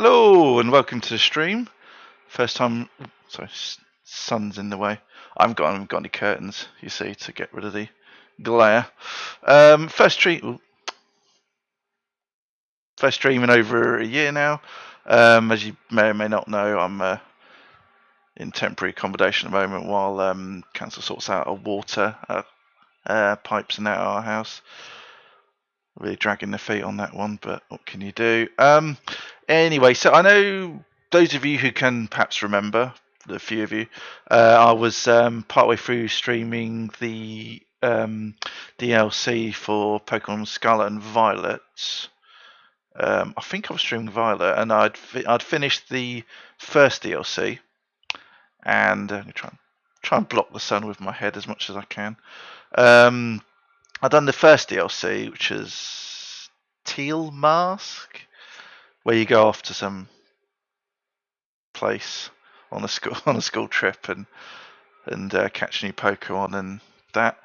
Hello and welcome to the stream. First time, sorry, sun's in the way. I haven't got any curtains, you see, to get rid of the glare. First stream in over a year now. As you may or may not know, I'm in temporary accommodation at the moment while council sorts out our water pipes in our house. Really dragging their feet on that one, but what can you do? Anyway, so I know those of you who can perhaps remember, a few of you, I was partway through streaming the DLC for Pokemon Scarlet and Violet. I think I was streaming Violet, and I'd finished the first DLC, and try and block the sun with my head as much as I can. I've done the first DLC, which is Teal Mask, where you go off to some place on a school trip and catch new Pokemon and that.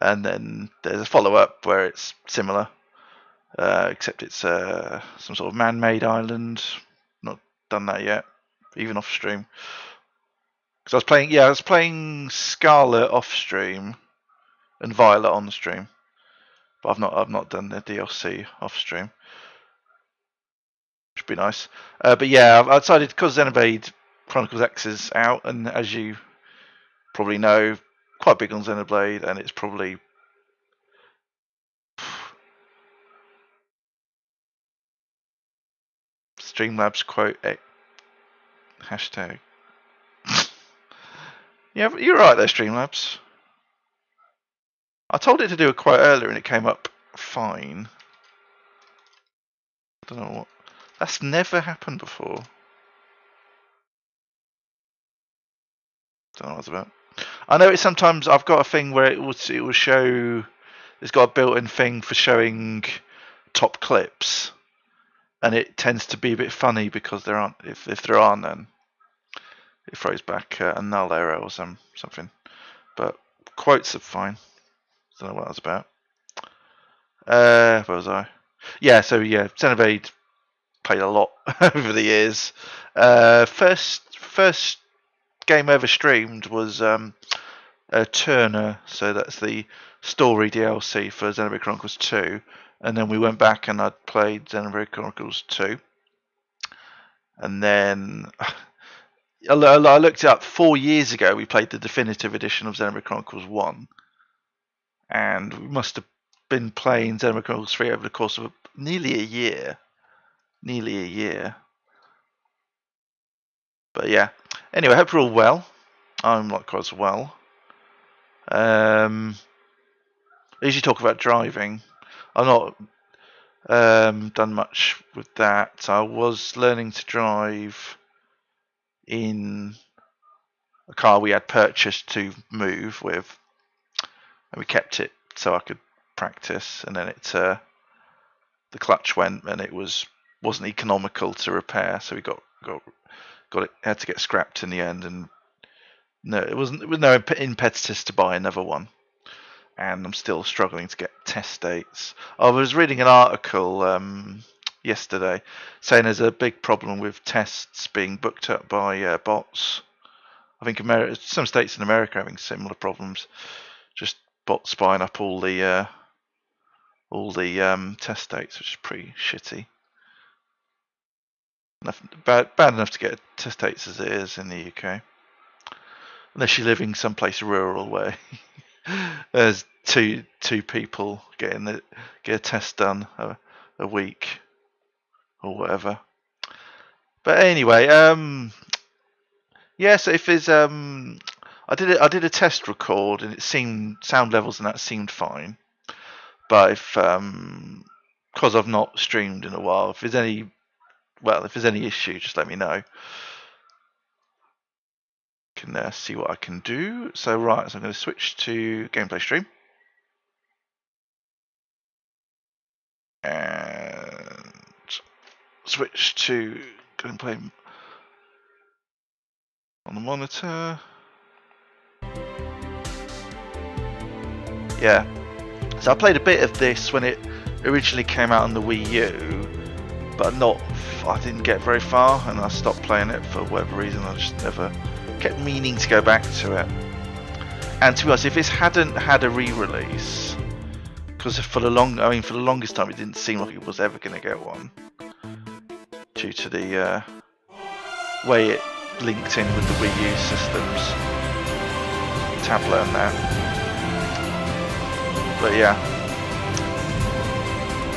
And then there's a follow-up where it's similar, except it's some sort of man-made island. Not done that yet, even off stream. Because I was playing Scarlet off stream and Violet on the stream, but I've not done the DLC off stream, which would be nice. But yeah, I decided because Xenoblade Chronicles X is out, and as you probably know, quite big on Xenoblade, and it's probably Streamlabs quote hashtag. Yeah, you're right there, Streamlabs. I told it to do a quote earlier and it came up fine. I don't know what. That's never happened before. Don't know what it's about. I know it's sometimes I've got a thing where it will show. It's got a built-in thing for showing top clips, and it tends to be a bit funny because there aren't. If there aren't, then it throws back a null error or something. But quotes are fine. Don't know what that was about. Where was I? Yeah, so yeah, Xenoblade played a lot over the years. First game ever streamed was Turner, so that's the story DLC for Xenoblade Chronicles 2, and then we went back and I'd played Xenoblade Chronicles 2, and then I looked it up 4 years ago. We played the definitive edition of Xenoblade Chronicles 1, and we must have been playing Xenoblade Chronicles 3 over the course of nearly a year. But yeah, anyway, I hope you're all well. I'm likewise well. I usually talk about driving. I've not done much with that. I was learning to drive in a car we had purchased to move with, and we kept it so I could practice. And then the clutch went, and it wasn't economical to repair, so we got it. Had to get scrapped in the end, and no, it was no impetus to buy another one. And I'm still struggling to get test dates. I was reading an article yesterday saying there's a big problem with tests being booked up by bots. I think some states in America are having similar problems. Just bots buying up all the test dates, which is pretty shitty. Bad enough to get test dates as it is in the UK. Unless you're living someplace rural where there's two people get a test done a week or whatever. But anyway, yeah. So if there's I did a test record and it seemed sound levels and that seemed fine. But if because I've not streamed in a while, if there's any issue, just let me know. Can see what I can do. So right, so I'm going to switch to gameplay stream and switch to gameplay on the monitor. Yeah, so I played a bit of this when it originally came out on the Wii U, but I didn't get very far, and I stopped playing it for whatever reason. I just never kept meaning to go back to it. And to be honest, if this hadn't had a re-release, because for the longest time it didn't seem like it was ever going to get one, due to the way it linked in with the Wii U systems, tablet and that. But yeah,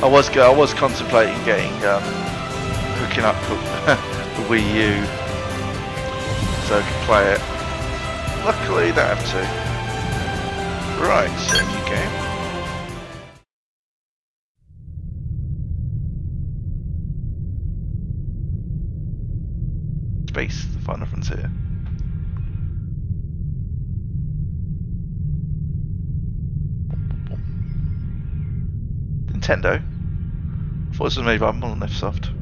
I was contemplating getting hooking up the Wii U so I could play it. Luckily, you don't have to. Right, so new game. Space, the Final Frontier. Nintendo. I thought this was made by Monolithsoft.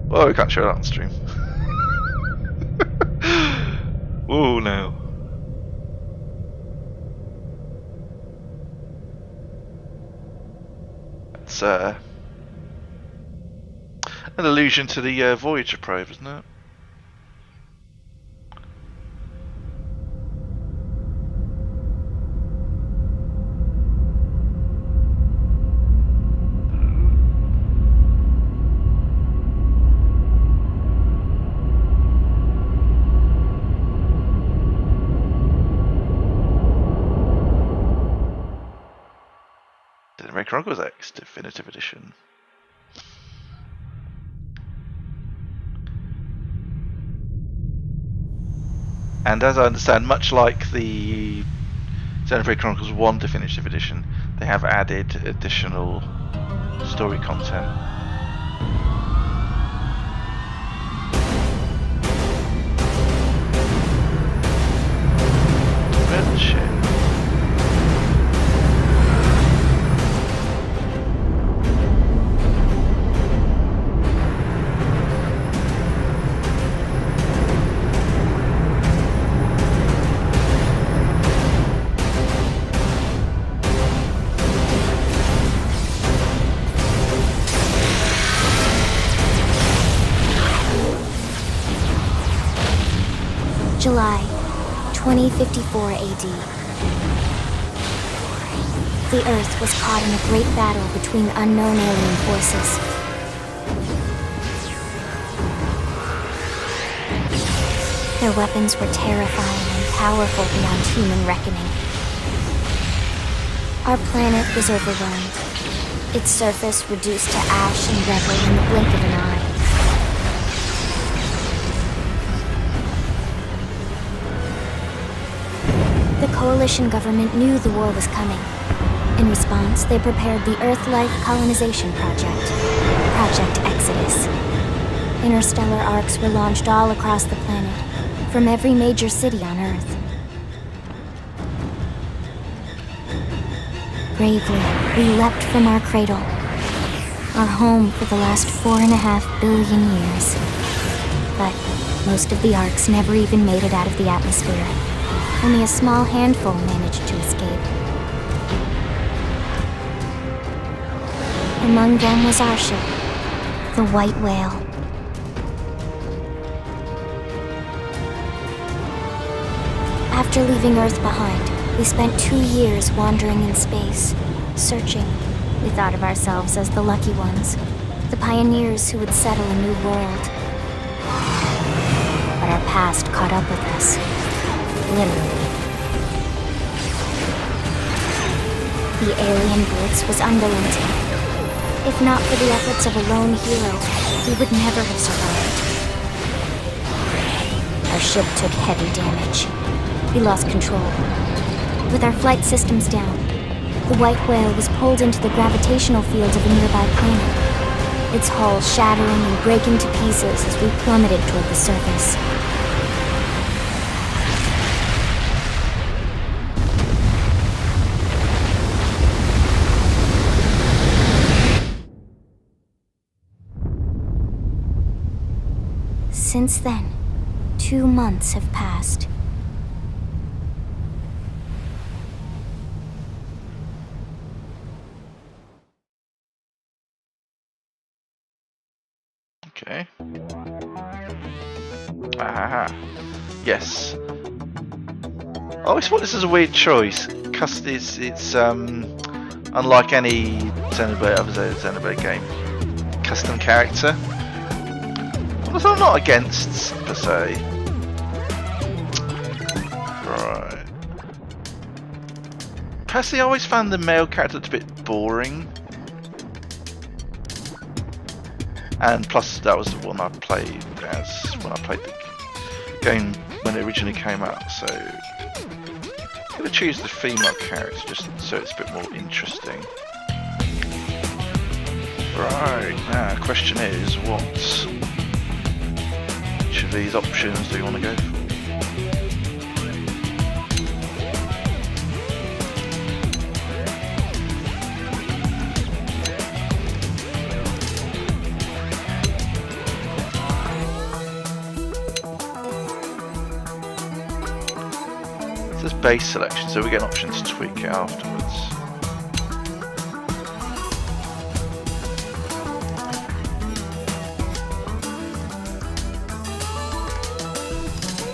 Oh, we can't show that on stream. Oh no. It's an allusion to the Voyager probe, isn't it? Chronicles X Definitive Edition. And as I understand, much like the Xenoblade Chronicles 1 Definitive Edition, they have added additional story content. Red shit. July 2054 AD. The Earth was caught in a great battle between unknown alien forces. Their weapons were terrifying and powerful beyond human reckoning. Our planet was overwhelmed, its surface reduced to ash and rubble in the blink of an eye. The Coalition government knew the war was coming. In response, they prepared the Earth-Life Colonization Project, Project Exodus. Interstellar arcs were launched all across the planet, from every major city on Earth. Bravely, we leapt from our cradle, our home for the last 4.5 billion years. But most of the arcs never even made it out of the atmosphere. Only a small handful managed to escape. Among them was our ship, the White Whale. After leaving Earth behind, we spent 2 years wandering in space, searching. We thought of ourselves as the lucky ones, the pioneers who would settle a new world. But our past caught up with us. Literally. The alien blitz was unrelenting. If not for the efforts of a lone hero, we would never have survived. Our ship took heavy damage. We lost control. With our flight systems down, the White Whale was pulled into the gravitational field of a nearby planet, its hull shattering and breaking to pieces as we plummeted toward the surface. Since then, 2 months have passed. Okay. Ah, yes. I always thought this was a weird choice, because it's unlike any Xenoblade game, custom character. Although I'm not against, per se. Right. Personally, I always found the male character a bit boring. And plus, that was the one I played as when I played the game when it originally came out. So I'm going to choose the female character just so it's a bit more interesting. Right, now the question is, which of these options do you want to go for? This is base selection, so we get an option to tweak it afterwards.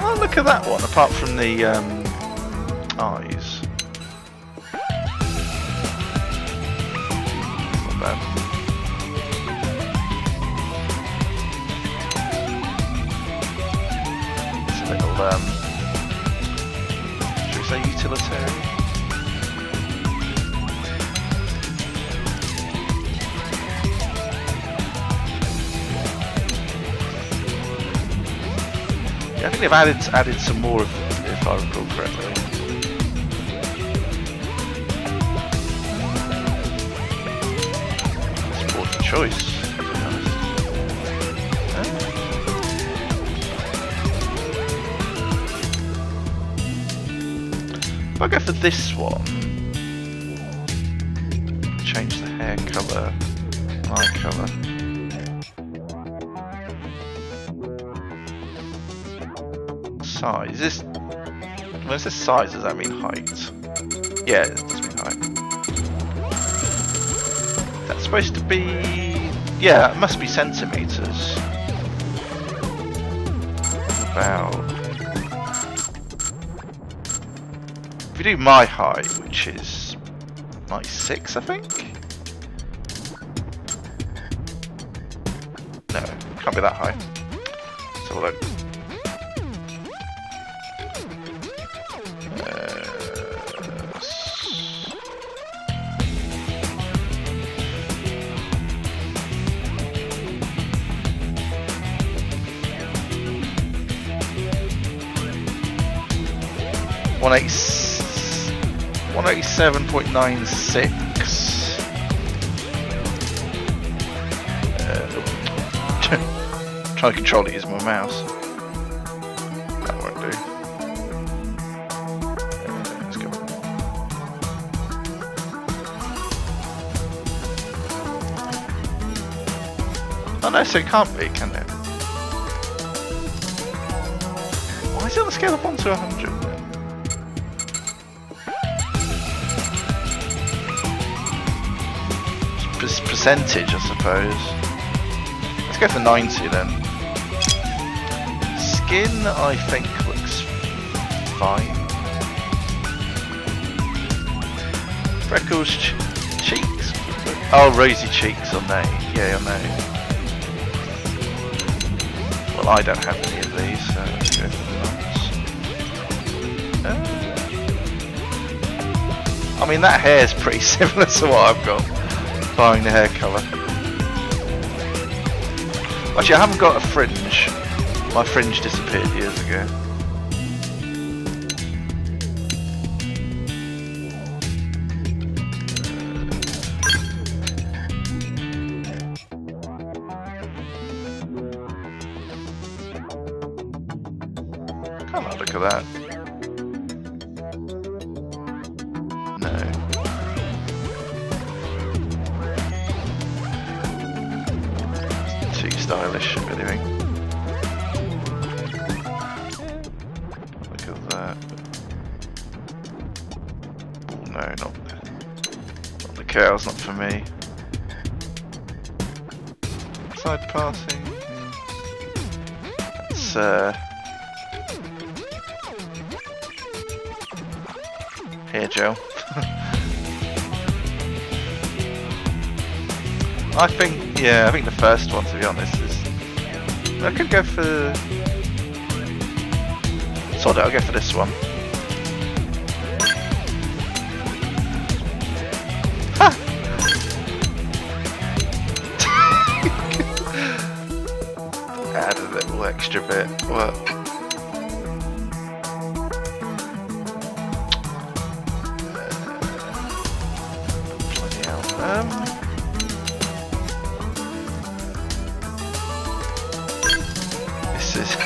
Oh, look at that one, apart from the eyes. Not bad. It's a little, should we say utilitarian? Yeah, I think they've added some more, if I recall correctly. It's a choice, to be honest. If I go for this one, change the hair colour, eye colour. Size. When it says size, does that mean height? Yeah, it does mean height. That's supposed to be... yeah, it must be centimetres. About... if you do my height, which is 96, I think? No, can't be that high. Let's have a look. 187.96. Trying to control it using my mouse. That won't do. Let's go. Oh no, so it can't be, can it? Why is it on the scale of 1 to 100? Percentage, I suppose. Let's go for 90 then. Skin, I think, looks fine. Freckles, cheeks. Oh, rosy cheeks on there. Yeah, on there. Well, I don't have any of these, so let's go for the nuts. I mean, that hair is pretty similar to what I've got. Buying the hair colour. Actually, I haven't got a fringe. My fringe disappeared years ago. Come on, look at that. Stylish, if anything. girls, not for me. Side party. It's here, Joe. I think the first one, to be honest, is. I could go for. Sod it, I'll go for this one. Ha! Add a little extra bit. What? Bloody hell. This is.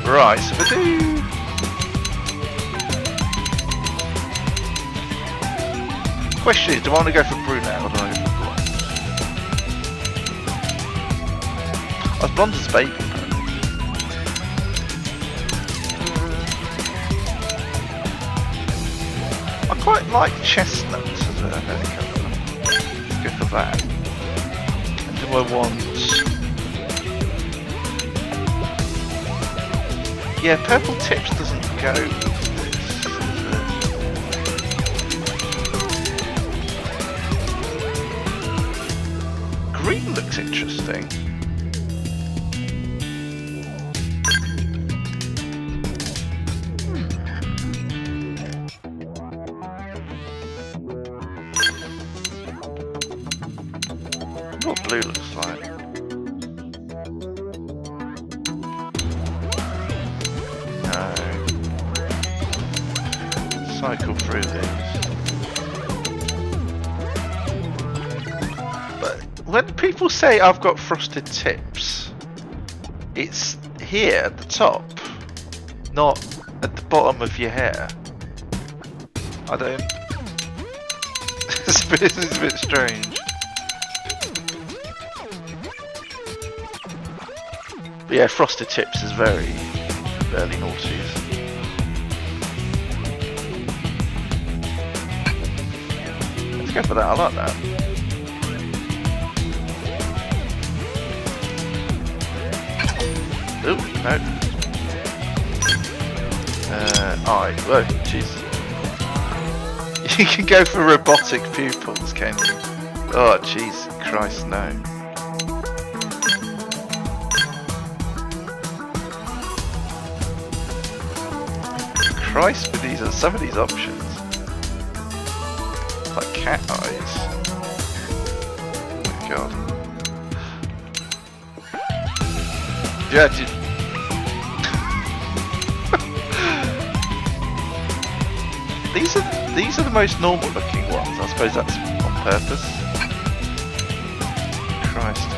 Right, so if I do. Question is, do I want to go for brunette or do I go for blonde? I was blonde as a baby, apparently. I quite like chestnut as a hair colour. Go for that. And do I want... Yeah, purple tips doesn't go with this, does it? Green looks interesting. What blue looks like. Cycle through these. But when people say I've got frosted tips, it's here at the top, not at the bottom of your hair. I don't... This is a bit strange. But yeah, frosted tips is very early noughties. Go for that, I like that. Ooh, no. Alright, whoa, jeez. You can go for robotic pupils, can you? Oh, jeez, Christ, no. Christ, with these, some of these options. Like cat eyes. Oh my god. Yeah, these are the most normal looking ones. I suppose that's on purpose. Christ.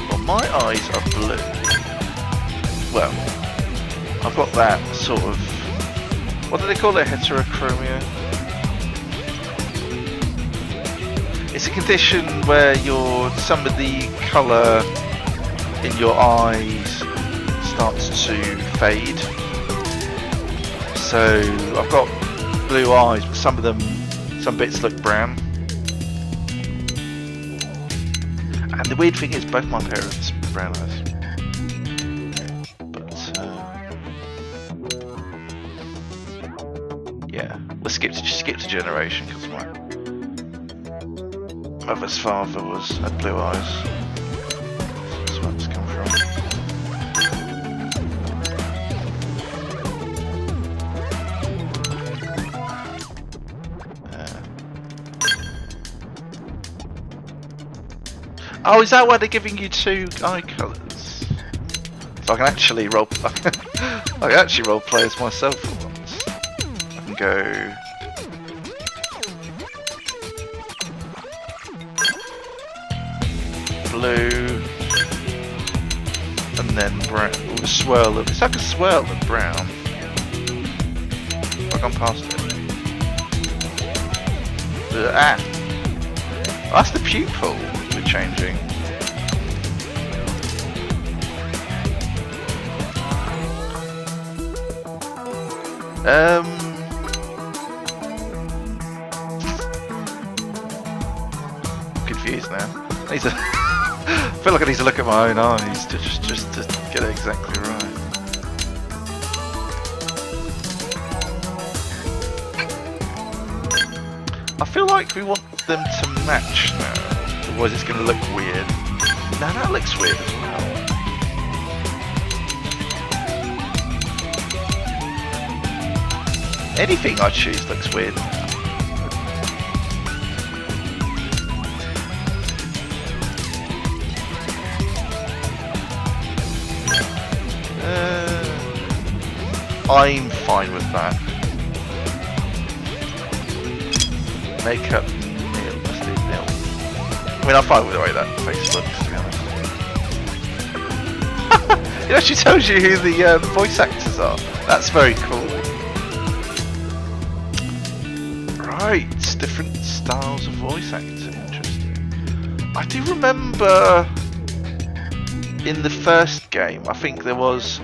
Well, my eyes are blue. Well, I've got that sort of. What do they call it? Heterochromia? It's a condition where some of the colour in your eyes starts to fade. So I've got blue eyes, but some bits look brown. And the weird thing is, both my parents have brown eyes. Yeah, we'll skip a generation because my mother's father had blue eyes. That's where it's come from. Oh, is that why they're giving you two eye colours? So I can actually I can actually role play as myself for once. I can go. Blue, and then brown. Ooh, swirl of, it's like a swirl of brown. I've gone past it. Ah! Oh, that's the pupil we're changing. Confused now. I feel like I need to look at my own eyes just to get it exactly right. I feel like we want them to match now, otherwise it's going to look weird. Now that looks weird as well. Anything I choose looks weird. I'm fine with that. Makeup nil. Let's do nil. I mean, I'm fine with the way that face looks, to be honest. It actually tells you who the voice actors are. That's very cool. Right, different styles of voice acting. Interesting. I do remember in the first game, I think there was.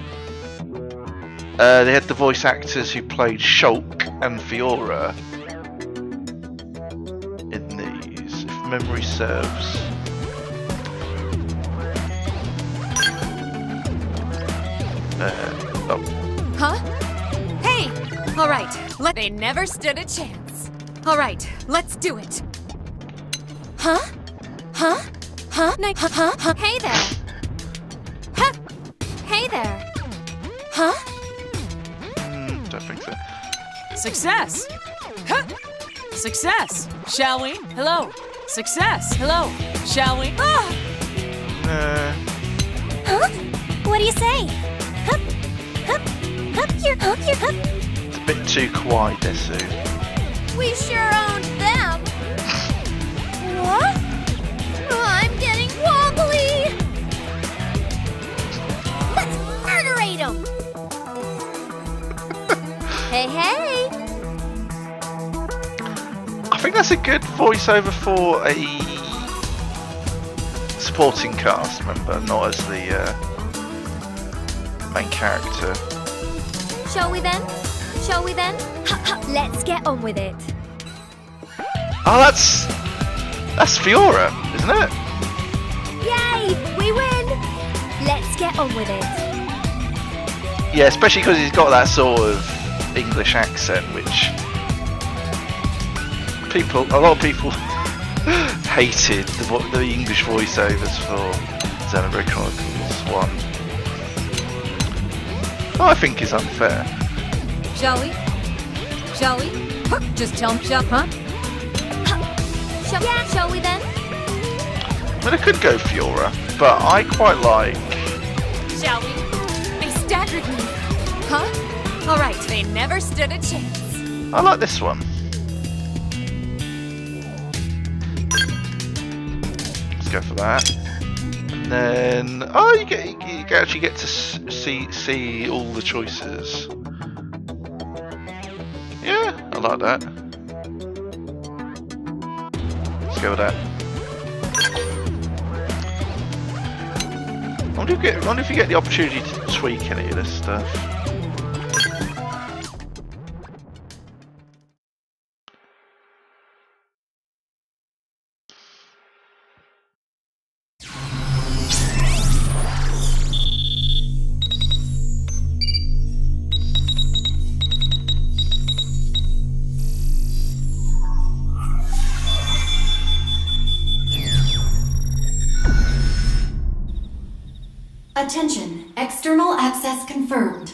They had the voice actors who played Shulk and Fiora in these, if memory serves. Oh. Huh? Hey! Alright, they never stood a chance. Alright, let's do it. Huh? Huh? Huh? Huh? Hey there! Huh? Hey there! Huh? Don't think so. Success! Huh? Success! Shall we? Hello! Success! Hello! Shall we? Ah! Huh? What do you say? Hup, hup, hup, here, hup. It's a bit too kawaii, Desu. We sure owned them. What? I'm getting wobbly. Let's murderate them. Hey. I think that's a good voiceover for a supporting cast member, not as the main character. Shall we then? Let's get on with it. Oh, that's Fiora, isn't it? Yay! We win! Let's get on with it. Yeah, especially because he's got that sort of English accent, which a lot of people hated the English voiceovers for Xenoblade Chronicles 1. I think is unfair. Shall we? Huh? Just tell me, huh? Shall we then? I mean, I could go Fiora, but I quite like... Shall we? They staggered me. Huh? Alright, they never stood a chance. I like this one. Let's go for that. And then... Oh, you actually get to see all the choices. Yeah, I like that. Let's go with that. I wonder if you get the opportunity to tweak any of this stuff. Attention, external access confirmed.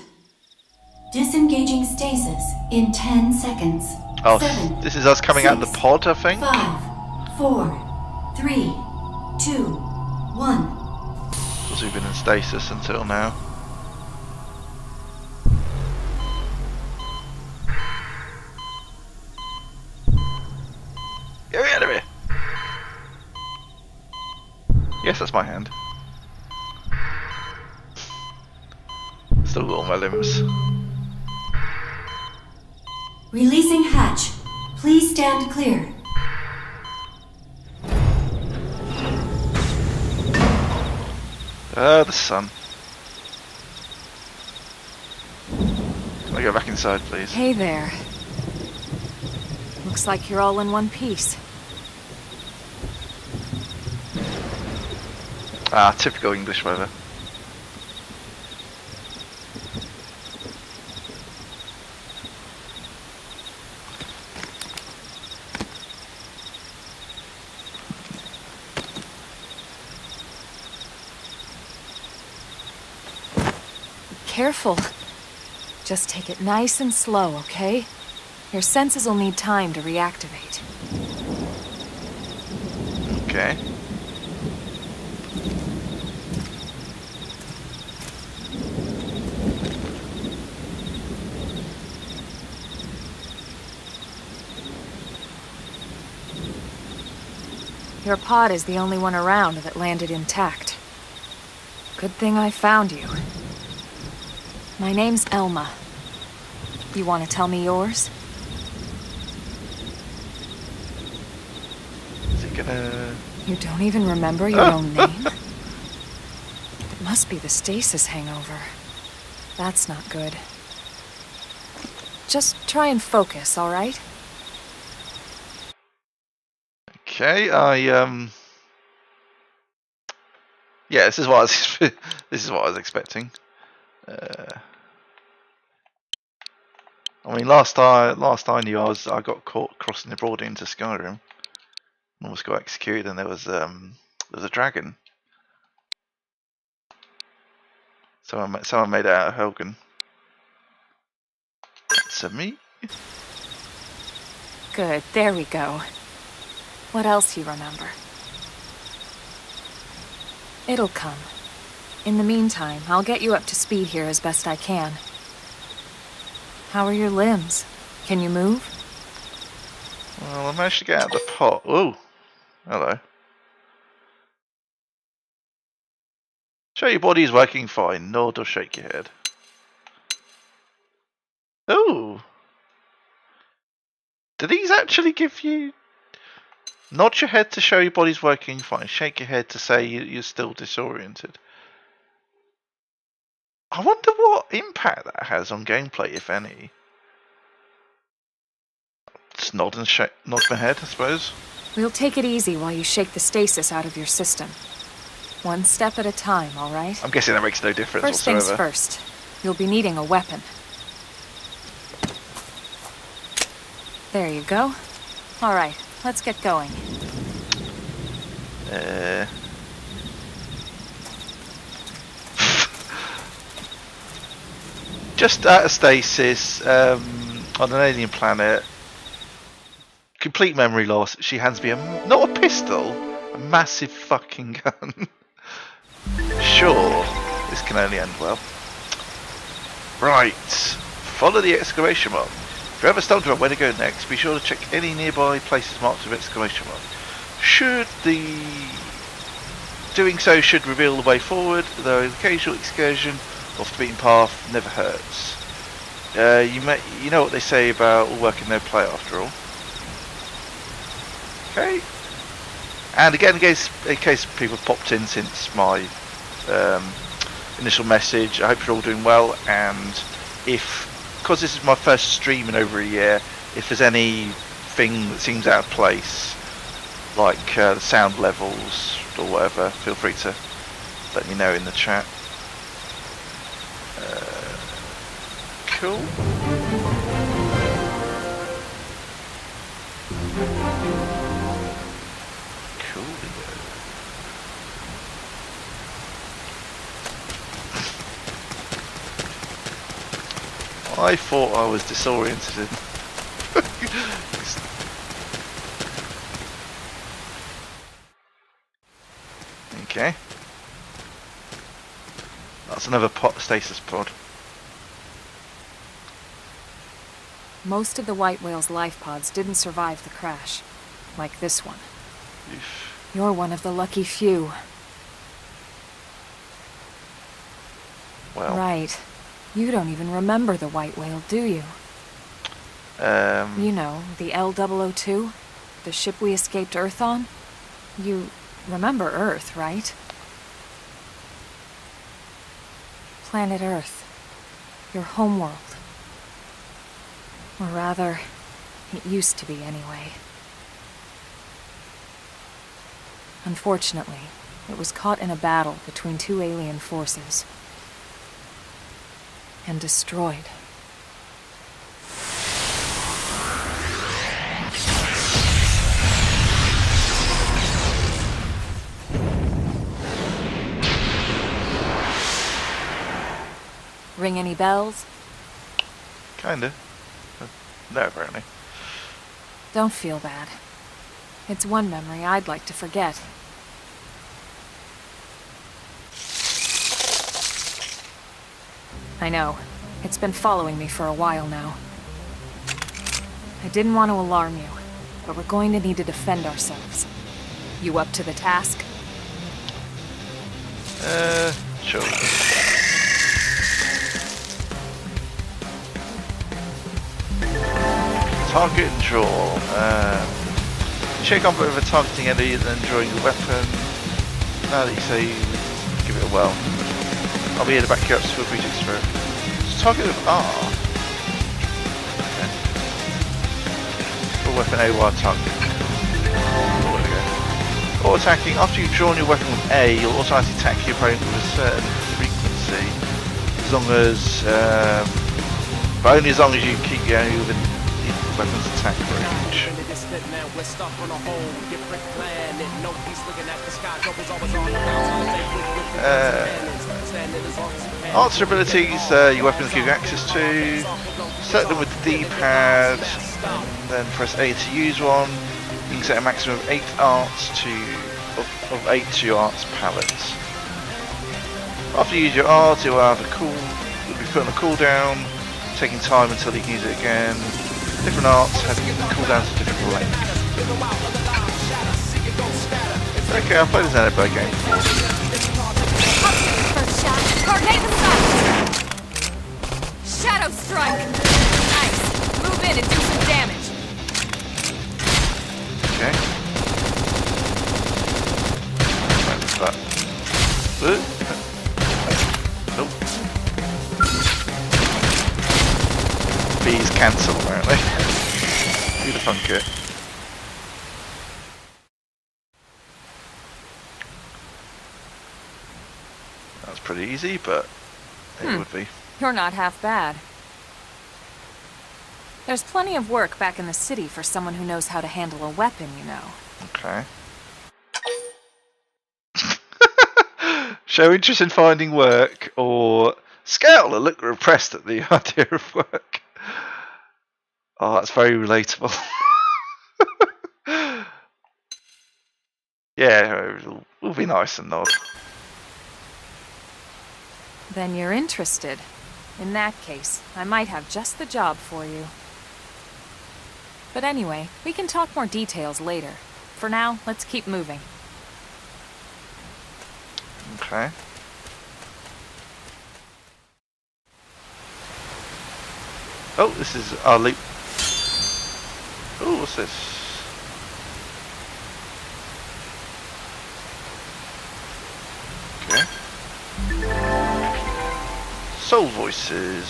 Disengaging stasis in 10 seconds. Oh, 7, this is us coming out of the 6, pod, I think. 5, 4, 3, 2, 1. Because we've been in stasis until now. Get me out of here! Yes, that's my hand. Still got all my limbs. Releasing hatch. Please stand clear. The sun. I'll go back inside, please. Hey there. Looks like you're all in one piece. Ah, typical English weather. Careful. Just take it nice and slow, okay? Your senses will need time to reactivate. Okay. Your pod is the only one around that landed intact. Good thing I found you. My name's Elma. You want to tell me yours? Is it gonna... You don't even remember your own name? It must be the stasis hangover. That's not good. Just try and focus, all right? Okay, yeah, this is what I was this is what I was expecting. I mean, last I knew, I got caught crossing the border into Skyrim. Almost got executed, and there was a dragon. Someone made it out of Helgen. So me? Good, there we go. What else you remember? It'll come. In the meantime, I'll get you up to speed here as best I can. How are your limbs? Can you move? Well, I managed to get out of the pot. Oh, hello. Show your body is working fine. Nod or shake your head. Oh. Do these actually give you... Nod your head to show your body's working fine. Shake your head to say you're still disoriented. I wonder what impact that has on gameplay, if any. Just nod my head, I suppose. We'll take it easy while you shake the stasis out of your system. One step at a time, all right? I'm guessing that makes no difference First whatsoever. things first. You'll be needing a weapon. There you go. All right, let's get going. Just out of stasis, on an alien planet. Complete memory loss. She hands me not a pistol, a massive fucking gun. Sure, this can only end well. Right, follow the exclamation mark. If you ever stumble about where to go next, be sure to check any nearby places marked with exclamation mark. Doing so should reveal the way forward, though an occasional excursion off the beaten path never hurts. You know what they say about all work and no play after all. Okay. And again, in case people have popped in since my initial message, I hope you're all doing well, and because this is my first stream in over a year, if there's anything that seems out of place, like the sound levels or whatever, feel free to let me know in the chat. Cool. I thought I was disoriented. Okay. That's another stasis pod. Most of the white whale's life pods didn't survive the crash, like this one. Oof. You're one of the lucky few. Well. Right. You don't even remember the white whale, do you? You know, the L002? The ship we escaped Earth on? You remember Earth, right? Planet Earth. Your homeworld. Or rather, it used to be anyway. Unfortunately, it was caught in a battle between two alien forces. And destroyed. Ring any bells? Kinda. No, apparently. Don't feel bad. It's one memory I'd like to forget. I know. It's been following me for a while now. I didn't want to alarm you, but we're going to need to defend ourselves. You up to the task? Sure. Target and draw. Check on bit of a targeting enemy and then drawing your weapon. Now that you say, give it a whirl. I'll be here to back you up for a brief experiment. Just target with R. Okay. Full weapon A while target. Oh, there we go. Or attacking. After you've drawn your weapon with A, you'll automatically attack your opponent with a certain frequency. As long as, but only as long as you keep the enemy within the weapon's attack range. Arts abilities, your weapons give you access to. Select them with the D-pad, and then press A to use one. You can set a maximum of 8 arts of 8 to your arts palettes. After you use your art, it will have you'll be put on a cooldown, taking time until you can use it again. Different arts have cooldowns to different lengths. Okay, I've played this Xenoblade game. First shot. Tornado the sun! Shadow strike! Nice. Move in and do some damage. Okay. What's that? Nope. B's cancel apparently. Do the fun kit. That's pretty easy, but it would be. You're not half bad. There's plenty of work back in the city for someone who knows how to handle a weapon, you know. Okay. Show interest in finding work, or scowl or look repressed at the idea of work. Oh, that's very relatable. Yeah, it'll be nice and nod. Then you're interested. In that case, I might have just the job for you. But anyway, we can talk more details later. For now, let's keep moving. Okay. Oh, this is our loop. Oh, what's this? Soul voices.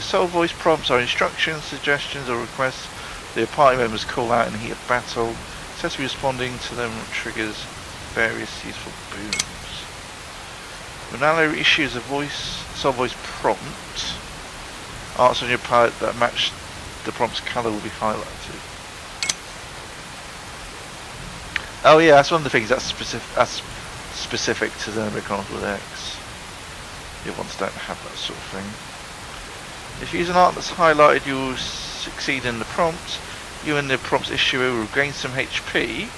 Soul voice prompts are instructions, suggestions, or requests the party members call out in heat of battle. Successfully responding to them triggers various useful booms. When ally issues a soul voice prompt, arts on your palette that match the prompt's colour will be highlighted. Oh yeah, that's one of the things that's specific to Xenoblade Chronicles X. The other ones don't have that sort of thing. If you use an art that's highlighted, you will succeed in the prompt. You and the prompt's issuer will gain some HP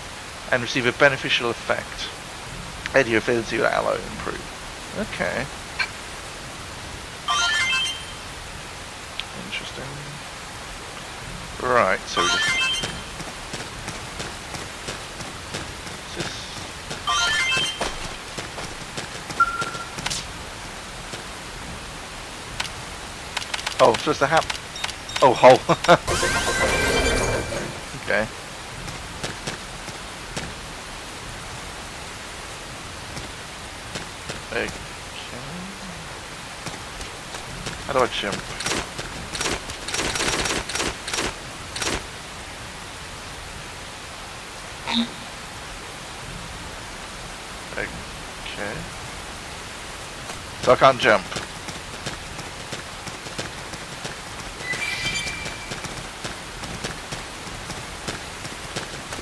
and receive a beneficial effect. And your ability with ally improve. Okay. Interesting. Right, so we just... What's this? Oh, supposed to have... Oh, hole. Okay. Okay. How do I jump? So I can't jump.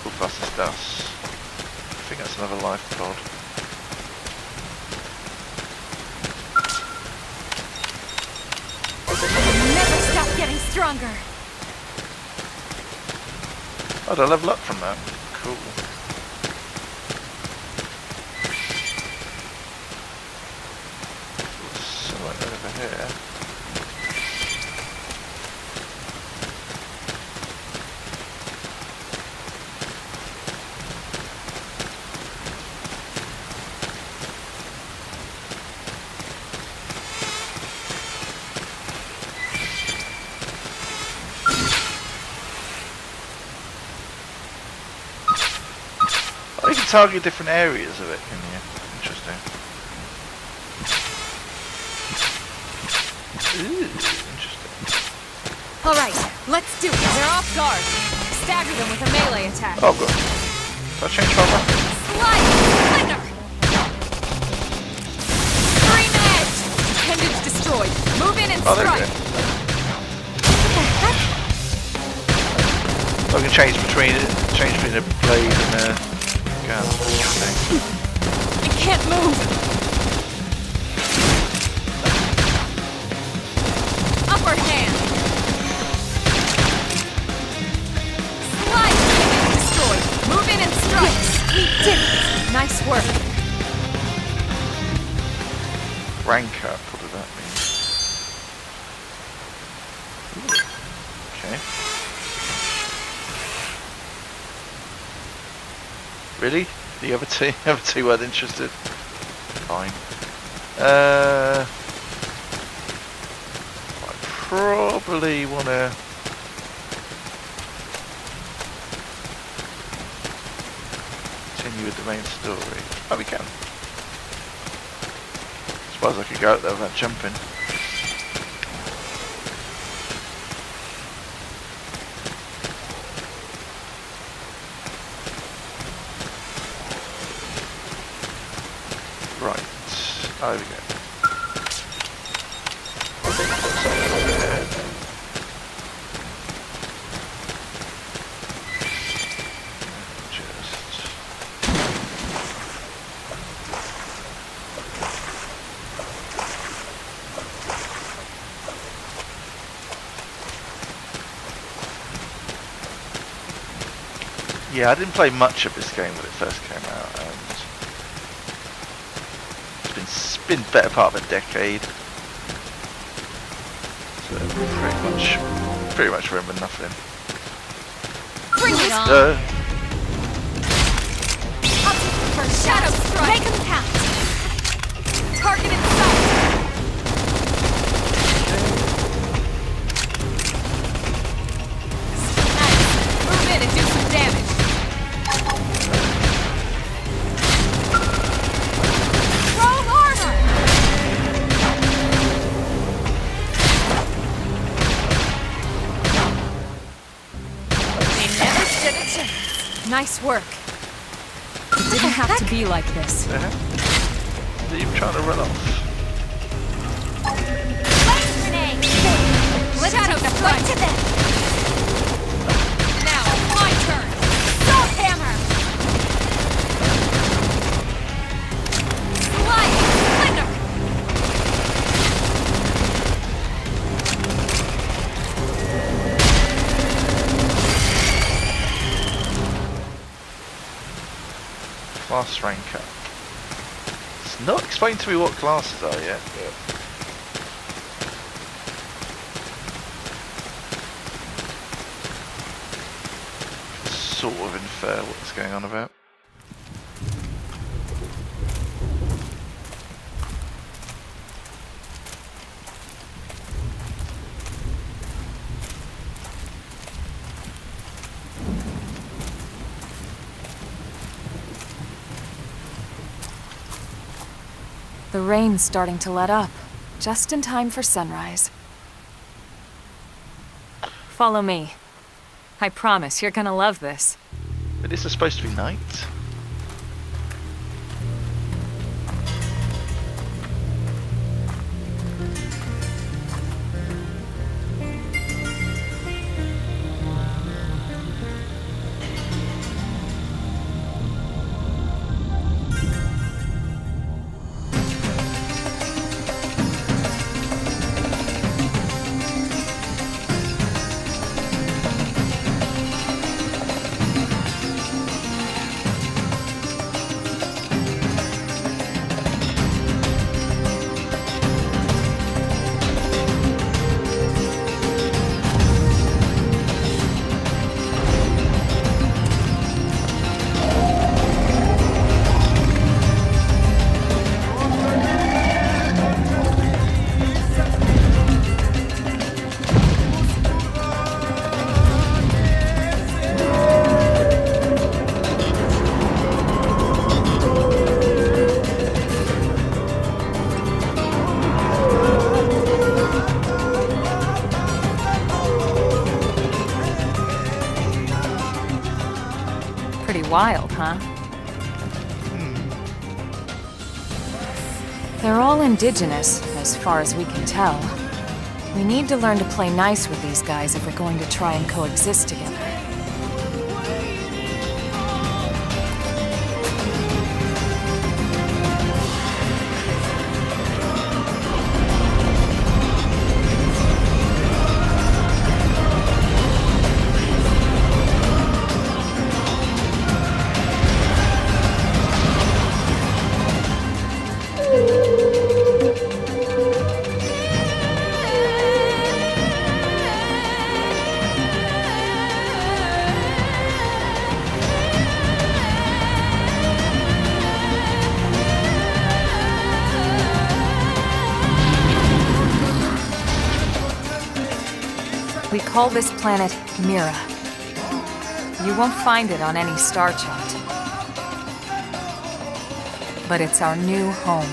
Ooh, fastest dust. I think that's another life pod. Never stop getting stronger. Oh, did I level up from that? Cool. So right over here. Oh, you can target different areas of it, can you? Interesting. Ooh, interesting. Alright, let's do it. They're off guard. Stagger them with a melee attack. Oh, good. Did I change my weapon? Slide! Splinter! Green edge! Appendage destroyed. Move in and Oh, there we strike. go. I can change between a blade and a gun. Interesting. I can't move. Upper hand. Slide! Appendage destroyed. Move in and strike. Yes, we did it. Nice work. Rank up, what does that mean? Ooh. Okay. Really? The other two weren't interested? Fine. I probably wanna continue with the main story. Oh, we can. Suppose I could go out there without jumping. Right, there we go. Yeah, I didn't play much of this game when it first came out, and it's been better part of a decade. So pretty much remember nothing. Bring it on. I'll take the first shadow strike. Make them count. Target in sight. Nice. Move in and do some damage. Throw armor. They never stood a chance. Nice work. It didn't have to be like this. Are you trying to run off? Flame grenade! Let's shadow strike to them! Now, my turn! Salt hammer! Slide! Splinter! Class rank up. It's not explained to me what classes are yet. Sort of infer what's going on about. The rain's starting to let up, just in time for sunrise. Follow me. I promise you're gonna love this. But this is supposed to be night. wild, huh? They're all indigenous, as far as we can tell. We need to learn to play nice with these guys if we're going to try and coexist together. We call this planet Mira. You won't find it on any star chart. But it's our new home.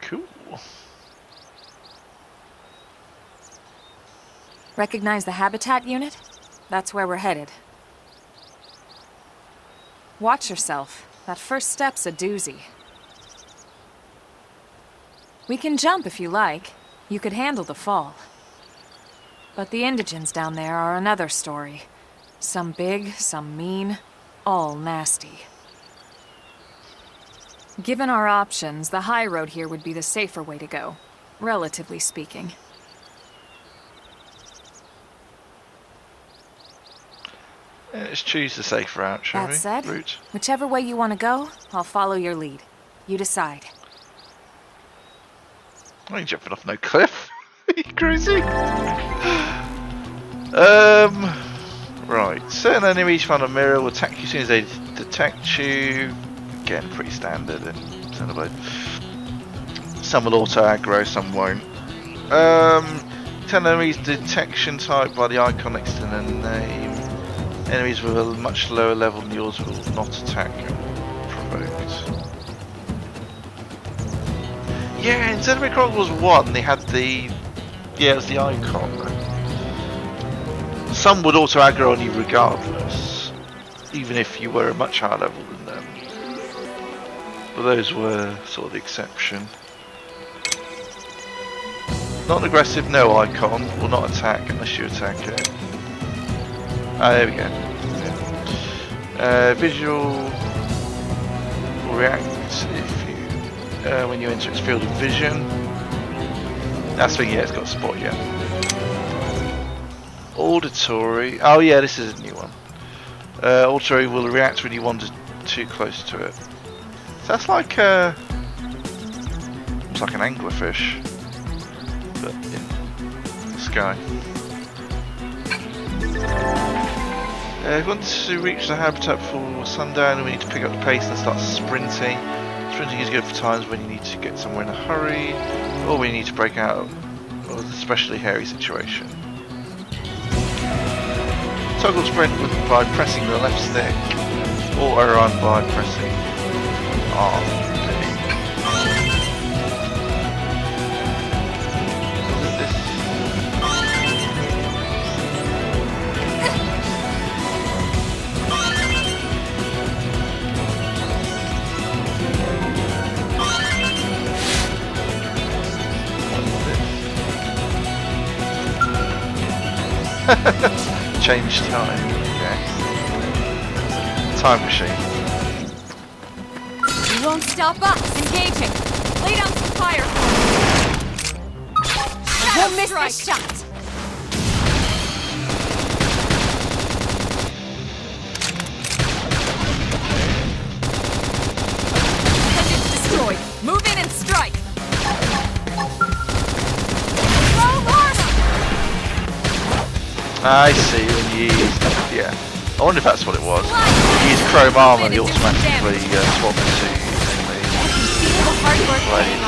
Cool. Recognize the habitat unit? That's where we're headed. Watch yourself. That first step's a doozy. We can jump if you like. You could handle the fall. But the indigents down there are another story. Some big, some mean, all nasty. Given our options, the high road here would be the safer way to go, relatively speaking. Let's choose the safer route, shall we? That said, Route. whichever way you want to go, I'll follow your lead. You decide. I ain't jumping off no cliff. Are you crazy? Right. Certain enemies found a mirror will attack you as soon as they detect you. Again, pretty standard in Xenoblade. Some will auto aggro, some won't. 10 enemies detection type by the icon next to the name. Enemies with a much lower level than yours will not attack provoked. Yeah, in Xenoblade Chronicles 1 they had the... yeah, it was the icon. Some would auto aggro on you regardless, even if you were a much higher level than them. But those were sort of the exception. Not an aggressive, no icon, will not attack unless you attack it. Ah, there we go. Yeah. Visual will react if you when you enter its field of vision. That's the thing, yeah, it's got a spot, yeah. Auditory. Oh yeah, this is a new one. Auditory will react when you wander too close to it. So that's like it's like an anglerfish, but in the sky. If you want to reach the habitat before sundown, we need to pick up the pace and start sprinting. Sprinting is good for times when you need to get somewhere in a hurry, or when you need to break out of an especially hairy situation. Toggle sprint by pressing the left stick, or run by pressing R. Change time, okay. Time machine. You won't stop us. Engaging. Lay down some fire. We'll miss this shot. Engines destroyed. Move in and strike. I see, when you use, yeah. I wonder if that's what it was. When you use chrome armor, you automatically swap to blade.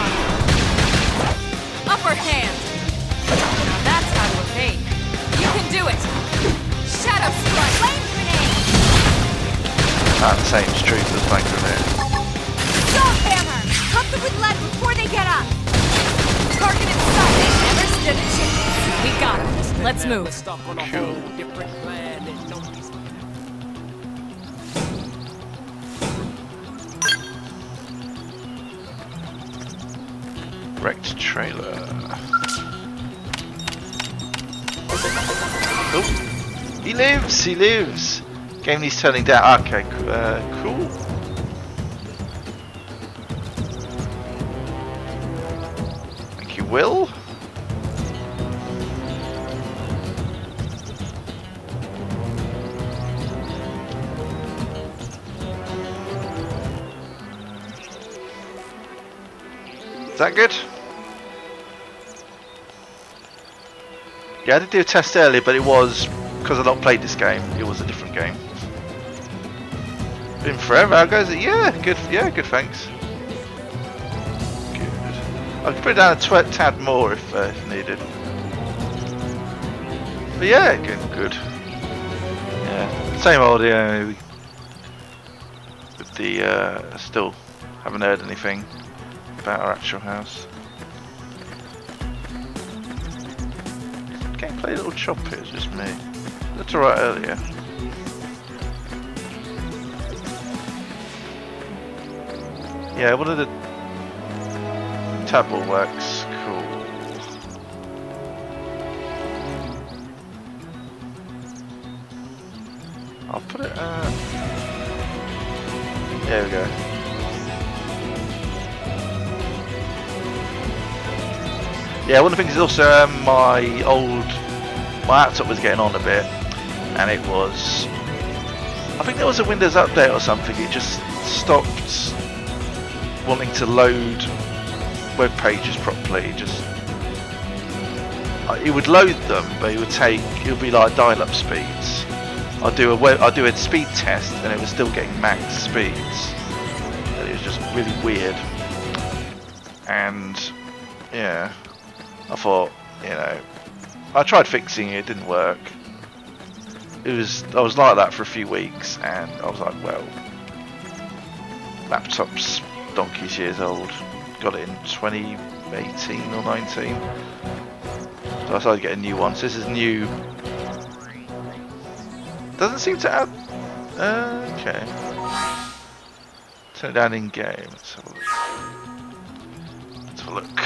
Upper hand. Now that's how to evade. You can do it. Shadow strike. Flame grenade. The same is true for the flame grenade. Dog hammer. Cut them with lead before they get up. Target in sight. They never stood a chance. We got it. Let's move. Cool. Wrecked trailer. Oh, he lives. He lives. Game needs turning down. Okay, cool. Thank you, Will. Is that good? Yeah, I did do a test earlier, but it was because I've not played this game. It was a different game. Been forever. How goes it? Yeah, good. Yeah, good. Thanks. Good. I could put it down a tad more if needed. But yeah, good. Yeah, same old. Yeah, with the still haven't heard anything about our actual house. Gameplay a little choppy, it's just me. That's alright earlier. Yeah, one of the tab ball works. Cool. I'll put it there we go. Yeah, one of the things is also my laptop was getting on a bit, and it was, I think there was a Windows update or something. It just stopped wanting to load web pages properly. It would load them, but it would be like dial-up speeds. I'd do a speed test, and it was still getting max speeds. And it was just really weird. And yeah. I thought, I tried fixing it, it didn't work. I was like that for a few weeks, and I was like, well, laptop's donkey's years old. Got it in 2018 or 19. So I decided to get a new one. So this is new. Doesn't seem to add. Okay. Turn it down in game. Let's have a look. Let's have a look.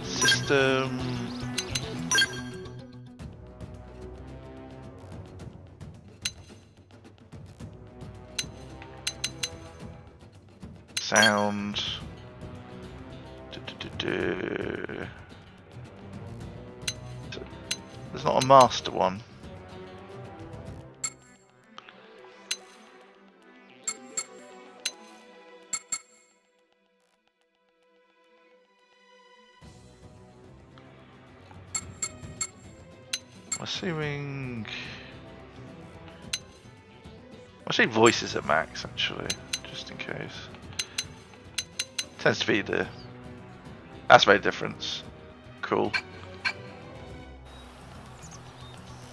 System. Sound. There's not a master one. Assuming I'll say voices at max actually, just in case. Tends to be that's made a difference. Cool.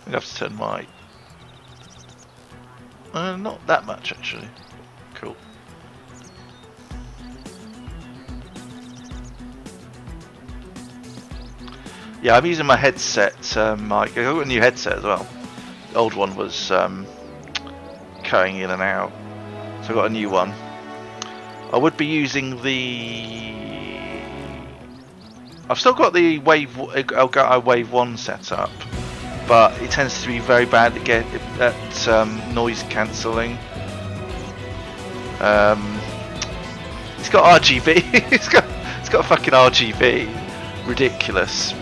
I'm gonna have to turn my not that much actually. Cool. Yeah, I'm using my headset mic. I got a new headset as well. The old one was cutting in and out, so I got a new one. I would be using I've still got the Wave 1 set up, but it tends to be very bad at noise cancelling. It's got RGB. it's got fucking RGB. Ridiculous.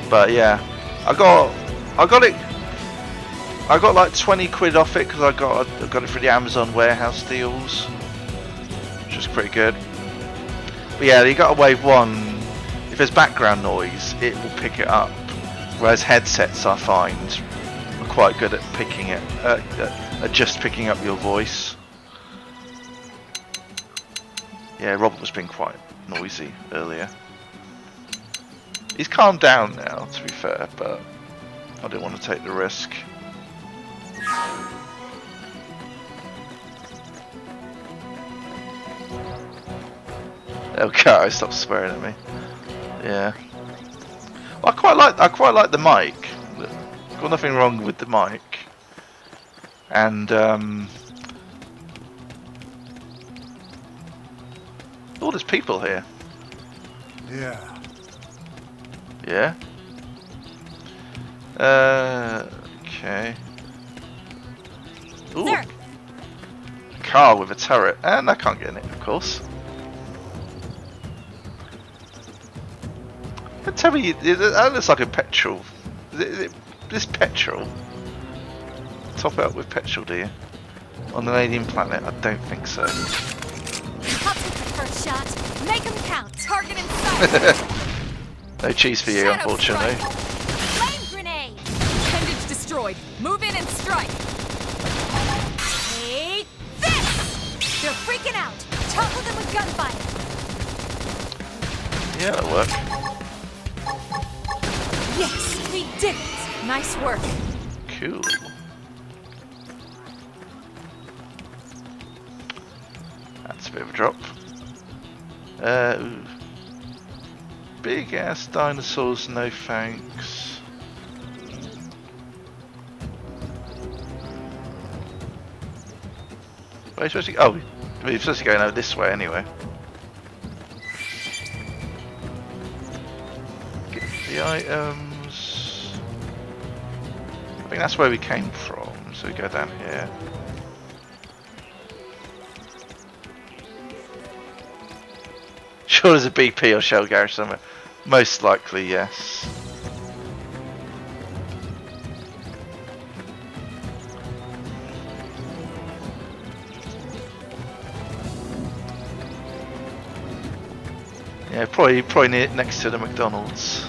But yeah, I got like 20 quid off it because I got it through the Amazon warehouse deals, which was pretty good. But yeah, you got a Wave 1. If there's background noise, it will pick it up. Whereas headsets, I find, are quite good at picking it, at just picking up your voice. Yeah, Robert was being quite noisy earlier. He's calmed down now, to be fair, but I didn't want to take the risk. Okay, stop swearing at me. Yeah. I quite like the mic. Got nothing wrong with the mic. And oh, there's people here. Yeah. Yeah. Okay. Ooh. Sir. A car with a turret, and I can't get in it, of course. Don't tell me that looks like a petrol. Is it this petrol? Top it up with petrol, do you? On an alien planet? I don't think so. I'll take the first shot. Make them count. Target in sight. No cheese for you, Shadow unfortunately. strike. Flame grenade. Appendage destroyed. Move in and strike. Take this. They're freaking out. Topple them with gunfire. Yeah, that'll work. Yes, we did it. Nice work. Cool. That's a bit of a drop. Ooh. Big ass dinosaurs, no thanks. Where are you supposed to go? Oh, we're supposed to go now this way anyway. Get the items. I think that's where we came from, so we go down here. Sure there's a BP or shell garage somewhere. Most likely, yes. Yeah, probably near, next to the McDonald's.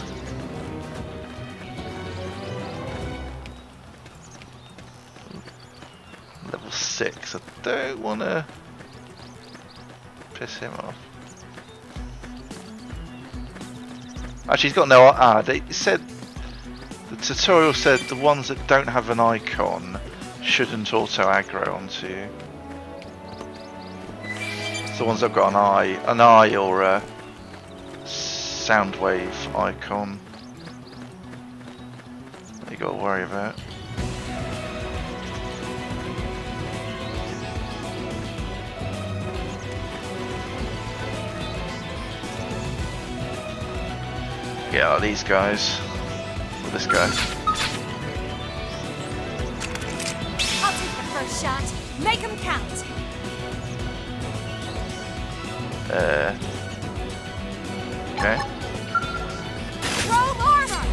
Level 6. I don't want to piss him off. Actually, he's got no. They said the tutorial said the ones that don't have an icon shouldn't auto aggro onto you. It's the ones that've got an eye or a sound wave icon that you got to worry about. Yeah, like these guys. Or this guy. I'll take the first shot. Make them count. Okay. Throw armor.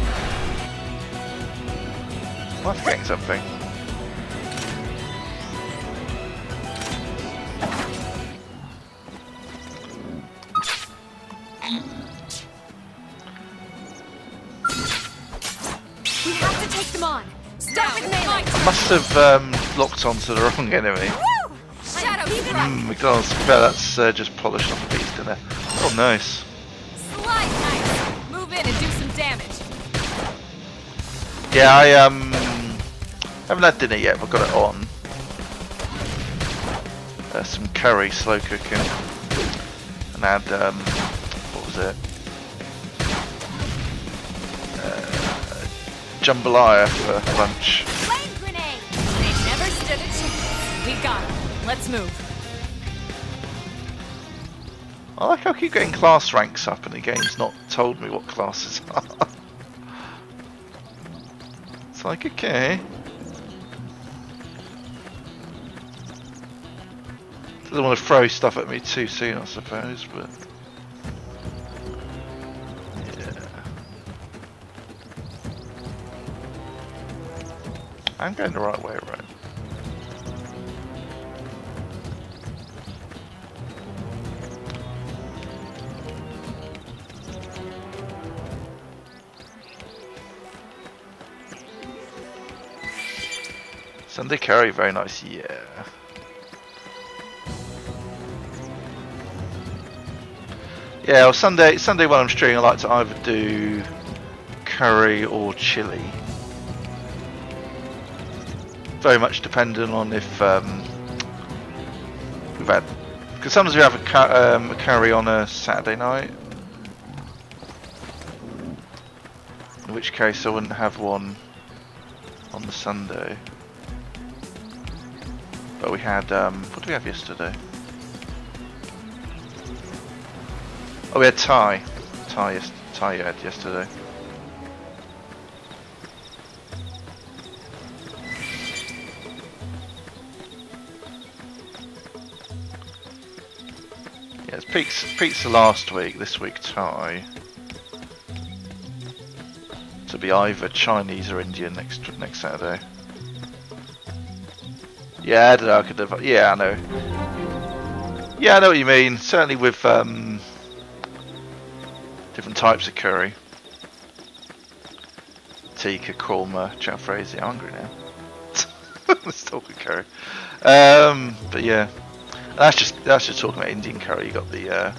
I'm forgetting something. We have to take them on. Start with melee. Must have locked onto the wrong enemy. Woo! Shadow strike. McDonald's, that's just polished off a beast in there. Oh, nice. Slide knife. Move in and do some damage. Yeah, I haven't had dinner yet, but got it on. Some curry, slow cooking, and had what was it? Jambalaya for lunch. Flame grenade. They never stood a chance. We got them. Let's move. I like how I keep getting class ranks up and the game's not told me what classes are. It's like, okay. Doesn't want to throw stuff at me too soon, I suppose, but... yeah. I'm going the right way around. Sunday curry, very nice, yeah. Yeah, well, Sunday when I'm streaming, I like to either do curry or chili. Very much dependent on if we've had Because sometimes we have a curry on a Saturday night. In which case I wouldn't have one on the Sunday. But we had, what did we have yesterday? Oh, we had Thai. Thai you had yesterday. Yeah, it's pizza last week, this week Thai. So it'll be either Chinese or Indian next Saturday. Yeah, I don't know, I could have, yeah, I know. Yeah, I know what you mean. Certainly with different types of curry. Tikka, korma, jalfrezi. I'm hungry now. Let's talk of curry. But yeah, that's just talking about Indian curry. You got the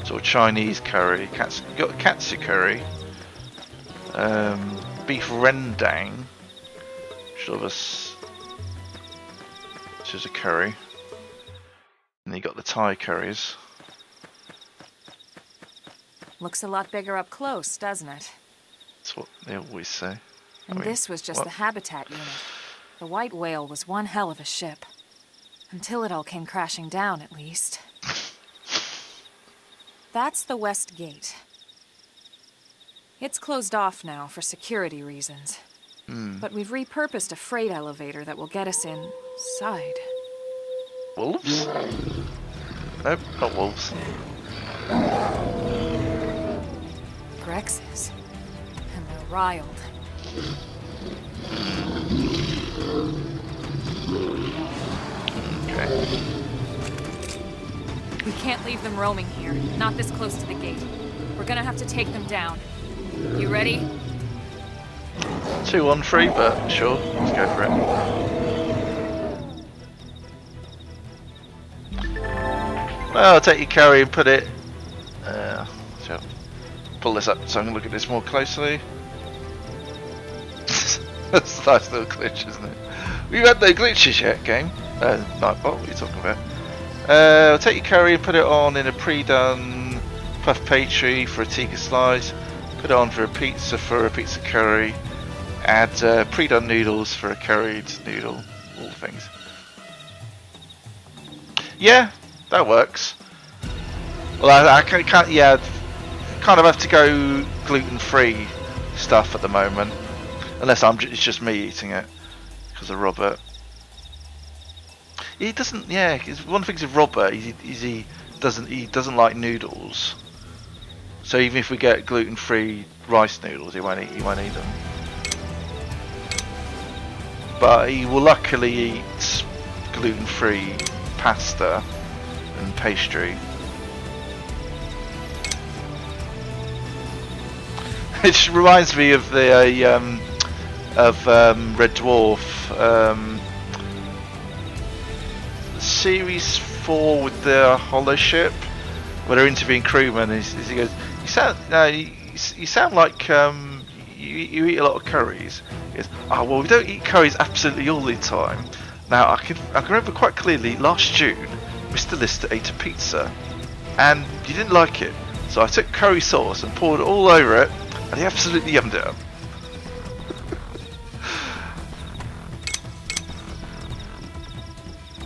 sort of Chinese curry. You got katsu curry. Beef rendang. Which is a curry. And you got the Thai curries. Looks a lot bigger up close, doesn't it? That's what they always say. And this was just the habitat unit. The white whale was one hell of a ship. Until it all came crashing down, at least. That's the West Gate. It's closed off now for security reasons. But we've repurposed a freight elevator that will get us inside. Wolves? Nope, not wolves. Grexes. And they're riled. Okay. We can't leave them roaming here, not this close to the gate. We're gonna have to take them down. You ready? 2 on 3, but sure, let's go for it. Well, I'll take your carry and put it. So pull this up so I can look at this more closely. That's a nice little glitch, isn't it? We've had no glitches yet, game. Nightbot, what are you talking about? I'll take your curry and put it on in a pre-done puff pastry for a tikka slice. Put it on for a pizza curry. Add pre-done noodles for a curried noodle. All the things. Yeah, that works. Well, I can't. Yeah, kind of have to go gluten-free stuff at the moment, unless it's just me eating it because of Robert. He doesn't. Yeah, one of the things with Robert is he doesn't like noodles. So even if we get gluten-free rice noodles, he won't eat them. But he will luckily eat gluten-free pasta and pastry. It reminds me of the Red Dwarf series 4 with the Hollow Ship, where they're interviewing crewmen. He goes, "You sound like you eat a lot of curries." He goes, "Oh well, we don't eat curries absolutely all the time. Now I can remember quite clearly last June, Mr. Lister ate a pizza, and he didn't like it. So I took curry sauce and poured it all over it, and he absolutely yummed it up."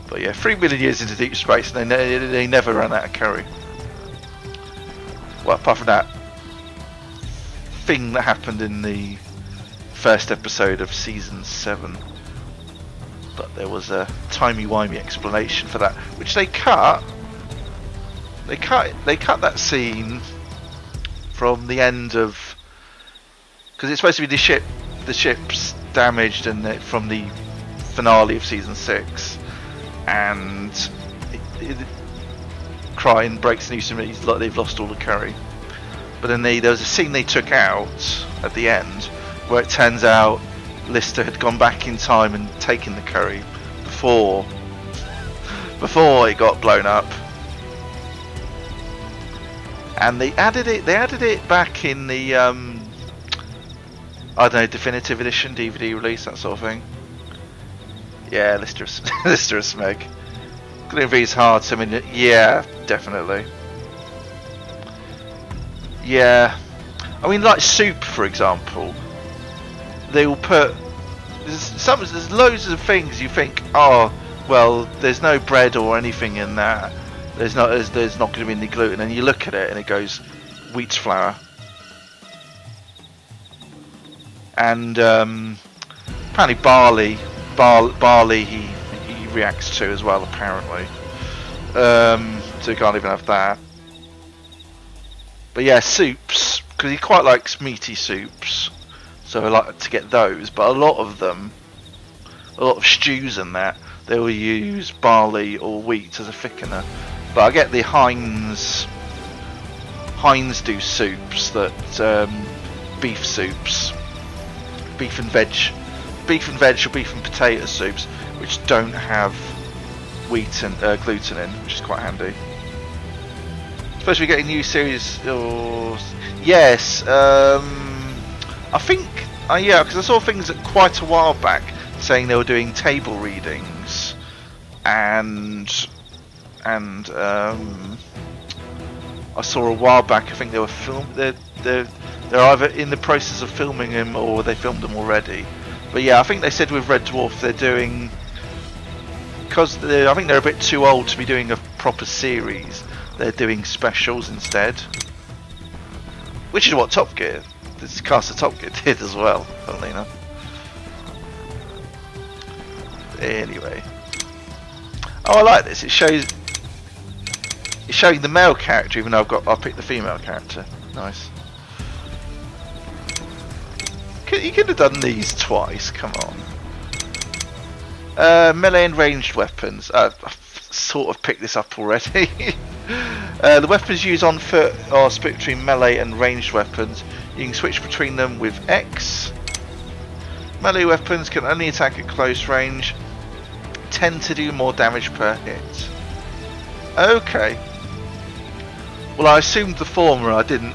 But yeah, 3 million years into deep space, and they never ran out of curry. Well, apart from that thing that happened in the first episode of season 7. But there was a timey-wimey explanation for that, which they cut. They cut that scene from the end of, because it's supposed to be the ship's damaged, and from the finale of season 6, and Cryin breaks the news to me. He's like they've lost all the curry. But then there was a scene they took out at the end where it turns out Lister had gone back in time and taken the curry before it got blown up. And they added it back in the I don't know, definitive edition, DVD release, that sort of thing. Yeah, Lister Smeg. Gluten V is hard, so I mean, yeah, definitely. Yeah. I mean, like soup, for example. They will put... There's loads of things you think, oh, well, there's no bread or anything in that. There's not going to be any gluten. And you look at it and it goes, wheat flour. And apparently barley he reacts to as well, apparently. So you can't even have that. But yeah, soups, because he quite likes meaty soups, so I like to get those. But a lot of stews and that, they will use barley or wheat as a thickener. But I get the Heinz do soups that beef soups, beef and veg or beef and potato soups, which don't have wheat and gluten in, which is quite handy. Supposed to be getting a new series, or yes, I think, yeah, because I saw things quite a while back saying they were doing table readings, and I saw a while back, I think they were they're either in the process of filming them or they filmed them already. But yeah, I think they said with Red Dwarf they're doing, because I think they're a bit too old to be doing a proper series. They're doing specials instead, which is what Top Gear, this cast of Top Gear did as well, funnily enough. Anyway, oh, I like this. It's showing the male character, even though I picked the female character. Nice. You could have done these twice. Come on. Melee and ranged weapons. I've sort of picked this up already. The weapons used on foot are split between melee and ranged weapons. You can switch between them with X. Melee weapons can only attack at close range, tend to do more damage per hit. Okay. Well, I assumed the former. I didn't,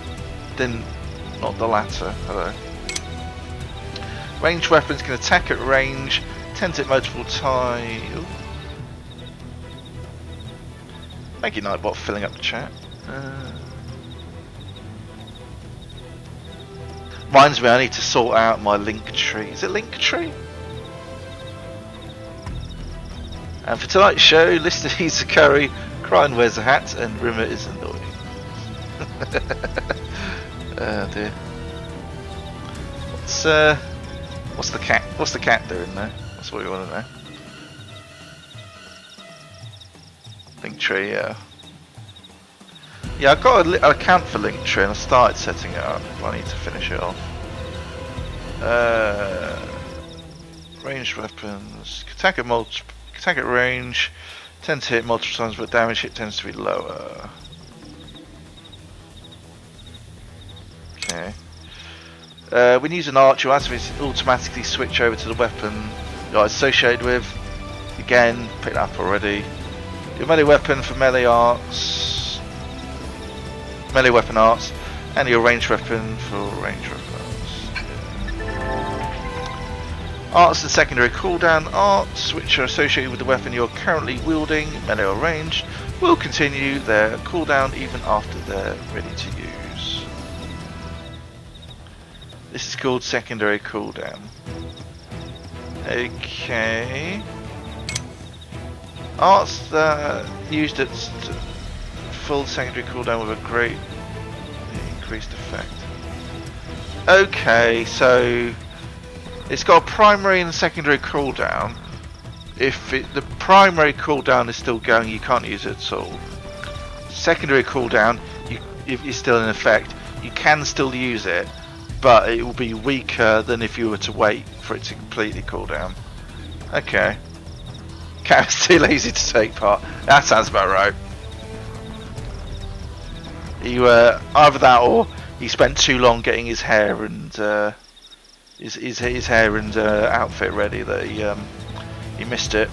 not the latter. Hello. Ranged weapons can attack at range, tend to hit multiple times. Thank you, Nightbot, for filling up the chat. Reminds me, I need to sort out my link tree. Is it link tree? And for tonight's show, Lister eats a curry, Crine wears a hat, and Rimmer is annoying. Oh dear. What's the cat doing there? That's what we want to know. Linktree, yeah. Yeah, I've got an account for Linktree and I started setting it up, but I need to finish it off. Ranged weapons. Attack at range. Tend to hit multiple times, but damage hit tends to be lower. Okay. When you use an arch, you automatically switch over to the weapon you're associated with. Again, picked that up already. Your melee weapon for melee weapon arts, and your ranged weapon for ranged weapon arts. Yeah. Arts and secondary cooldown arts, which are associated with the weapon you're currently wielding, melee or ranged, will continue their cooldown even after they're ready to use. This is called secondary cooldown. Okay. Arts that used at full secondary cooldown with a great increased effect. Okay, so it's got a primary and secondary cooldown. If the primary cooldown is still going, you can't use it at all. Secondary cooldown, if it's still in effect, you can still use it, but it will be weaker than if you were to wait for it to completely cool down. Okay. Cat's too lazy to take part. That sounds about right. Either that or he spent too long getting his hair and his hair and outfit ready that he missed it.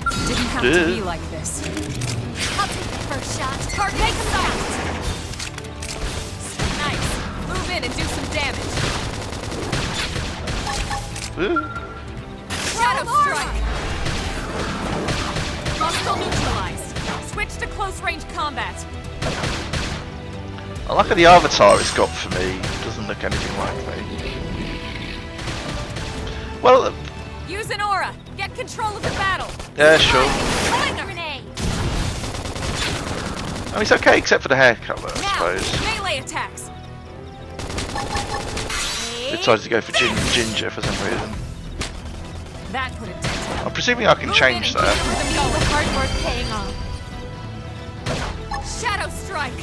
Didn't have to be like this. I'll take the first shot. Target sound. Nice. Move in and do some damage. Shadow strike. Hostile neutralized. Switch to close-range combat. I like how the avatar it's got for me. It doesn't look anything like me. Well, Use an aura. Get control of the battle. yeah, sure. Fling a grenade. I mean, it's okay except for the hair colour, I Now, suppose. melee attacks. They decided to go for ginger for some reason. That put it down. I'm presuming I can change that. The hard work paying off. Shadow strike.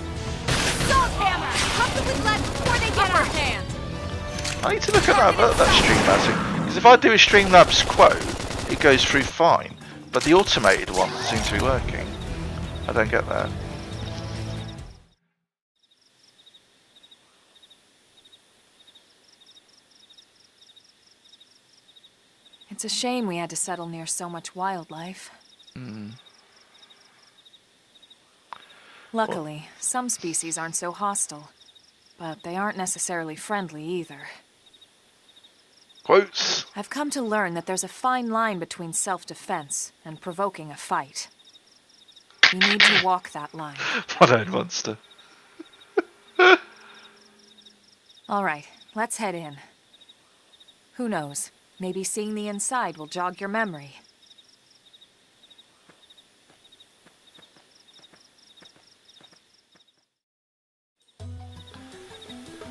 Salt hammer. Pump them with lead before they get our hand. I need to look at that Streamlabs thing. Because if I do a Streamlabs quote, it goes through fine. But the automated one seems to be working. I don't get that. It's a shame we had to settle near so much wildlife. Luckily, some species aren't so hostile. But they aren't necessarily friendly either. Quotes. I've come to learn that there's a fine line between self-defense and provoking a fight. You need to walk that line. One-eyed monster. All right, let's head in. Who knows? Maybe seeing the inside will jog your memory.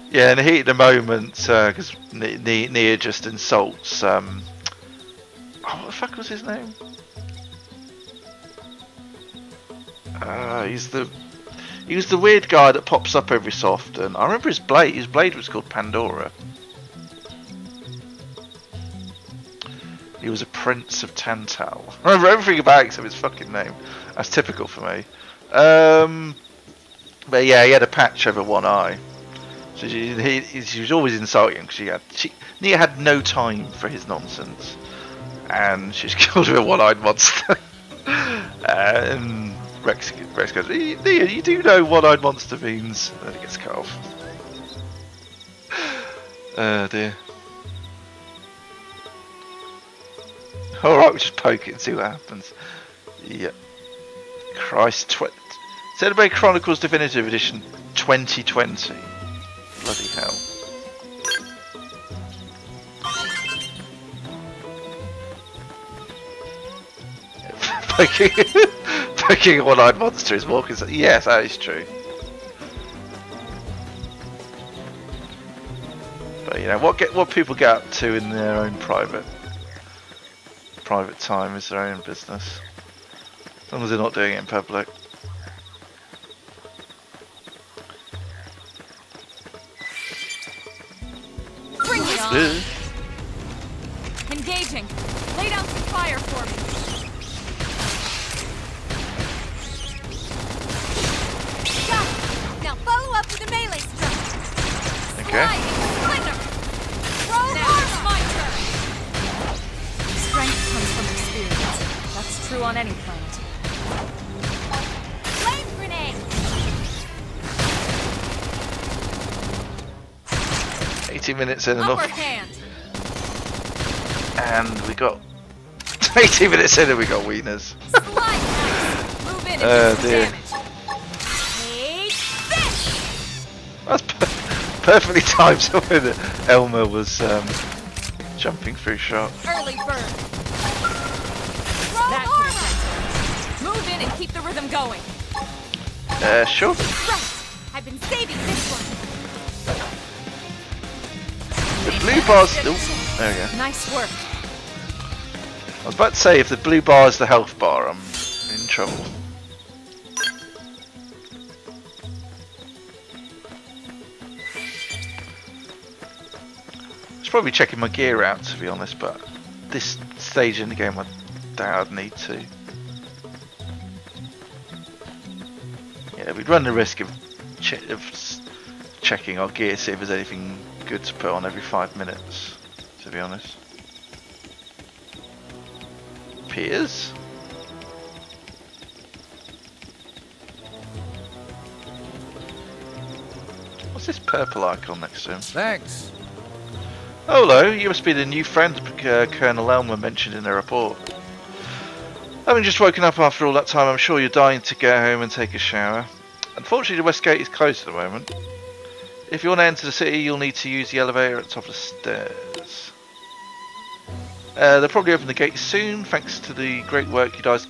Yeah, in the heat of the moment, because Nia just insults. Oh, what the fuck was his name? He was the weird guy that pops up every so often. I remember his blade. His blade was called Pandora. He was a prince of Tantal. I remember everything about it except his fucking name. That's typical for me. But yeah, he had a patch over one eye. So he was always insulting because Nia had no time for his nonsense, and she's killed with a one-eyed monster. And Rex goes, Nia, you do know one-eyed monster means, and then he gets cut off. Oh dear. Alright, we just poke it and see what happens. Yep. Christ, Xenoblade Chronicles Definitive Edition 2020. Bloody hell. Poking a one-eyed monster is more concerned. Yes, that is true. But you know, what people get up to in their own private time is their own business. As long as they're not doing it in public. Bring it on! Engaging! Lay down some fire for me! Got it! Now follow up with a melee strike! Okay. Slinger! Throw now it's my turn! Strength comes from experience. That's true on any planet. Flame grenade! 80 minutes in Upper enough. hand! And we got 80 minutes in and we got wieners. Slide axe! Move in and do some dear. damage. Take this! That's perfectly timed so when Elmer was jumping through shot. Early bird. That could have been. Move in and keep the rhythm going. Sure. Right. I've been saving this one. The blue bar's still. There we go. Nice work. I was about to say if the blue bar is the health bar, I'm in trouble. I should probably be checking my gear out to be honest, but this stage in the game I doubt I'd need to. Yeah, we'd run the risk of checking our gear, see if there's anything good to put on every 5 minutes, to be honest. Piers? What's this purple icon next to him? Thanks. Oh, hello, you must be the new friend Colonel Elmer mentioned in the report. Having just woken up after all that time, I'm sure you're dying to get home and take a shower. Unfortunately, the west gate is closed at the moment. If you want to enter the city, you'll need to use the elevator at the top of the stairs. They'll probably open the gate soon, thanks to the great work you guys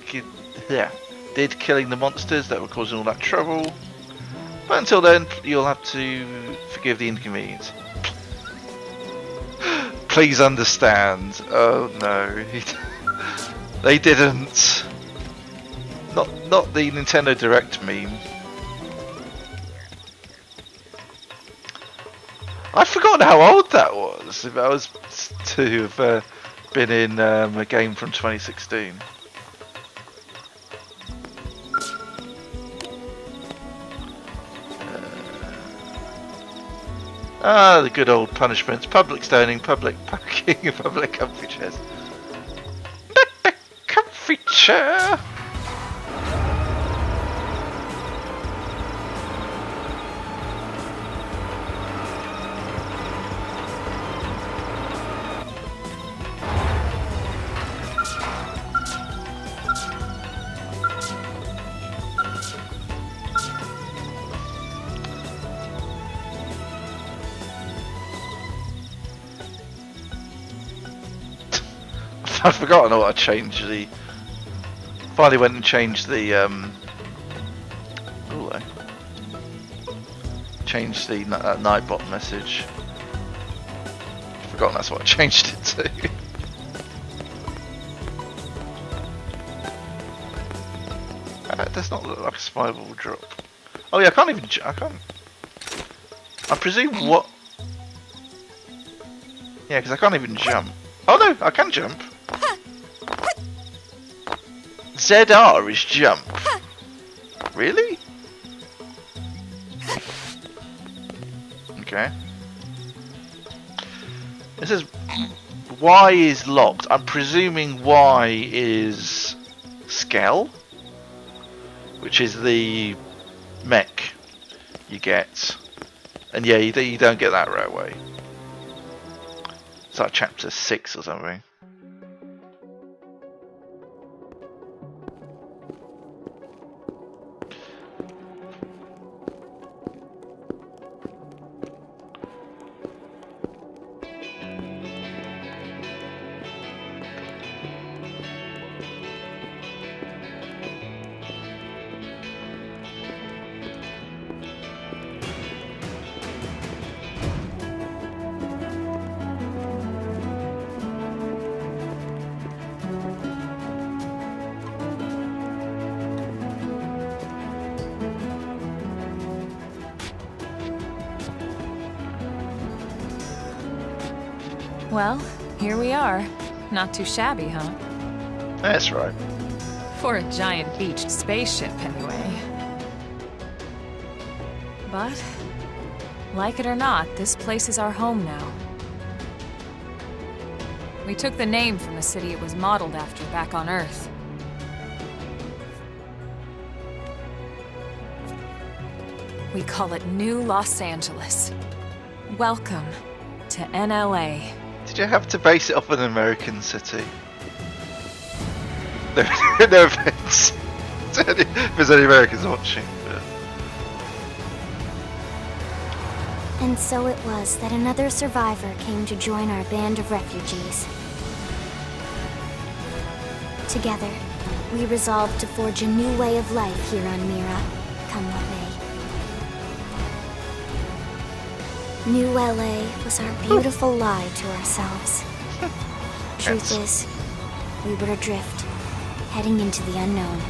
did killing the monsters that were causing all that trouble. But until then, you'll have to forgive the inconvenience. Please understand. Oh no, they didn't. Not the Nintendo Direct meme. I've forgotten how old that was. If I was to have been in a game from 2016. The good old punishments: public stoning, public packing, and public comfy chairs. Comfy chair. I've forgotten how I changed the. Finally went and changed the. Changed the Nightbot message. Forgotten that's what I changed it to. That does not look like a survival drop. Oh yeah, I can't even. I can't. I presume what. Yeah, because I can't even jump. Oh no, I can jump. ZR is jump. Really? Okay. It says Y is locked. I'm presuming Y is Skell, which is the mech you get. And yeah, you don't get that right away. It's like chapter 6 or something. Well, here we are. Not too shabby, huh? That's right. For a giant beached spaceship, anyway. But, like it or not, this place is our home now. We took the name from the city it was modeled after back on Earth. We call it New Los Angeles. Welcome to NLA. Did you have to base it off an American city? No offense. If there's any Americans watching. But... And so it was that another survivor came to join our band of refugees. Together, we resolved to forge a new way of life here on Mira, come what may. New LA was our beautiful lie to ourselves. Truth is, we were adrift, heading into the unknown.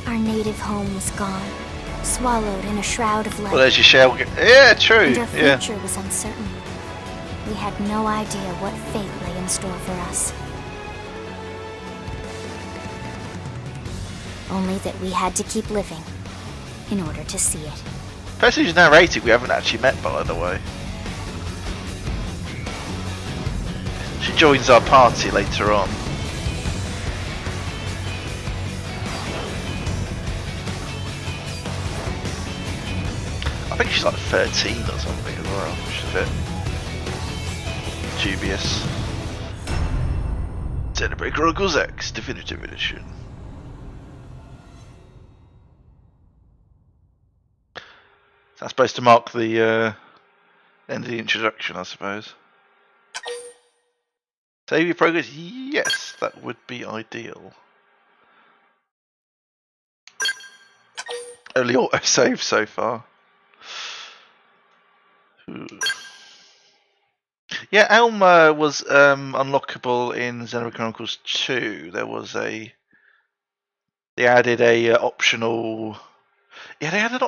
Our native home was gone, swallowed in a shroud of light. Well, there's your shell. Yeah, true. And our Yeah. future was uncertain. We had no idea what fate lay in store for us. Only that we had to keep living in order to see it. Person who's narrating, we haven't actually met, by the way. She joins our party later on. I think she's like 13 or something as well, which is a bit dubious. Xenoblade Chronicles X Definitive Edition. That's supposed to mark the end of the introduction, I suppose. Save your progress? Yes, that would be ideal. Only auto-save so far. Ooh. Yeah, Elma was unlockable in Xenoblade Chronicles 2. There was they added a optional. Yeah, they added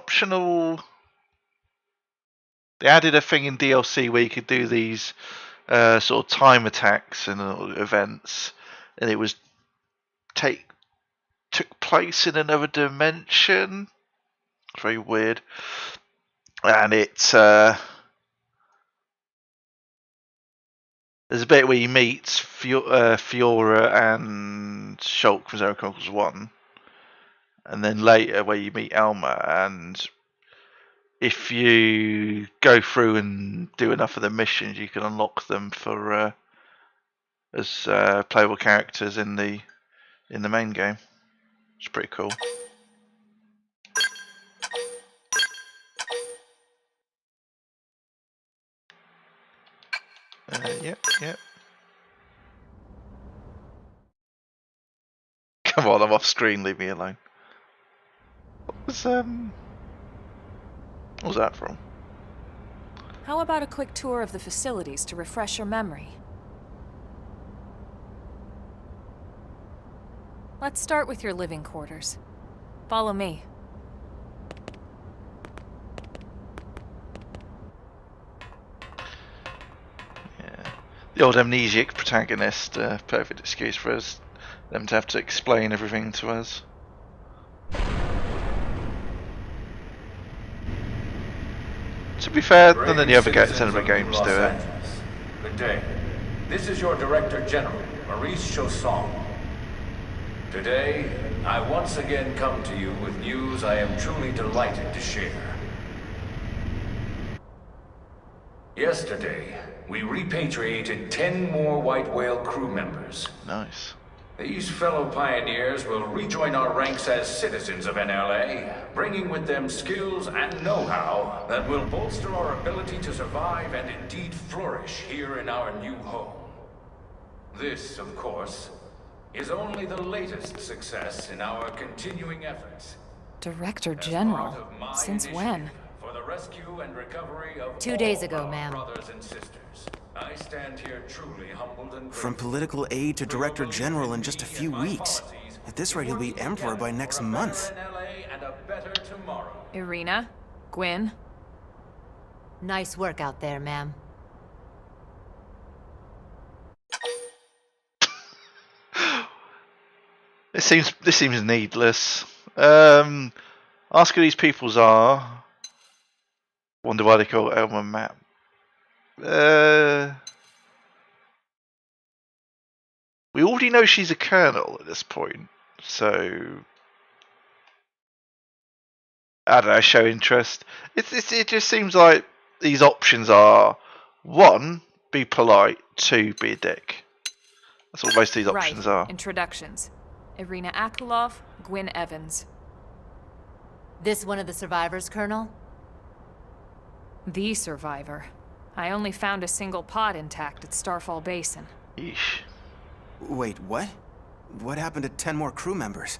a thing in DLC where you could do these sort of time attacks and events, and it was took place in another dimension. It's very weird, and it's there's a bit where you meet Fiora and Shulk from Xenoblade Chronicles 1, and then later where you meet Elma, and if you go through and do enough of the missions, you can unlock them for as playable characters in the main game. It's pretty cool. Yep. Come on, I'm off screen. Leave me alone. What was that from? How about a quick tour of the facilities to refresh your memory? Let's start with your living quarters. Follow me. Yeah. The old amnesiac protagonist, perfect excuse for them to have to explain everything to us. To be fair, none of the other Xenoblade games do it. Good day. This is your Director General, Maurice Chausson. Today, I once again come to you with news I am truly delighted to share. Yesterday, we repatriated 10 more White Whale crew members. Nice. These fellow pioneers will rejoin our ranks as citizens of NLA, bringing with them skills and know-how that will bolster our ability to survive and indeed flourish here in our new home. This, of course, is only the latest success in our continuing efforts. Director General? Since when? For the rescue and recovery of 2 days all ago, our ma'am. brothers and sisters. I stand here truly humbled and From grateful. political aid to Director General in just a few weeks. At this rate, he'll be Emperor by next month. And a better tomorrow. Irina? Gwyn? Nice work out there, ma'am. This seems needless. Ask who these peoples are. Wonder why they call it Elma map. We already know she's a colonel at this point, so I don't know. Show interest. It just seems like these options are: 1, be polite; 2, be a dick. That's what most of these options are. Introductions. Irina Akulov, Gwyn Evans. This one of the survivors, Colonel? The survivor. I only found a single pod intact at Starfall Basin. Yeesh. Wait, what? What happened to 10 more crew members?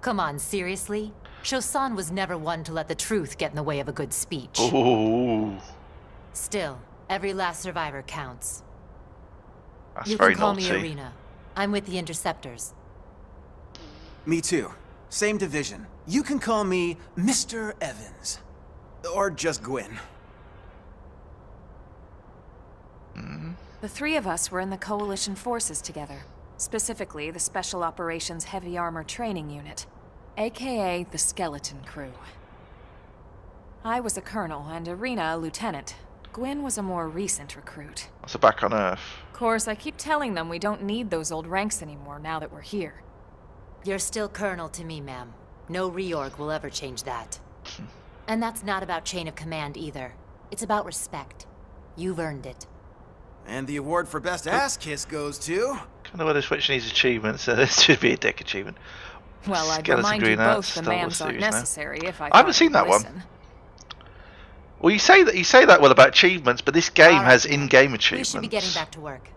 Come on, seriously? Chausson was never one to let the truth get in the way of a good speech. Ooh, Still, every last survivor counts. that's You very can call naughty. me Irina. I'm with the Interceptors. Me too. Same division. You can call me Mr. Evans. Or just Gwyn. The three of us were in the Coalition forces together. Specifically, the Special Operations Heavy Armor Training Unit, aka the Skeleton Crew. I was a colonel and Irina a lieutenant. Gwyn was a more recent recruit. So back on Earth. Of course, I keep telling them we don't need those old ranks anymore now that we're here. You're still Colonel to me, ma'am. No reorg will ever change that. And that's not about chain of command either. It's about respect. You've earned it. And the award for best ass kiss goes to... Kind of whether Switch needs achievements, so this should be a dick achievement. Well, I'd Skeleton remind you Green Arts, both the Star Wars mams aren't series now. necessary if I I haven't thought seen you'd that one. listen. Well, you say that well about achievements, but this game All right, has then. in-game We achievements. should be getting back to work.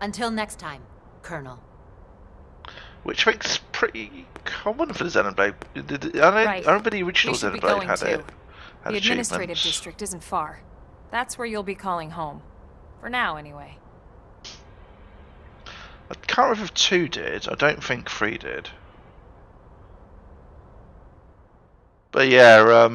Until next time, Colonel. Which I think's pretty common for the Xenoblade. I remember the original We should be Xenoblade going had too. it. Had The administrative achievements. district isn't far. That's where you'll be calling home. For now, anyway. I can't remember if 2 did. I don't think 3 did. But yeah,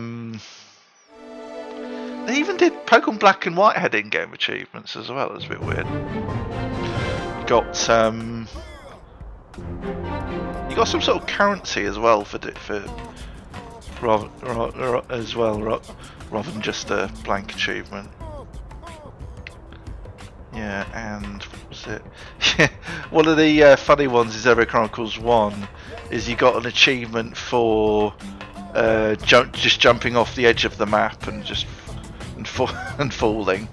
they even did Pokemon Black and White had in-game achievements as well. It's a bit weird. You got some sort of currency as well rather than just a blank achievement. Yeah, and what was it? Yeah, one of the funny ones is Xenoblade Chronicles 1 is you got an achievement for just jumping off the edge of the map and falling.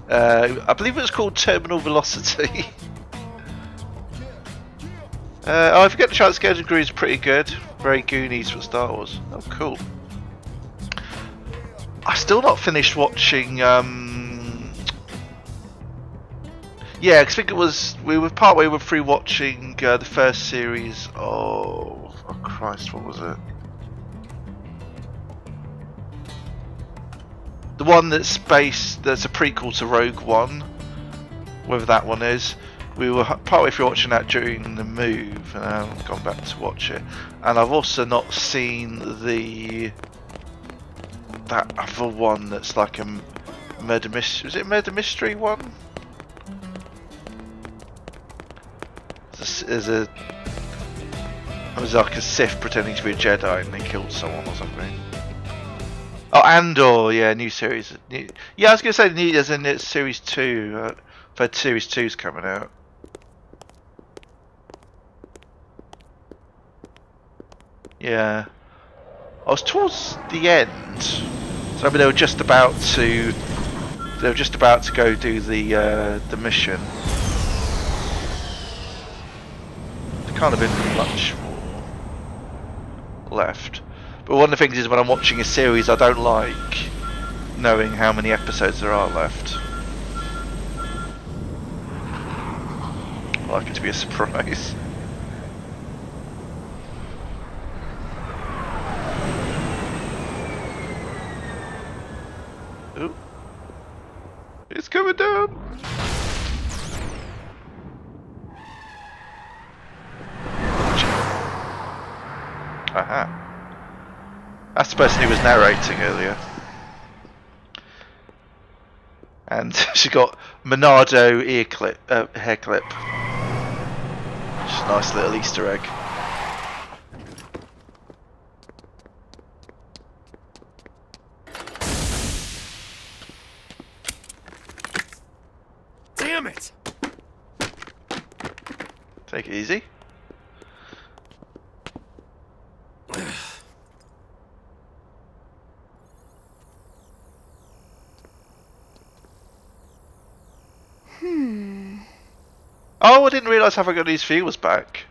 I believe it was called Terminal Velocity. If you get the chance, Skeleton Crew is pretty good. Very Goonies for Star Wars. Oh, cool. I still not finished watching. Yeah, I think it was we were partway through watching the first series of. Oh Christ, what was it? The one that's a prequel to Rogue One. Whether that one is. We were partway through watching that during the move, and I've gone back to watch it. And I've also not seen that other one that's like a murder mystery. Is it a murder mystery one? It was like a Sith pretending to be a Jedi and they killed someone or something. Oh, Andor, yeah, new series. Yeah, I was gonna say there's a series 2. Series 2's coming out. Yeah, I was towards the end, so I mean they were just about to go do the mission. There can't have been much more left. But one of the things is when I'm watching a series, I don't like knowing how many episodes there are left. I like it to be a surprise. Ooh. It's coming down! Aha. That's the person who was narrating earlier. And she got Monado hair clip. Just a nice little Easter egg. Damn it! Take it easy. Oh, I didn't realise having got these viewers back.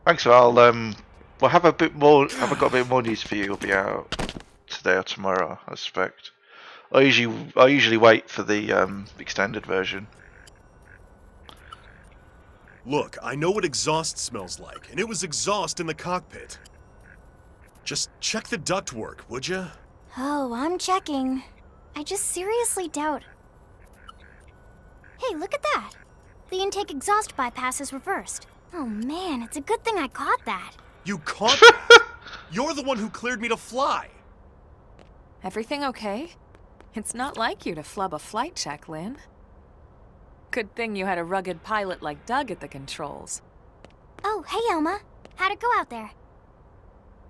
Thanks. I'll we'll have a bit more. Have I got a bit more news for you? It'll be out today or tomorrow, I suspect. I usually wait for the extended version. Look, I know what exhaust smells like, and it was exhaust in the cockpit. Just check the ductwork, would ya? Oh, I'm checking. I just seriously doubt. Hey, look at that! The intake exhaust bypass is reversed. Oh man, it's a good thing I caught that. You caught that? You're the one who cleared me to fly. Everything okay? It's not like you to flub a flight check, Lynn. Good thing you had a rugged pilot like Doug at the controls. Oh, hey Elma. How'd it go out there?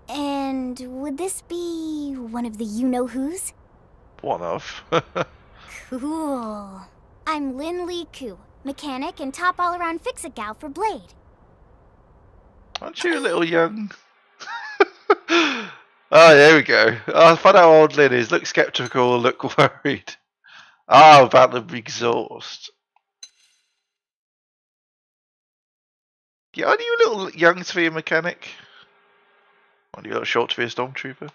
And would this be one of the you-know-whos? One of. Cool. I'm Lynn Lee Koo, mechanic and top all-around fix-it gal for Blade. Aren't you a little young? I Oh, there we go. Oh, find out how old Lynn is. Look skeptical, look worried. Oh, about the exhaust. Yeah, aren't you a little young to be a mechanic? Aren't you a little short to be a stormtrooper?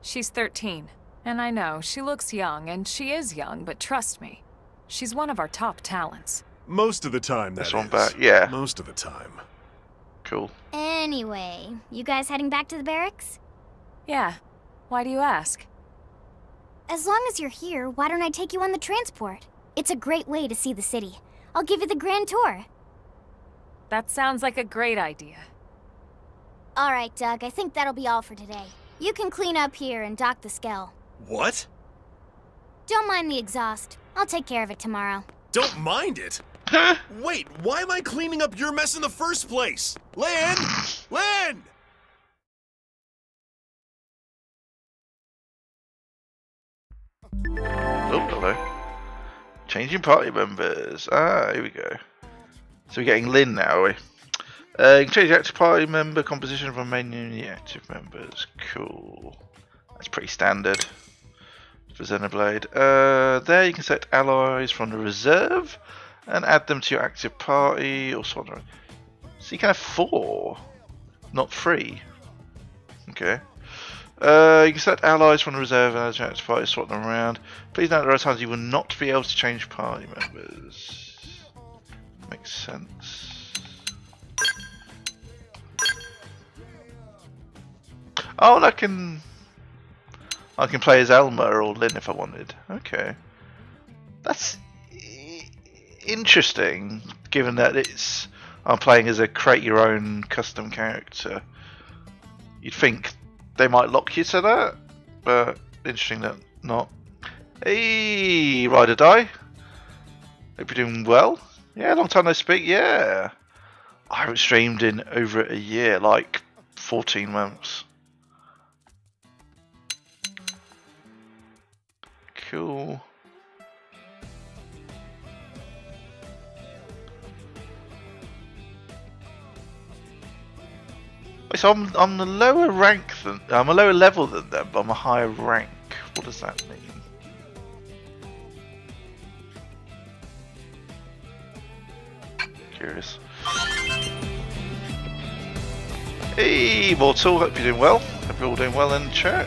She's 13. And I know, she looks young, and she is young, but trust me, she's one of our top talents. Most of the time, that This one is. back, yeah. Most of the time. Cool. Anyway, you guys heading back to the barracks? Yeah. Why do you ask? As long as you're here, why don't I take you on the transport? It's a great way to see the city. I'll give you the grand tour. That sounds like a great idea. All right, Doug, I think that'll be all for today. You can clean up here and dock the Skell. What? Don't mind the exhaust. I'll take care of it tomorrow. Don't mind it? Wait, why am I cleaning up your mess in the first place? Lynn! Lynn! Oh, hello. Changing party members. Ah, here we go. So we're getting Lynn now, are we? You can change the active party member composition from menu in the active members. Cool. That's pretty standard for Xenoblade. There you can select allies from the reserve and add them to your active party or sort of. So you can have 4, not 3. Okay. You can select allies from the reserve and add to your active party, swap them around. Please note there are times you will not be able to change party members. Makes sense. Oh, and I can play as Elma or Lynn if I wanted. Okay, that's interesting. Given that I'm playing as a create your own custom character, you'd think they might lock you to that, but interesting that not. Hey, ride or die. Hope you're doing well. Yeah, long time no speak. Yeah, I haven't streamed in over a year, like 14 months. Cool. So I'm the lower rank than I'm a lower level than them, but I'm a higher rank. What does that mean? Curious. Hey, Mortal, hope you're doing well. Hope you're all doing well in the chat.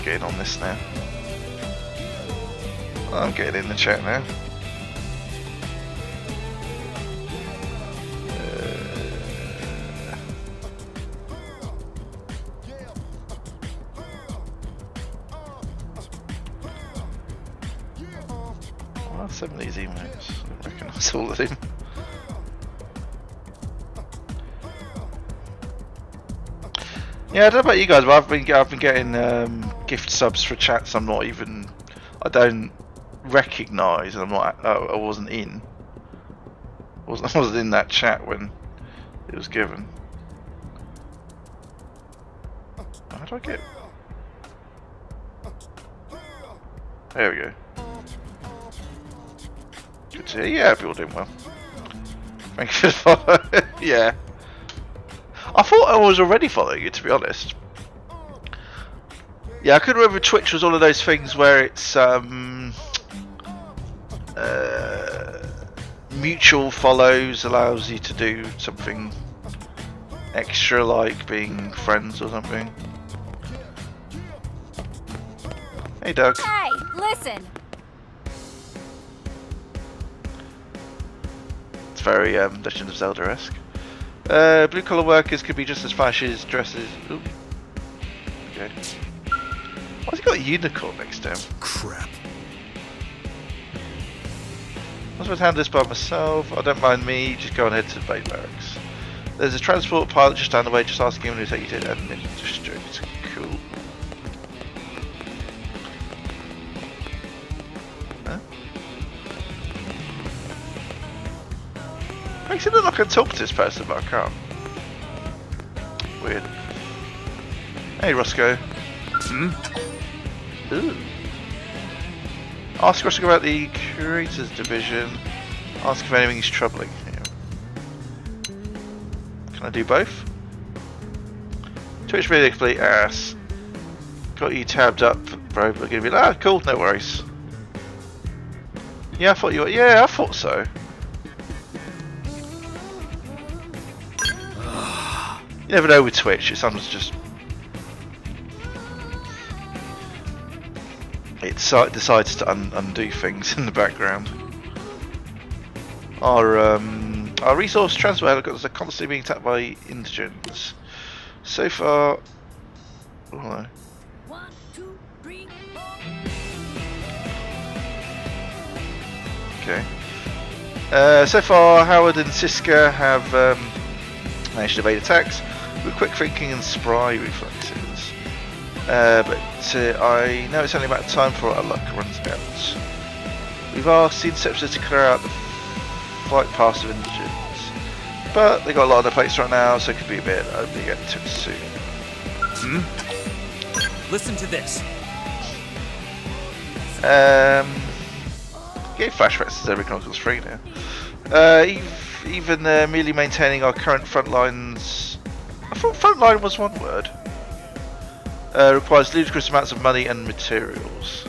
Getting on this now. I'm getting in the chat now. Some of these emails, I recognise all of them. Yeah, I don't know about you guys, but I've been getting gift subs for chats I don't recognise, and I wasn't in. I wasn't in that chat when it was given. How do I get? There we go. Good to hear. Yeah, people doing well. Thank you for the follow. Yeah. I thought I was already following you, to be honest. Yeah, I couldn't remember if Twitch was one of those things where it's mutual follows allows you to do something extra, like being friends or something. Hey, Doug. Hey, listen. It's very Legend of Zelda-esque. Blue collar workers could be just as flashy as dresses. Ooh. Okay. Why's he got a unicorn next to him? Crap. I was handle this by myself. I don't mind me. Just go on ahead to the Blade Barracks. There's a transport pilot just down the way. Just ask him to take you to admin district. Cool. Huh? Makes it look like I can talk to this person, but I can't. Weird. Hey, Roscoe. Ooh. Ask a question about the Creators Division. Ask if anything is troubling him. Can I do both? Twitch really complete ass. Got you tabbed up, bro. We're gonna be like, ah, cool, no worries. Yeah, I thought you were. Yeah, I thought so. You never know with Twitch. It sometimes just decides to undo things in the background. Our resource transfer helicopters are constantly being attacked by indigents. So far, oh no. 1, 2, 3, 4. Okay. So far, Howard and Siska have managed to evade attacks with quick thinking and spry reflexes. But I know it's only a matter of time before our luck runs out. We've asked the interceptors to clear out the flight paths of indigents, but they got a lot on their plates right now, so it could be a bit getting too soon. Listen to this. Gave flashbacks to every Chronicles 3 now. Even merely maintaining our current front lines. I thought front line was one word. Requires ludicrous amounts of money and materials.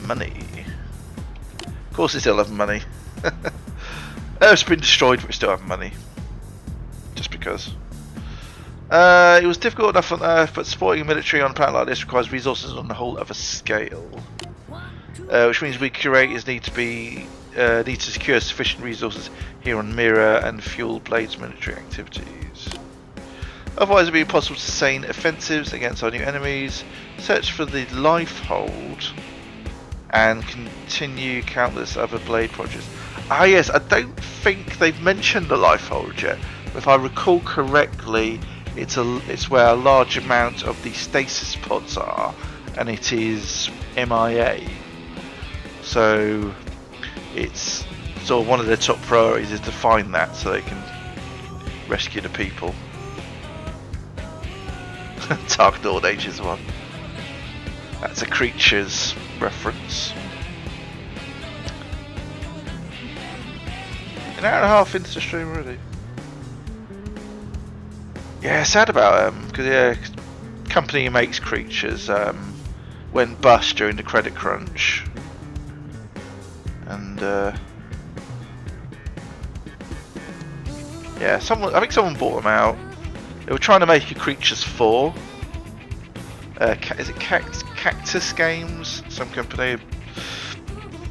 Money. Of course, they still have money. Earth's been destroyed, but we still have money. Just because. It was difficult enough on Earth, but supporting a military on a planet like this requires resources on a whole other scale. Which means we curators need to secure sufficient resources here on Mira and fuel Blade's military activities. Otherwise, it would be impossible to sustain offensives against our new enemies, search for the Lifehold, and continue countless other Blade projects. Ah yes, I don't think they've mentioned the Lifehold yet. If I recall correctly, it's where a large amount of the stasis pods are, and it is MIA. So it's sort of one of their top priorities is to find that so they can rescue the people. Dark Dawn Ages 1. That's a Creatures reference. An hour and a half into the stream already. Yeah, sad about because company who makes Creatures went bust during the credit crunch, and yeah, I think someone bought them out. They were trying to make a Creatures 4. Is it Cactus Games? Some company.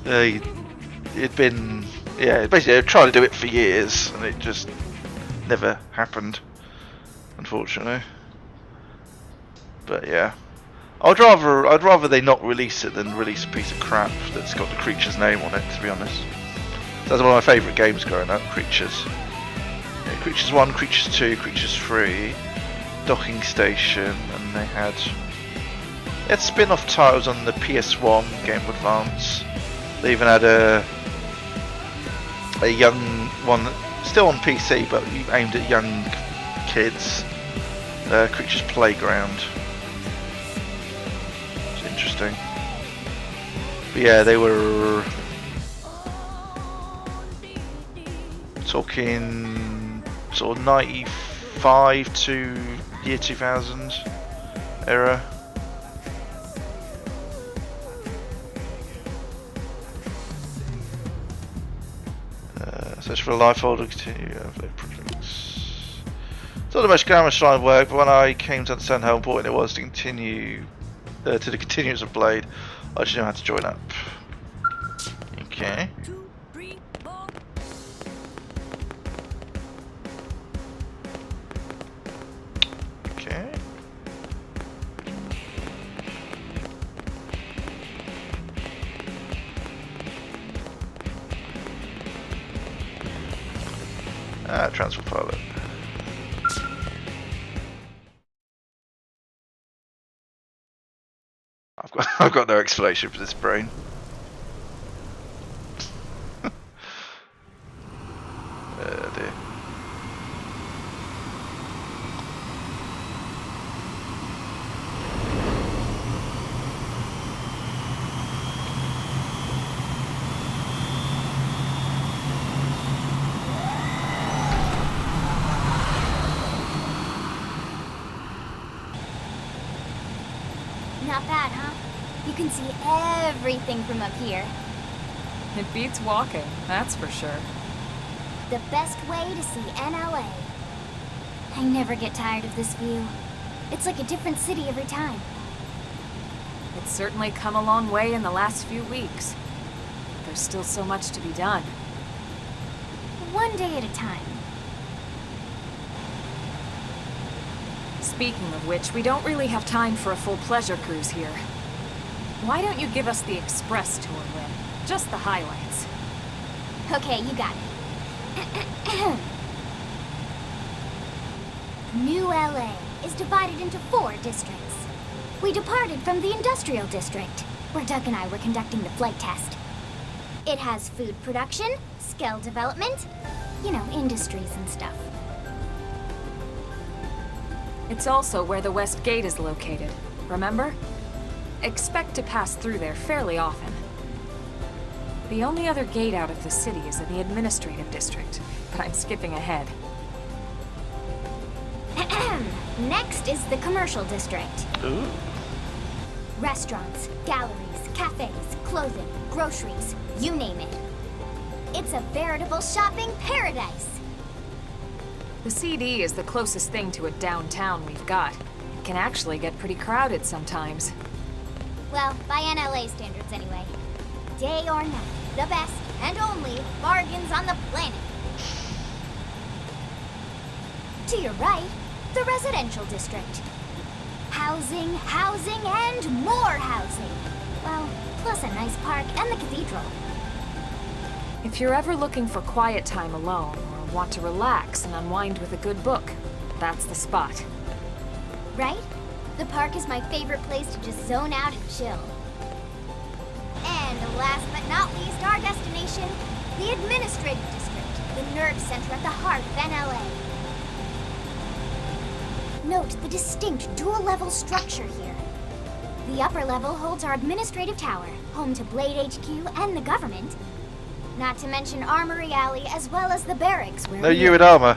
It'd been, yeah, basically they were trying to do it for years, and it just never happened, unfortunately. But yeah, I'd rather they not release it than release a piece of crap that's got the Creatures name on it. To be honest, that's one of my favourite games growing up. Creatures. Yeah, Creatures 1, Creatures 2, Creatures 3, Docking Station, and they had spin-off titles on the PS1, Game Boy Advance. They even had a young one, still on PC, but aimed at young kids. Creatures Playground. It's interesting. But yeah, they were talking sort of 95 to year 2000 era. Search for a life holder, continue projects. It's not the most glamorous line of work, but when I came to understand how important it was to continue to the continuance of Blade, I just knew how to join up. Okay. 2, 3, 4. Okay. Transfer pilot. I've got no explanation for this brain. Dear. Not bad, huh? You can see everything from up here. It beats walking, that's for sure. The best way to see NLA. I never get tired of this view. It's like a different city every time. It's certainly come a long way in the last few weeks. There's still so much to be done. One day at a time. Speaking of which, we don't really have time for a full pleasure cruise here. Why don't you give us the express tour, Lynn? Just the highlights. Okay, you got it. New LA is divided into 4 districts. We departed from the industrial district, where Doug and I were conducting the flight test. It has food production, skill development, you know, industries and stuff. It's also where the West Gate is located, remember? Expect to pass through there fairly often. The only other gate out of the city is in the administrative district, but I'm skipping ahead. Next is the commercial district. Ooh. Restaurants, galleries, cafes, clothing, groceries, you name it. It's a veritable shopping paradise. The CD is the closest thing to a downtown we've got. It can actually get pretty crowded sometimes. Well, by NLA standards anyway. Day or night, the best and only bargains on the planet. To your right, the residential district. Housing, housing, and more housing. Well, plus a nice park and the cathedral. If you're ever looking for quiet time alone, or want to relax and unwind with a good book, that's the spot. Right? The park is my favorite place to just zone out and chill. And last but not least, our destination, the administrative district, the nerve center at the heart of NLA. Note the distinct dual-level structure here. The upper level holds our administrative tower, home to Blade HQ and the government. Not to mention Armory Alley, as well as the barracks where No, you in armor.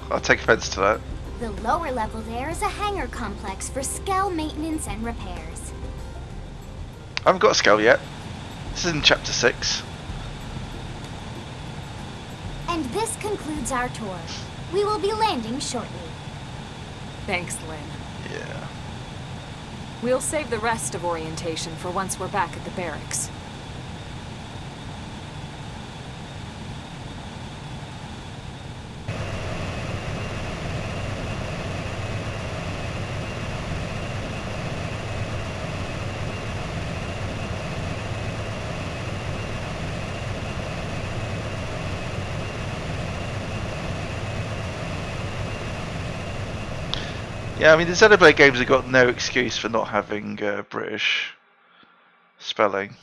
I'll take offense to that. The lower level there is a hangar complex for Skell maintenance and repairs. I haven't got a scale yet. This is in chapter 6. And this concludes our tour. We will be landing shortly. Thanks, Lynn. Yeah. We'll save the rest of orientation for once we're back at the barracks. Yeah, I mean, the Xenoblade games have got no excuse for not having British spelling.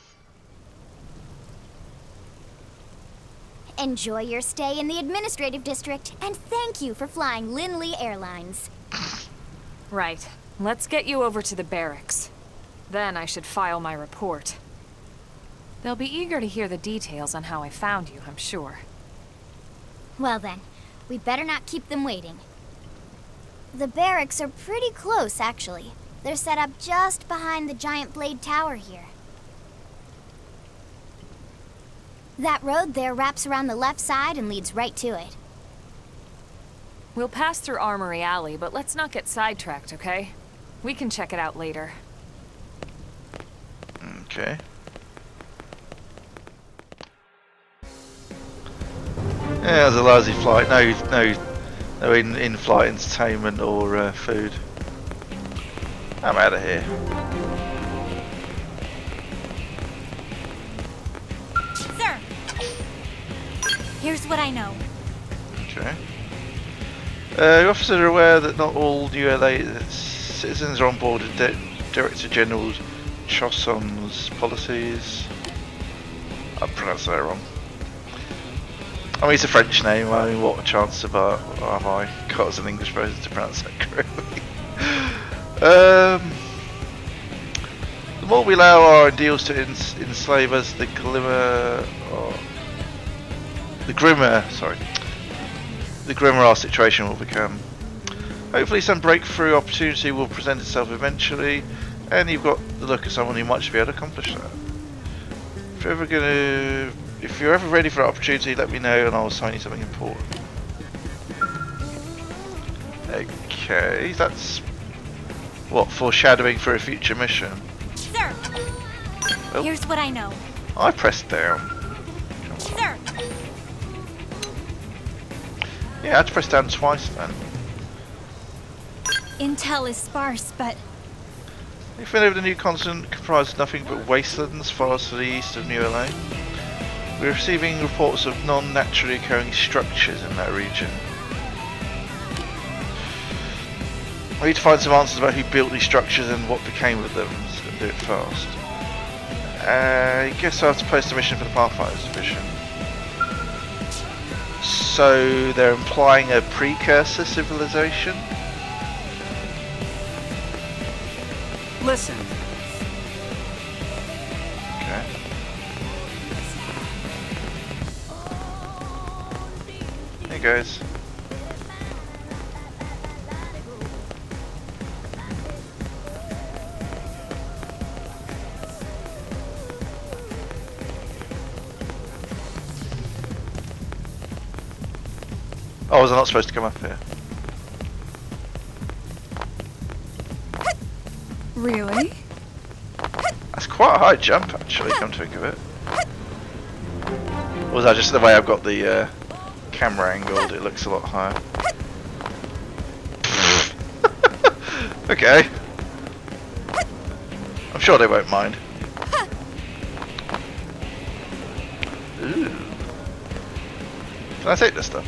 Enjoy your stay in the administrative district, and thank you for flying Linley Airlines. Right. Let's get you over to the barracks. Then I should file my report. They'll be eager to hear the details on how I found you, I'm sure. Well then, we better not keep them waiting. The barracks are pretty close, actually. They're set up just behind the giant blade tower here. That road there wraps around the left side and leads right to it. We'll pass through Armory Alley, but let's not get sidetracked, okay? We can check it out later. Okay. Yeah, it was a lousy flight. No in-flight entertainment or food. I'm out of here. Sir, here's what I know. Okay. The officers are aware that not all ULA citizens are on board with Director General Chosson's policies. I pronounced that wrong. I mean, it's a French name. I mean, what a chance have I got as an English person to pronounce that correctly? The more we allow our deals to enslave us, the grimmer our situation will become. Hopefully some breakthrough opportunity will present itself eventually, And you've got the look of someone who might be able to accomplish that. If you're ever ready for an opportunity, let me know and I'll assign you something important. Okay, that's what, foreshadowing for a future mission. Sir! Oh. Here's what I know. I pressed down. Sir! Yeah, I had to press down twice then. Intel is sparse, but If we know the new continent comprises nothing but wastelands far to the east of New LA. We're receiving reports of non-naturally occurring structures in that region. I need to find some answers about who built these structures and what became of them. Just gonna do it fast. I guess I'll have to post a mission for the Pathfinders division. So they're implying a precursor civilization? Listen, Okay. Hey guys. Oh, was I not supposed to come up here? Really? That's quite a high jump, actually, come to think of it. Or was that just the way I've got the camera angled? It looks a lot higher. Okay. I'm sure they won't mind. Ooh. Can I take this stuff?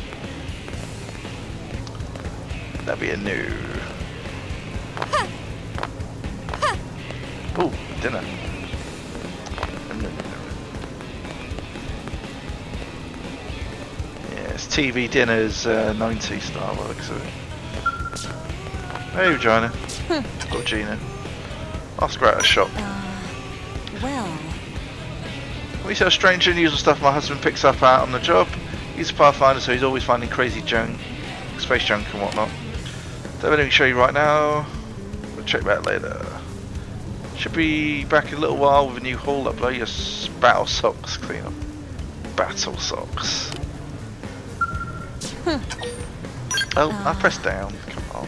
That'd be a no. Ooh, dinner. Yes, TV dinners, 90s style, by the looks of it. Hey, Regina. Or Gina. Ask her out at a shop. Well. We sell strange and unusual stuff my husband picks up out on the job. He's a pathfinder, so he's always finding crazy junk, space junk and whatnot. Don't let me show you right now. We'll check back later. Should be back in a little while with a new haul up. Blow your battle socks clean up. Battle socks. Oh, I pressed down. Come on.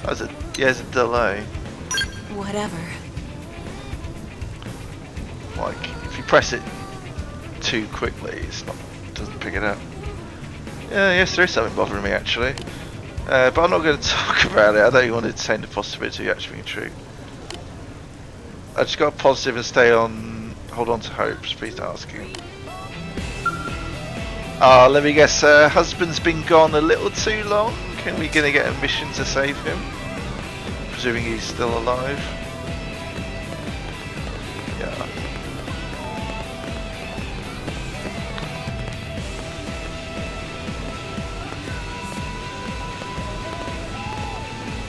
That's a, yeah, there's a delay. Whatever. Like, if you press it too quickly, it doesn't pick it up. Yeah, yes, there is something bothering me actually. But I'm not going to talk about it. I don't even want to entertain the possibility of actually being true. I just got positive and hold on to hopes, please don't ask you. Let me guess, husband's been gone a little too long? Can we gonna get a mission to save him? Presuming he's still alive. Yeah.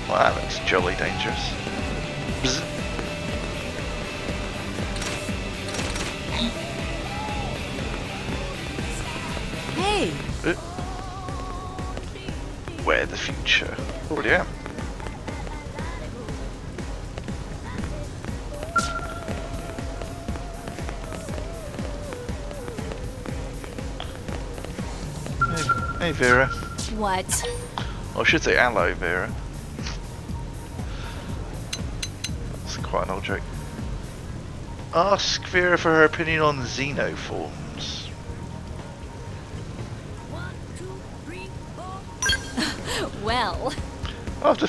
Well, that looks jolly dangerous. Bzz. Hey! Where the future? Already am. Hey Vera. what? Or I should say aloe Vera. That's quite an old joke. Ask Vera for her opinion on xenoforms. Well, After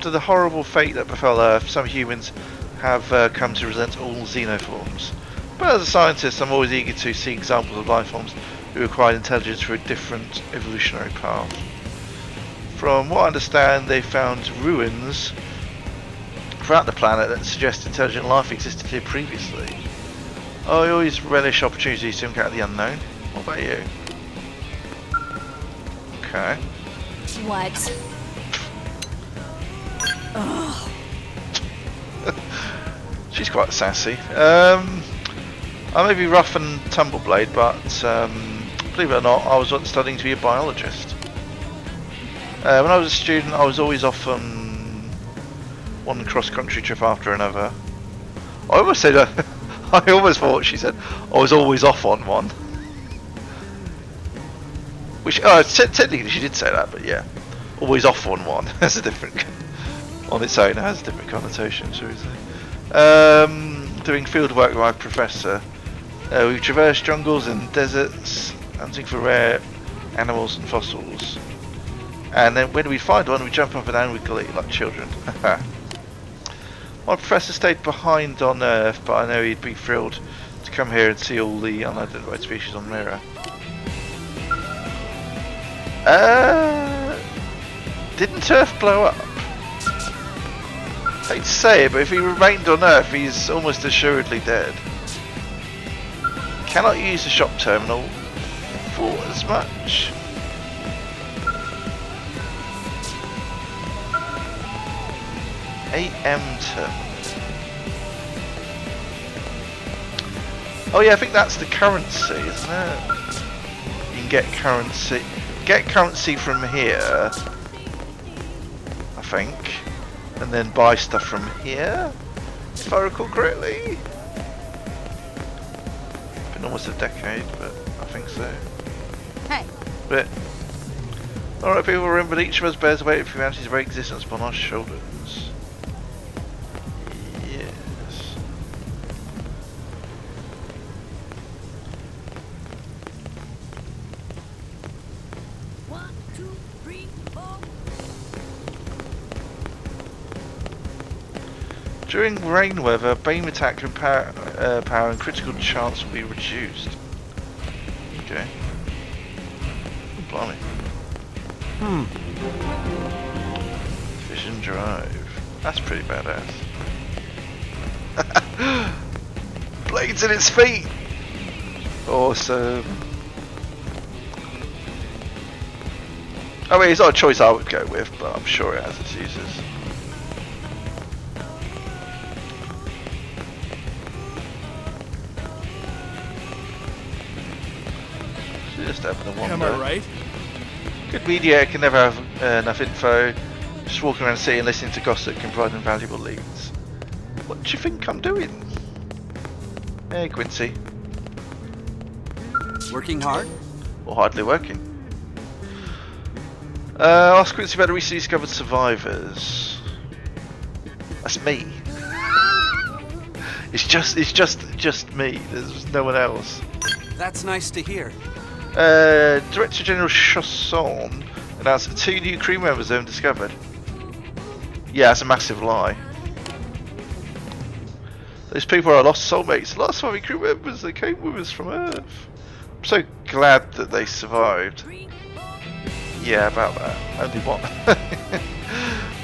the horrible fate that befell Earth, some humans have come to resent all xenoforms. But as a scientist, I'm always eager to see examples of life forms who acquired intelligence through a different evolutionary path. From what I understand, they found ruins throughout the planet that suggest intelligent life existed here previously. I always relish opportunities to encounter the unknown. What about you? Okay. what? She's quite sassy. I may be rough and tumbleblade, but believe it or not, I was once studying to be a biologist. When I was a student, I was always off on one cross-country trip after another. I almost said, I almost thought she said I was always off on one. Which, technically she did say that, but yeah. Always off on one has a different, on its own, it has a different connotation, shall we say. Doing field work with my professor. We traverse jungles and deserts, hunting for rare animals and fossils. And then when we find one, we jump up and down with glee like children. My professor stayed behind on Earth, but I know he'd be thrilled to come here and see all the unidentified species on Mirror. Didn't Earth blow up? I hate to say it, but if he remained on Earth, he's almost assuredly dead. Cannot use the shop terminal. Thought as much. AM terminal. Oh yeah, I think that's the currency, isn't it? You can get currency. Get currency from here, I think, and then buy stuff from here, if I recall correctly. Been almost a decade, but I think so. Hey. But alright, people, remember that each of us bears the weight of humanity's very existence upon our shoulders. Yes. During rain weather, beam attack and power and critical chance will be reduced. Okay. Blimey. Vision drive. That's pretty badass. Blades in its feet! Awesome. I mean, it's not a choice I would go with, but I'm sure it has its uses. Just having a wander. Am I right? Good media can never have enough info. Just walking around the city and listening to gossip can provide invaluable leads. What do you think I'm doing? Hey, Quincy. Working hard? Or hardly working. Ask Quincy about the recently discovered survivors. That's me. It's just me. There's no one else. That's nice to hear. Director General Chasson announced that 2 new crew members have been discovered. Yeah, that's a massive lie. Those people are lost soulmates, last surviving crew members that came with us from Earth. I'm so glad that they survived. Yeah, about that. Only one.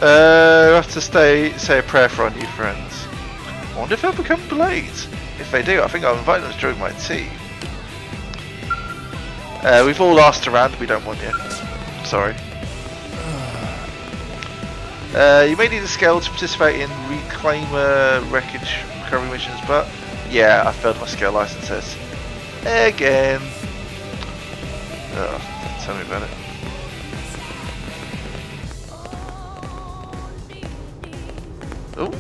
I have to say a prayer for our new friends. I wonder if they'll become Blades. If they do, I think I'll invite them to join my team. We've all asked around, we don't want you. Sorry. You may need a skill to participate in reclaimer wreckage recovery missions, but yeah, I failed my skill licenses. Again. Oh, tell me about it. Oh.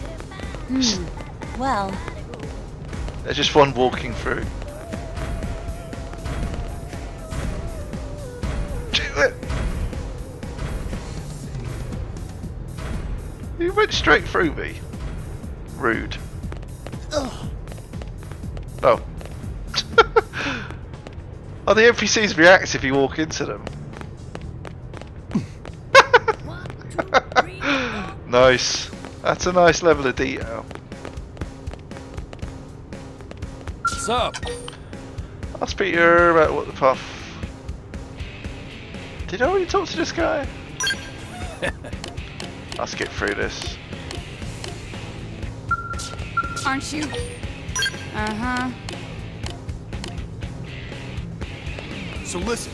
Well. There's just one walking through. He went straight through me. Rude. Oh. Oh, the NPCs react if you walk into them. Nice. That's a nice level of detail. What's up? Ask Peter about what the path. Did I already talk to this guy? I'll skip through this. Aren't you? Uh-huh. So listen.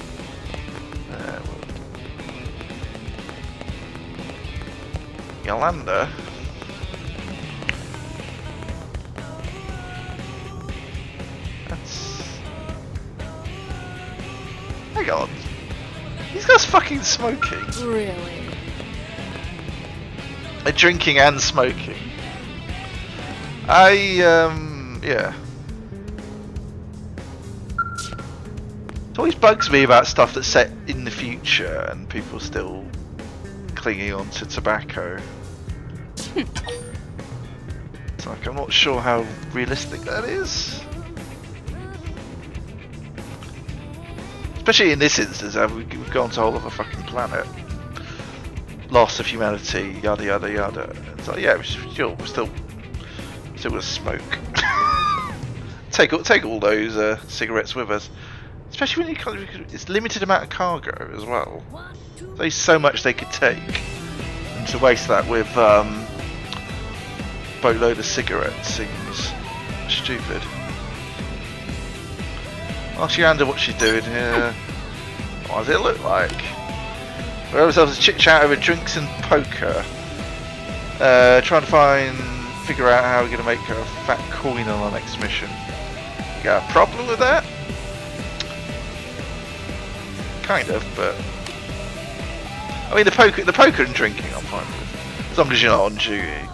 Yolanda. That's. Hang on. These guys fucking smoking. Really? Drinking and smoking. Yeah. It always bugs me about stuff that's set in the future and people still clinging on to tobacco. It's like, I'm not sure how realistic that is. Especially in this instance, we've gone to a whole other fucking planet. Loss of humanity, yada yada yada. It's like, yeah, we're still gonna smoke. take all those cigarettes with us. Especially when it's limited amount of cargo as well. There's so much they could take, and to waste that with boatload of cigarettes seems stupid. Ask Yanda what she's doing here. What does it look like? We have ourselves a chit chat over drinks and poker. Trying to figure out how we're going to make a fat coin on our next mission. You got a problem with that? Kind of, but I mean the poker and drinking I'm fine with, as long as you're not on duty.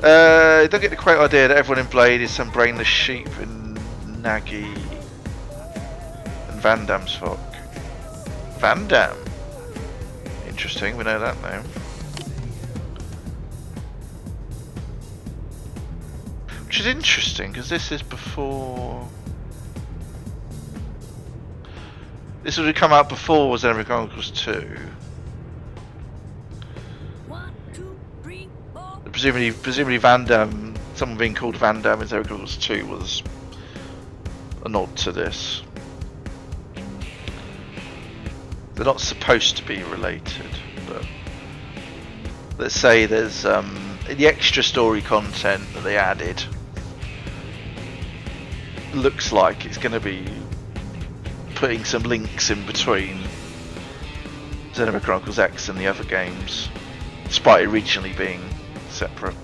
Don't get the great idea that everyone in Blade is some brainless sheep in Nagy and Van Damme's folk. Van Damme. Interesting, we know that name. Which is interesting because this is before. This would have come out before Xenoblade Chronicles 2. Presumably Van Damme, someone being called Van Damme in Xenoblade Chronicles 2 was a nod to this. They're not supposed to be related, but let's say there's the extra story content that they added looks like it's going to be putting some links in between Xenoblade Chronicles X and the other games, despite originally being separate.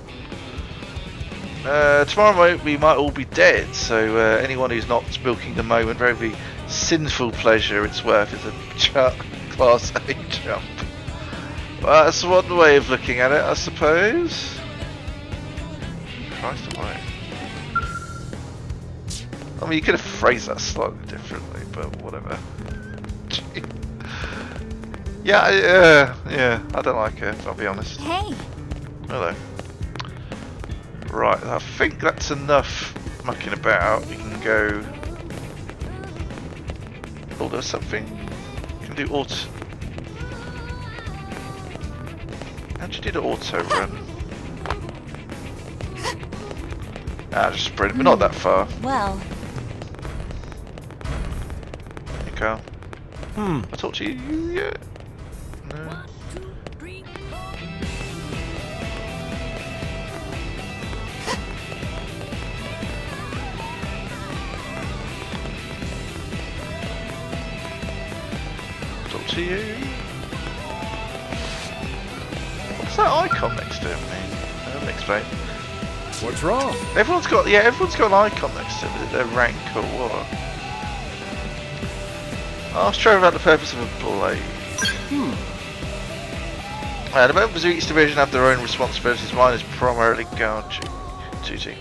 Tomorrow we might all be dead, so anyone who's not milking the moment for every sinful pleasure it's worth is a Class A jump. Well, that's one way of looking at it, I suppose. Christ almighty. I mean, you could have phrased that slightly differently, but whatever. Yeah, I don't like it, I'll be honest. Hey! Hello. Right, I think that's enough mucking about. We can go. Oh, there's something. You can do auto. How'd you do the auto run? Just sprint, but not that far. Well. You can't. I talked to you yet? No. To you. What's that icon next to him mean? I haven't explained. What's wrong? Everyone's got an icon next to them. Is it their rank or what? Ask Trevor about the purpose of a blade. The members of each division have their own responsibilities. Mine is primarily guard duty.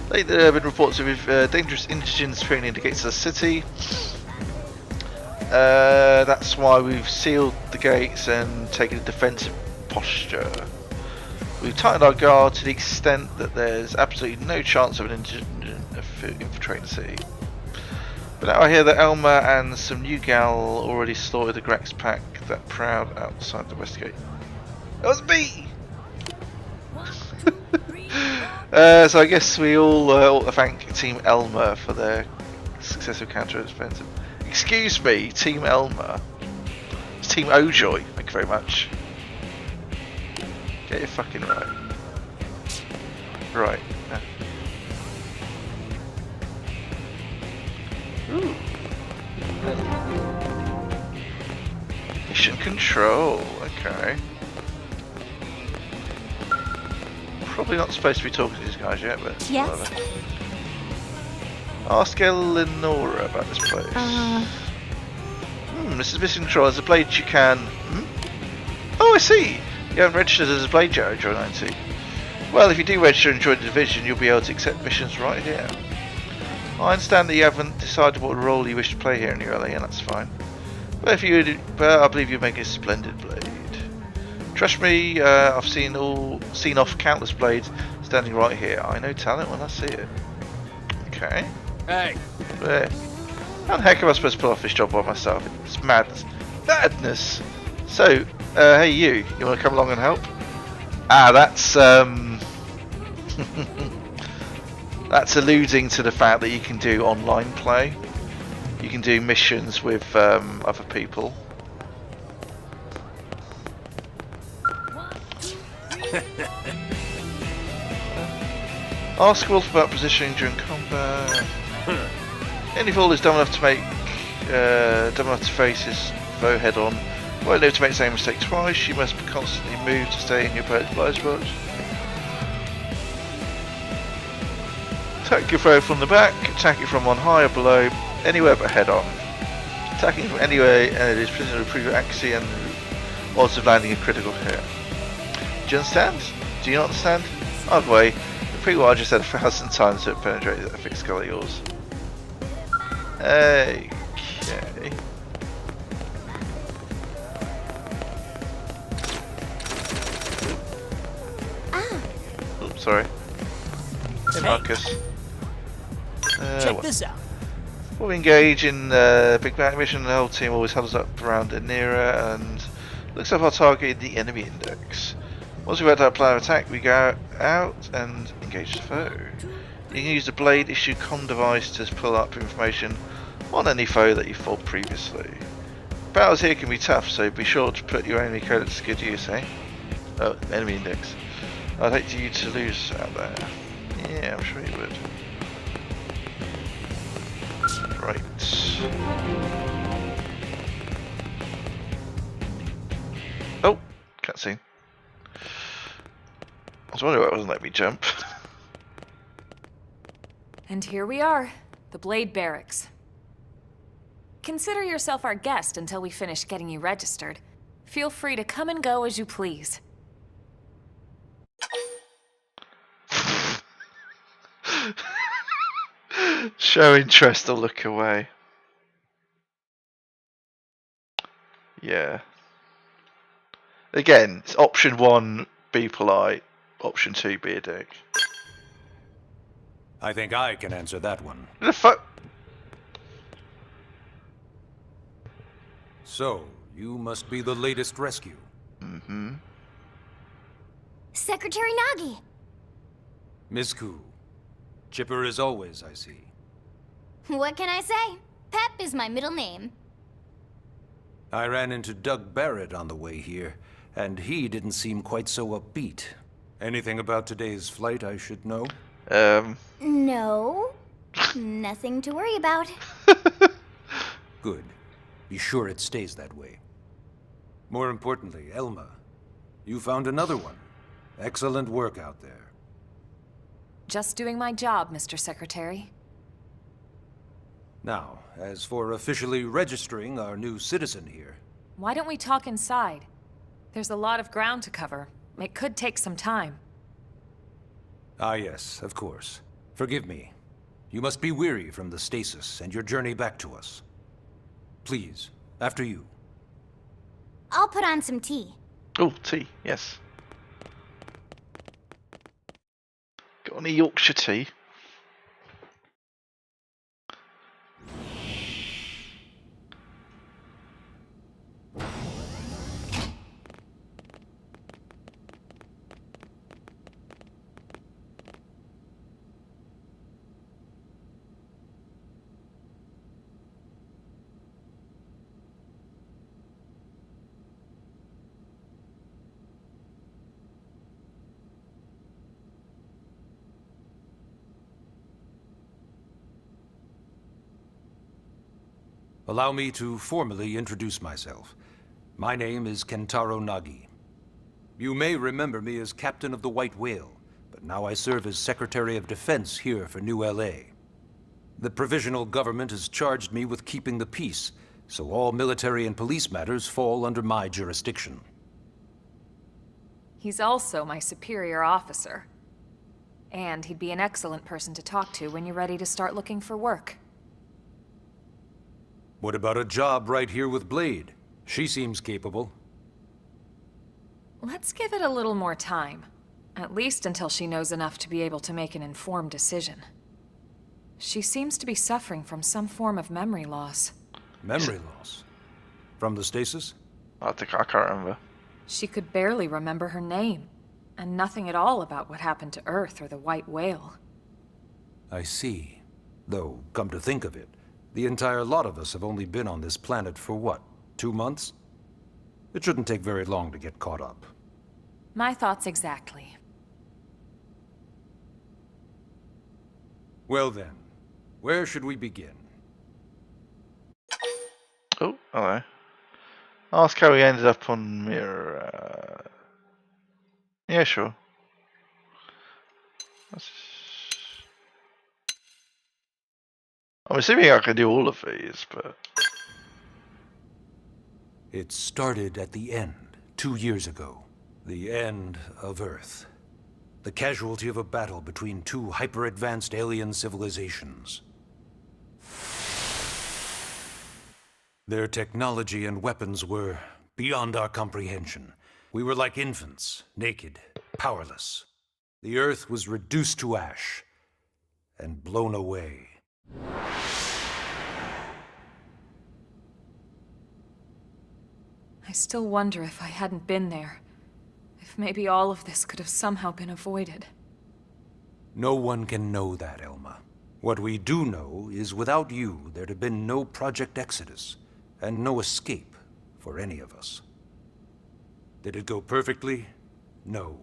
Lately there have been reports of dangerous indigents training the gates of the city. That's why we've sealed the gates and taken a defensive posture. We've tightened our guard to the extent that there's absolutely no chance of an indigent infiltrating the city. But now I hear that Elmer and some new gal already slaughtered the Grax pack that proud outside the west gate. That was me! So I guess we all ought to thank Team Elmer for their successful counter-offensive. Excuse me, Team Elmer. It's Team Ojoy, thank you very much. Get it fucking right. Right. Ooh. Mission control, okay. Probably not supposed to be talking to these guys yet, but yes. Whatever. Ask Eleonora about this place. This is mission control. As a blade you can... Oh, I see! You haven't registered as a Blade Joe, Joe 90. Well, if you do register and join the division, you'll be able to accept missions right here. I understand that you haven't decided what role you wish to play here in ULA, and that's fine. But I believe you make a splendid Blade. Trust me, I've seen off countless blades standing right here. I know talent when I see it. Okay. Hey. How the heck am I supposed to pull off this job by myself? It's madness. So, hey you want to come along and help? That's that's alluding to the fact that you can do online play. You can do missions with other people. Ask Wolf about positioning during combat. Any fool is dumb enough to face his foe head on won't live to make the same mistake twice. You must constantly move to stay in your opponent's blind spot. Attack your foe from the back, attack it from on high or below, anywhere but head on. Attacking from anywhere and it is presently improve your accuracy and odds of landing a critical hit. Do you understand? Do you not understand? Either way, repeat what I just said 1,000 times to penetrate that thick skull of yours. Okay. Oops, sorry. Hey Marcus. Check this out. Before we engage in Big Bang mission, the whole team always huddles up around Anira and looks up our target in the enemy index. Once we've had our plan of attack, we go out and engage the foe. You can use the blade issue comm device to pull up information on any foe that you fought previously. Battles here can be tough, so be sure to put your enemy credits to good use, eh? Oh, enemy index. I'd hate you to lose out there. Yeah, I'm sure you would. Right. Oh, cutscene. I was wondering why it wasn't letting me jump. And here we are, the Blade Barracks. Consider yourself our guest until we finish getting you registered. Feel free to come and go as you please. Show interest or look away. Yeah. Again, it's option 1, be polite. Option 2, be a dick. I think I can answer that one. The fuck? So, you must be the latest rescue. Mm-hmm. Secretary Nagi! Miss Koo. Chipper as always, I see. What can I say? Pep is my middle name. I ran into Doug Barrett on the way here, and he didn't seem quite so upbeat. Anything about today's flight I should know? No. Nothing to worry about. Good. Be sure it stays that way. More importantly, Elma, you found another one. Excellent work out there. Just doing my job, Mr. Secretary. Now, as for officially registering our new citizen here... Why don't we talk inside? There's a lot of ground to cover. It could take some time. Ah yes, of course. Forgive me. You must be weary from the stasis and your journey back to us. Please, after you. I'll put on some tea. Oh, tea, yes. Got any Yorkshire tea? Allow me to formally introduce myself. My name is Kentaro Nagi. You may remember me as Captain of the White Whale, but now I serve as Secretary of Defense here for New LA. The provisional government has charged me with keeping the peace, so all military and police matters fall under my jurisdiction. He's also my superior officer. And he'd be an excellent person to talk to when you're ready to start looking for work. What about a job right here with Blade? She seems capable. Let's give it a little more time. At least until she knows enough to be able to make an informed decision. She seems to be suffering from some form of memory loss. Memory loss? From the stasis? I can't remember. She could barely remember her name, and nothing at all about what happened to Earth or the White Whale. I see. Though, come to think of it, the entire lot of us have only been on this planet for what, 2 months? It shouldn't take very long to get caught up. My thoughts exactly. Well then, where should we begin? Oh, hello. Ask how we ended up on Mirror. Yeah, sure. I'm assuming I can do all of these, but... It started at the end, 2 years ago. The end of Earth. The casualty of a battle between two hyper-advanced alien civilizations. Their technology and weapons were beyond our comprehension. We were like infants, naked, powerless. The Earth was reduced to ash and blown away. I still wonder if I hadn't been there. If maybe all of this could have somehow been avoided. No one can know that, Elma. What we do know is without you, there'd have been no Project Exodus, and no escape for any of us. Did it go perfectly? No.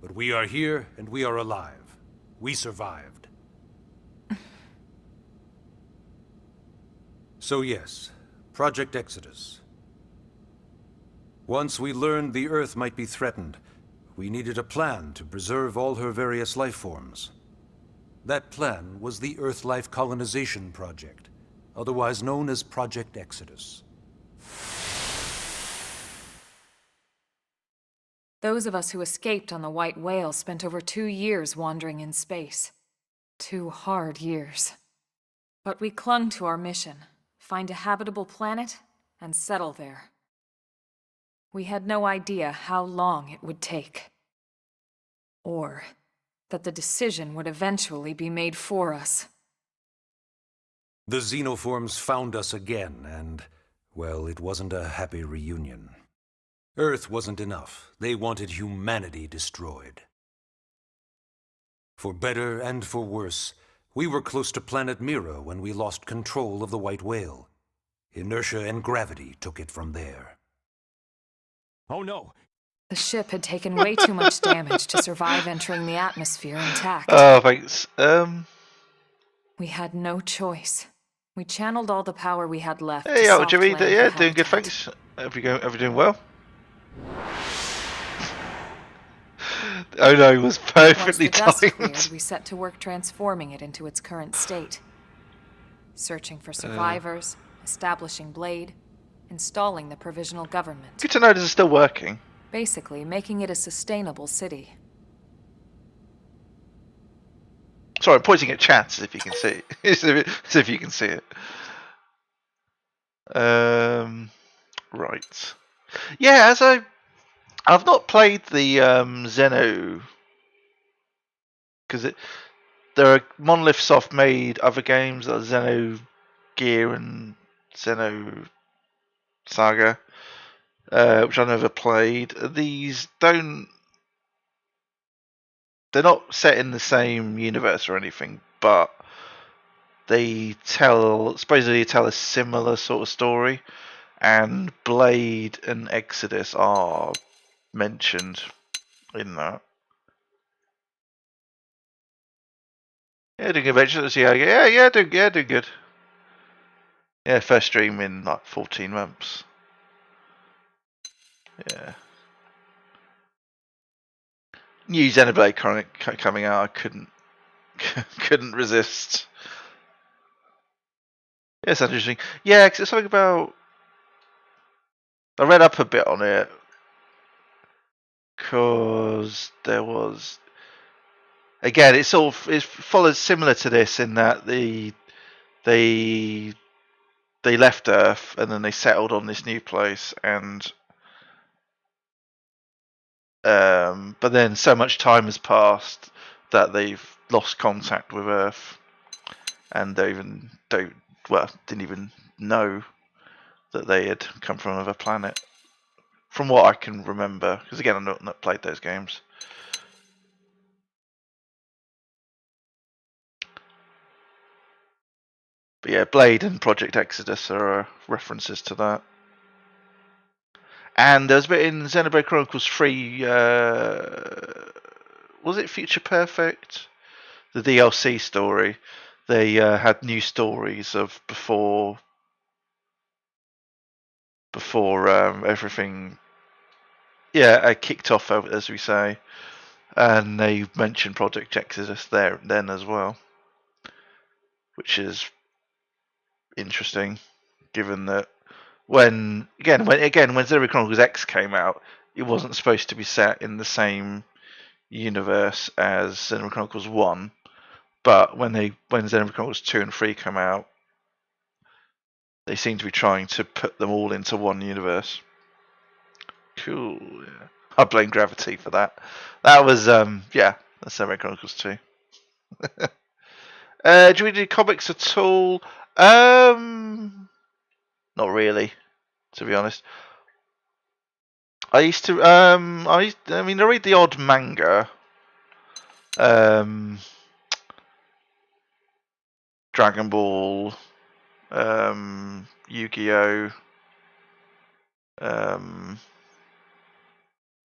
But we are here, and we are alive. We survived. So yes, Project Exodus. Once we learned the Earth might be threatened, we needed a plan to preserve all her various life forms. That plan was the Earth Life Colonization Project, otherwise known as Project Exodus. Those of us who escaped on the White Whale spent over 2 years wandering in space. 2 hard years. But we clung to our mission, find a habitable planet, and settle there. We had no idea how long it would take. Or that the decision would eventually be made for us. The xenoforms found us again, and, well, it wasn't a happy reunion. Earth wasn't enough. They wanted humanity destroyed. For better and for worse, we were close to planet Mira when we lost control of the White Whale. Inertia and gravity took it from there. Oh no! The ship had taken way too much damage to survive entering the atmosphere intact. Oh, thanks. We had no choice. We channeled all the power we had left. Hey, to Jimmy, soft land yeah, the doing good, habitat. thanks. Ever doing well? Oh no, it was perfectly Once the dust timed. cleared, we set to work transforming it into its current state. Searching for survivors, establishing Blade, installing the provisional government. Good to know this is still working. Basically, making it a sustainable city. Sorry, I'm pointing at chat as if you can see it. As if you can see it. Right. Yeah, I've not played the Xeno because there are Monolith Soft made other games like Xeno Gear and Xeno Saga, which I never played. These they're not set in the same universe or anything, but they supposedly tell a similar sort of story, and Blade and Exodus are mentioned in that. Yeah, doing good. Yeah, doing good. Yeah, first stream in like 14 months. Yeah. New Xenoblade coming out, I couldn't resist. Yeah, it's interesting. Yeah, 'cause it's something about. I read up a bit on it because there was again it follows similar to this in that they left Earth and then they settled on this new place and but then so much time has passed that they've lost contact with Earth and they even didn't even know that they had come from another planet. From what I can remember, because again I've not played those games. But yeah, Blade and Project Exodus are references to that. And there's a bit in Xenoblade Chronicles 3, was it Future Perfect? The DLC story. They had new stories of before everything kicked off, as we say. And they mentioned Project Exodus there then as well. Which is interesting, given that when Xenoblade Chronicles X came out, it wasn't supposed to be set in the same universe as Xenoblade Chronicles 1, but when Xenoblade Chronicles 2 and 3 come out, they seem to be trying to put them all into one universe. Cool, yeah. I blame Gravity for that. That was, that's Xenoblade Chronicles 2. Do we do comics at all? Not really, to be honest. I used to, I read the odd manga. Dragon Ball, Yu-Gi-Oh,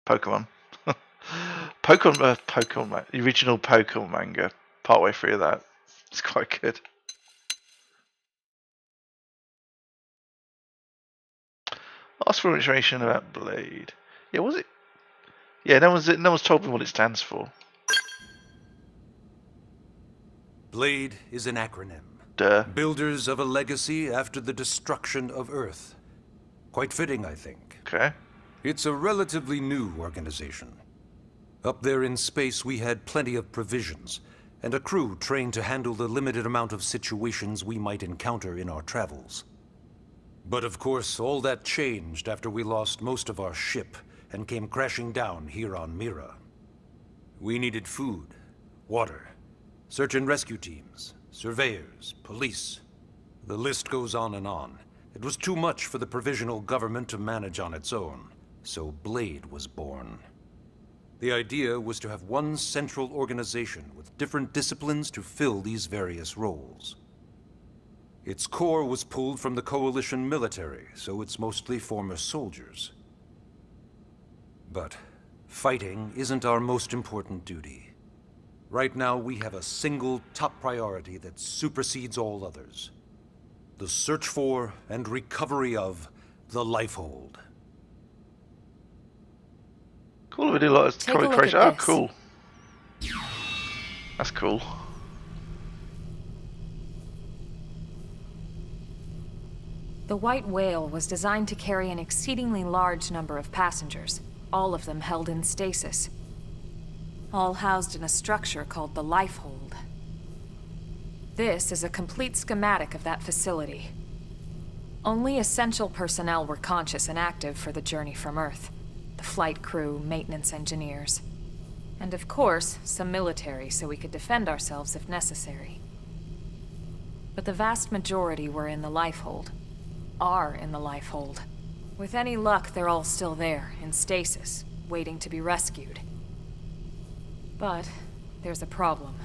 Pokemon. Pokemon, the original Pokemon manga. Partway through that, it's quite good. Ask for information about Blade. Yeah, was it? Yeah, no one's told me what it stands for. Blade is an acronym. Duh. Builders of a legacy after the destruction of Earth. Quite fitting, I think. Okay. It's a relatively new organization. Up there in space, we had plenty of provisions, and a crew trained to handle the limited amount of situations we might encounter in our travels. But of course, all that changed after we lost most of our ship and came crashing down here on Mira. We needed food, water, search and rescue teams, surveyors, police. The list goes on and on. It was too much for the provisional government to manage on its own, so Blade was born. The idea was to have one central organization with different disciplines to fill these various roles. Its core was pulled from the Coalition military, so it's mostly former soldiers. But fighting isn't our most important duty. Right now, we have a single top priority that supersedes all others. The search for and recovery of the Lifehold. Cool, we do a lot of Take a comic look creation. at Oh, this. cool. That's cool. The White Whale was designed to carry an exceedingly large number of passengers, all of them held in stasis. All housed in a structure called the Lifehold. This is a complete schematic of that facility. Only essential personnel were conscious and active for the journey from Earth. The flight crew, maintenance engineers. And of course, some military so we could defend ourselves if necessary. But the vast majority were in the Lifehold. Are in the Lifehold. With any luck, they're all still there, in stasis, waiting to be rescued. But there's a problem.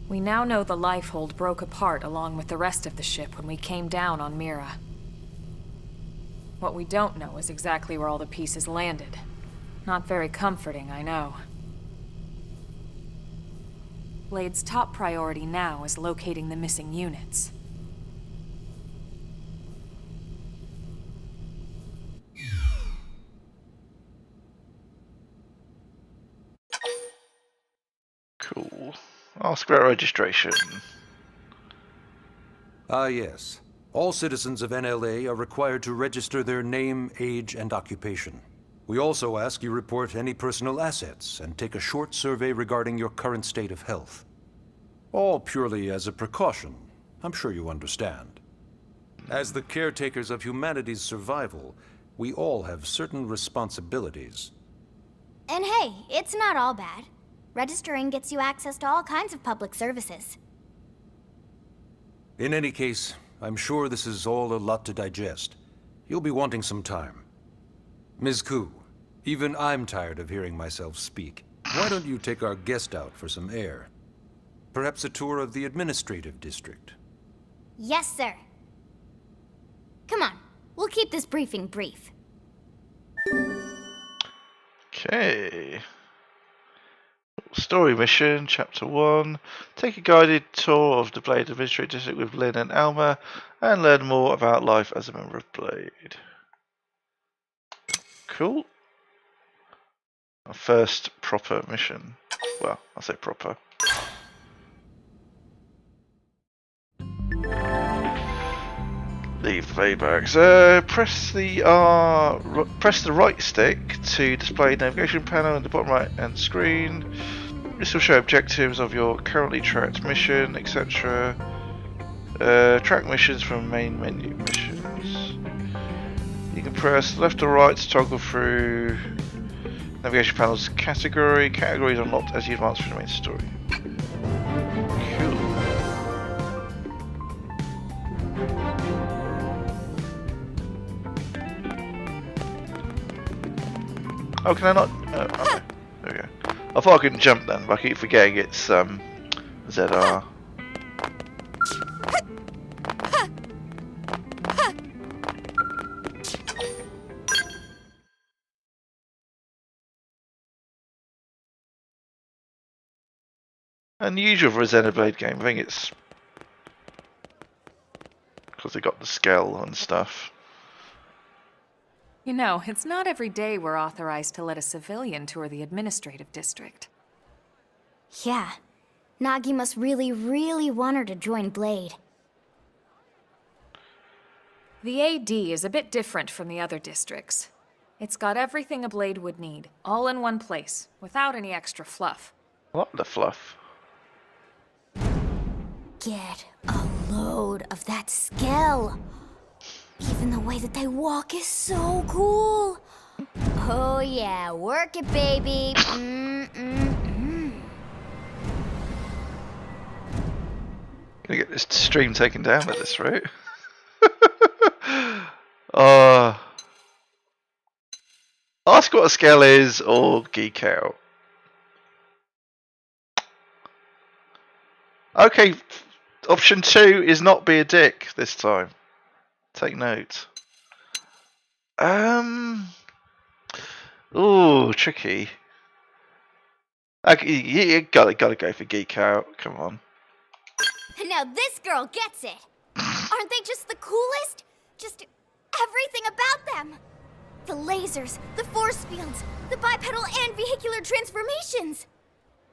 We now know the Lifehold broke apart along with the rest of the ship when we came down on Mira. What we don't know is exactly where all the pieces landed. Not very comforting, I know. Blade's top priority now is locating the missing units. Cool. Ask about registration. Ah, yes. All citizens of NLA are required to register their name, age, and occupation. We also ask you report any personal assets and take a short survey regarding your current state of health. All purely as a precaution. I'm sure you understand. As the caretakers of humanity's survival, we all have certain responsibilities. And hey, it's not all bad. Registering gets you access to all kinds of public services. In any case, I'm sure this is all a lot to digest. You'll be wanting some time. Ms. Koo, even I'm tired of hearing myself speak. Why don't you take our guest out for some air? Perhaps a tour of the administrative district. Yes, sir. Come on, we'll keep this briefing brief. Okay. Story mission, Chapter 1. Take a guided tour of the Blade Administrative District with Lynn and Alma, and learn more about life as a member of Blade. Cool. Our first proper mission. Well, I say proper. Leave the Blade Barracks. Press the right stick to display navigation panel in the bottom right hand screen. This will show objectives of your currently tracked mission, etc. Track missions from main menu missions. You can press left or right to toggle through navigation panel's category. Categories unlocked as you advance through the main story. Cool. Oh, can I not? Okay. There we go. I thought I couldn't jump then, but I keep forgetting it's ZR. Unusual for a Xenoblade game. I think it's because they got the scale and stuff. You know, it's not every day we're authorized to let a civilian tour the administrative district. Yeah, Nagi must really, really want her to join Blade. The AD is a bit different from the other districts. It's got everything a Blade would need, all in one place, without any extra fluff. What the fluff? Get a load of that scale. Even the way that they walk is so cool. Oh yeah, work it, baby. Gonna get this stream taken down at this rate. Ask what a scale is or geek out. Okay, option 2 is not be a dick this time. Take note. Ooh, tricky. Okay, you gotta go for geek out. Come on. Now this girl gets it. Aren't they just the coolest? Just everything about them. The lasers, the force fields, the bipedal and vehicular transformations.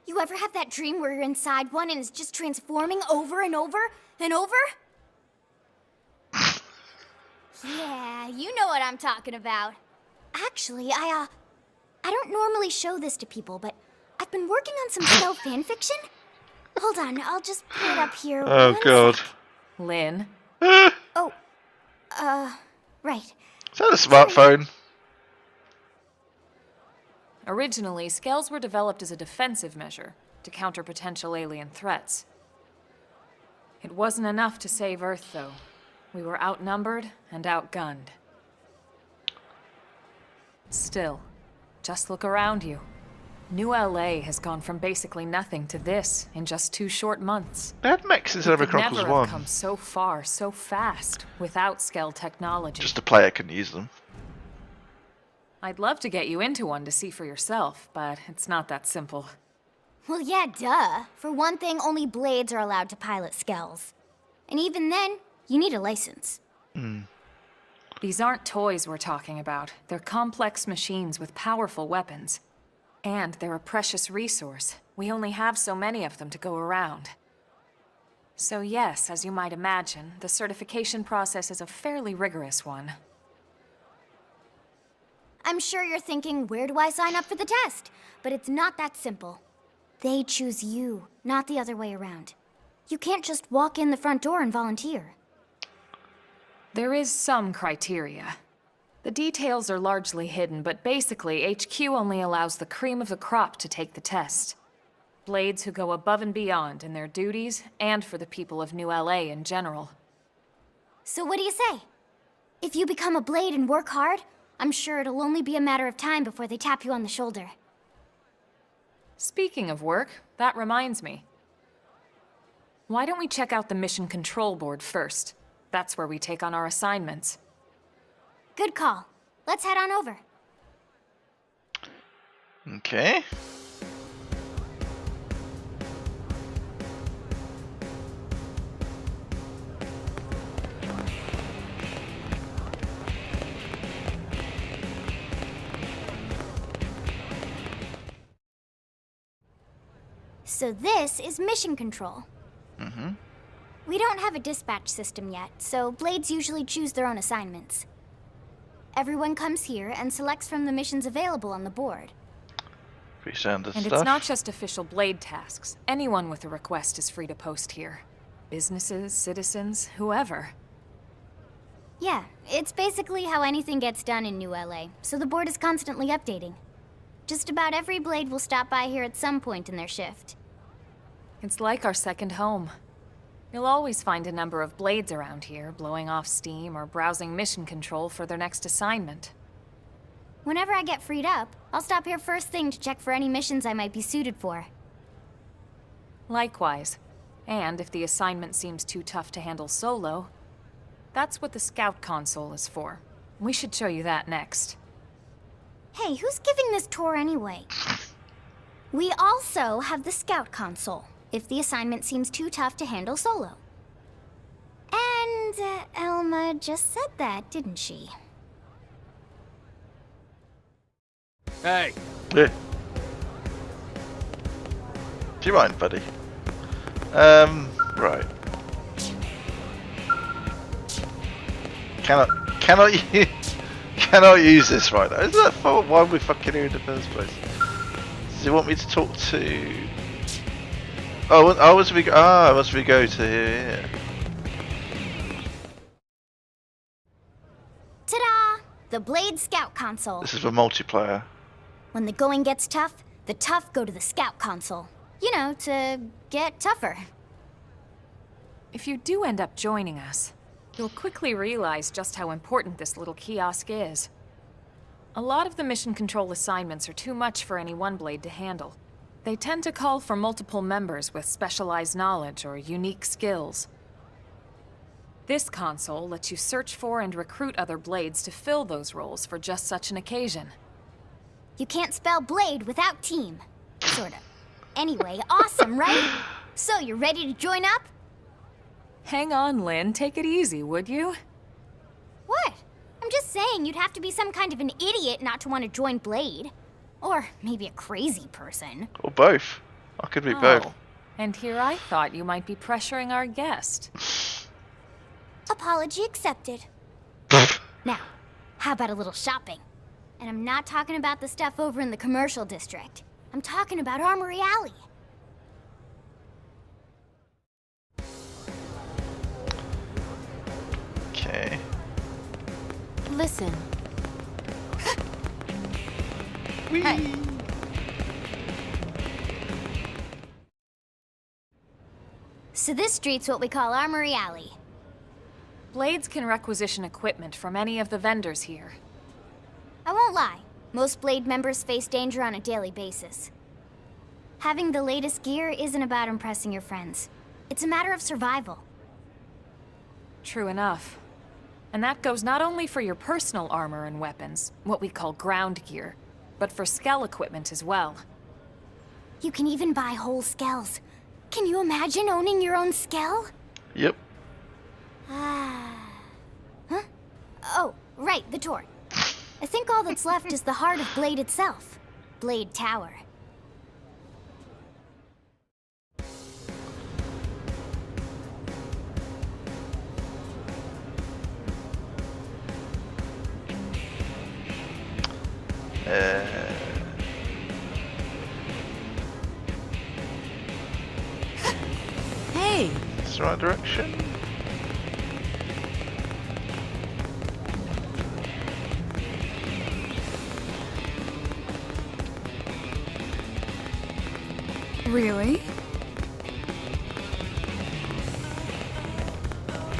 You ever have that dream where you're inside one and it's just transforming over and over and over? Yeah, you know what I'm talking about. Actually, I don't normally show this to people, but I've been working on some stealth fanfiction. Hold on, I'll just put it up here. Oh god. Lynn? Oh, right. Is that a smartphone? Originally, scales were developed as a defensive measure to counter potential alien threats. It wasn't enough to save Earth, though. We were outnumbered and outgunned. Still, just look around you. New LA has gone from basically nothing to this in just 2 short months. They had mechs in Xenoblade Chronicles never 1. have come so far, so fast, without scale technology. Just a player can use them. I'd love to get you into one to see for yourself, but it's not that simple. Well, yeah, duh. For one thing, only Blades are allowed to pilot skells. And even then, you need a license. These aren't toys we're talking about. They're complex machines with powerful weapons. And they're a precious resource. We only have so many of them to go around. So yes, as you might imagine, the certification process is a fairly rigorous one. I'm sure you're thinking, where do I sign up for the test? But it's not that simple. They choose you, not the other way around. You can't just walk in the front door and volunteer. There is some criteria. The details are largely hidden, but basically, HQ only allows the cream of the crop to take the test. Blades who go above and beyond in their duties, and for the people of New LA in general. So what do you say? If you become a Blade and work hard, I'm sure it'll only be a matter of time before they tap you on the shoulder. Speaking of work, that reminds me. Why don't we check out the Mission Control Board first? That's where we take on our assignments. Good call. Let's head on over. Okay. So this is Mission Control. Mm-hmm. We don't have a dispatch system yet, so Blades usually choose their own assignments. Everyone comes here and selects from the missions available on the board. Pretty standard And stuff. it's not just official Blade tasks. Anyone with a request is free to post here. Businesses, citizens, whoever. Yeah, it's basically how anything gets done in New LA, so the board is constantly updating. Just about every Blade will stop by here at some point in their shift. It's like our second home. You'll always find a number of Blades around here, blowing off steam or browsing mission control for their next assignment. Whenever I get freed up, I'll stop here first thing to check for any missions I might be suited for. Likewise. And if the assignment seems too tough to handle solo, that's what the Scout Console is for. We should show you that next. Hey, who's giving this tour anyway? We also have the Scout Console, if the assignment seems too tough to handle solo. And Elma just said that, didn't she? Hey! Yeah. Do you mind, buddy? Right. Cannot use this right now. Isn't that for why we're fucking here in the first place? Does he want me to talk to? Oh, must we go to here? Ta-da! The Blade Scout Console. This is for multiplayer. When the going gets tough, the tough go to the Scout Console. You know, to get tougher. If you do end up joining us, you'll quickly realize just how important this little kiosk is. A lot of the mission control assignments are too much for any one Blade to handle. They tend to call for multiple members with specialized knowledge or unique skills. This console lets you search for and recruit other Blades to fill those roles for just such an occasion. You can't spell Blade without team. Sorta. Anyway, awesome, right? So, you ready to join up? Hang on, Lynn. Take it easy, would you? What? I'm just saying you'd have to be some kind of an idiot not to want to join Blade. Or maybe a crazy person. Or both. I could be both. And here I thought you might be pressuring our guest. Apology accepted. Now, how about a little shopping? And I'm not talking about the stuff over in the commercial district. I'm talking about Armory Alley. Okay. Listen. Hey. So this street's what we call Armory Alley. Blades can requisition equipment from any of the vendors here. I won't lie, most Blade members face danger on a daily basis. Having the latest gear isn't about impressing your friends. It's a matter of survival. True enough. And that goes not only for your personal armor and weapons, what we call ground gear, but for Skell equipment as well. You can even buy whole Skells. Can you imagine owning your own Skell? Yep. Huh? Oh, right, the tour. I think all that's left is the heart of Blade itself. Blade Tower. Hey! It's the right direction. Really?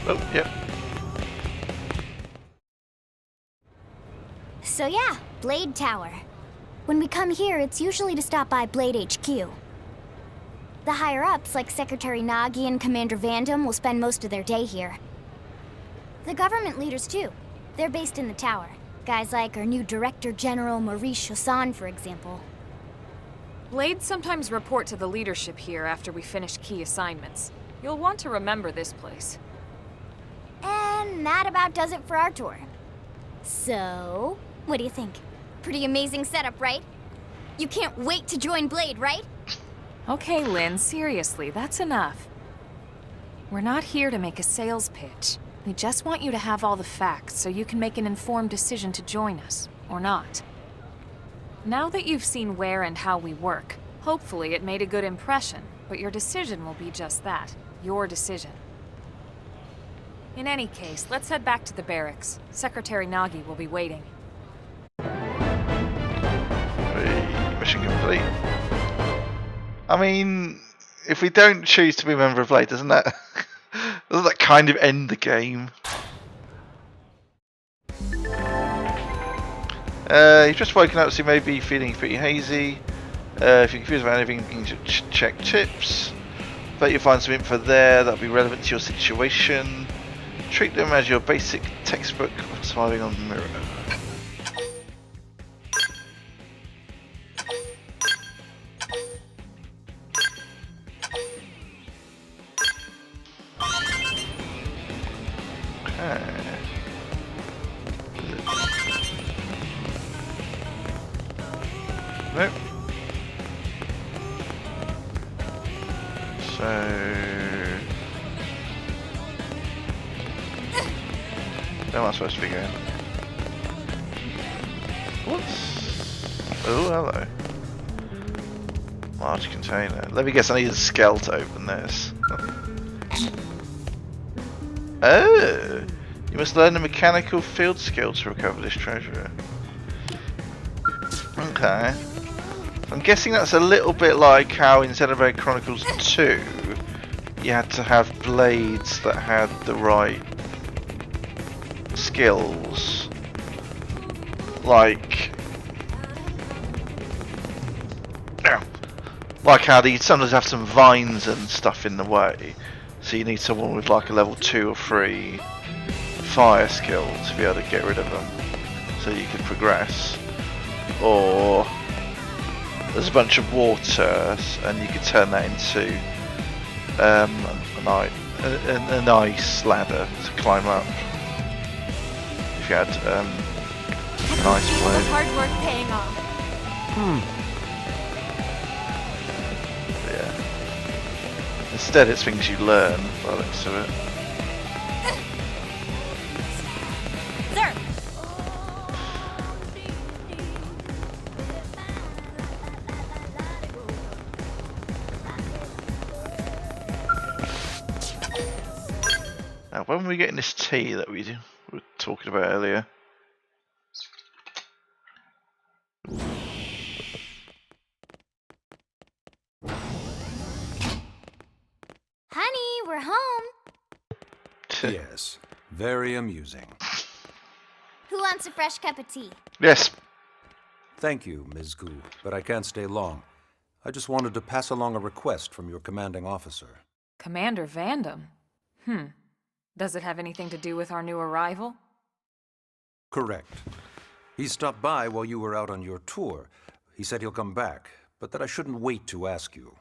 Oh, yep. So yeah, Blade Tower. When we come here, it's usually to stop by Blade HQ. The higher-ups, like Secretary Nagi and Commander Vandam, will spend most of their day here. The government leaders, too. They're based in the tower. Guys like our new Director General Maurice Chassan, for example. Blades sometimes report to the leadership here after we finish key assignments. You'll want to remember this place. And that about does it for our tour. So, what do you think? Pretty amazing setup, right? You can't wait to join Blade, right? Okay, Lynn, seriously, that's enough. We're not here to make a sales pitch. We just want you to have all the facts so you can make an informed decision to join us, or not. Now that you've seen where and how we work, hopefully it made a good impression, but your decision will be just that, your decision. In any case, let's head back to the barracks. Secretary Nagi will be waiting. Mission complete. I mean, if we don't choose to be a member of Blade, doesn't that kind of end the game? You've just woken up, so you may be feeling pretty hazy. If you're confused about anything, you can check tips. Bet you'll find some info there that'll be relevant to your situation. Treat them as your basic textbook of surviving on Mirror. Nope. So... where am I supposed to be going? What's... oh, hello. Large container. Let me guess, I need a scale to open this. Oh! You must learn a mechanical field skill to recover this treasure. Okay. I'm guessing that's a little bit like how in Xenoblade Chronicles 2 you had to have blades that had the right skills. Like how they sometimes have some vines and stuff in the way. So you need someone with like a level 2 or 3 fire skill to be able to get rid of them. So you can progress. Or there's a bunch of water and you could turn that into an ice ladder to climb up. If you had an ice blade. Hard work paying off. Yeah. Instead it's things you learn by the looks of it. Sir! Now, when were we getting this tea that we were talking about earlier? Honey, we're home. Yes, very amusing. Who wants a fresh cup of tea? Yes. Thank you, Ms. Gu, but I can't stay long. I just wanted to pass along a request from your commanding officer. Commander Vandam? Does it have anything to do with our new arrival? Correct. He stopped by while you were out on your tour. He said he'll come back, but that I shouldn't wait to ask you.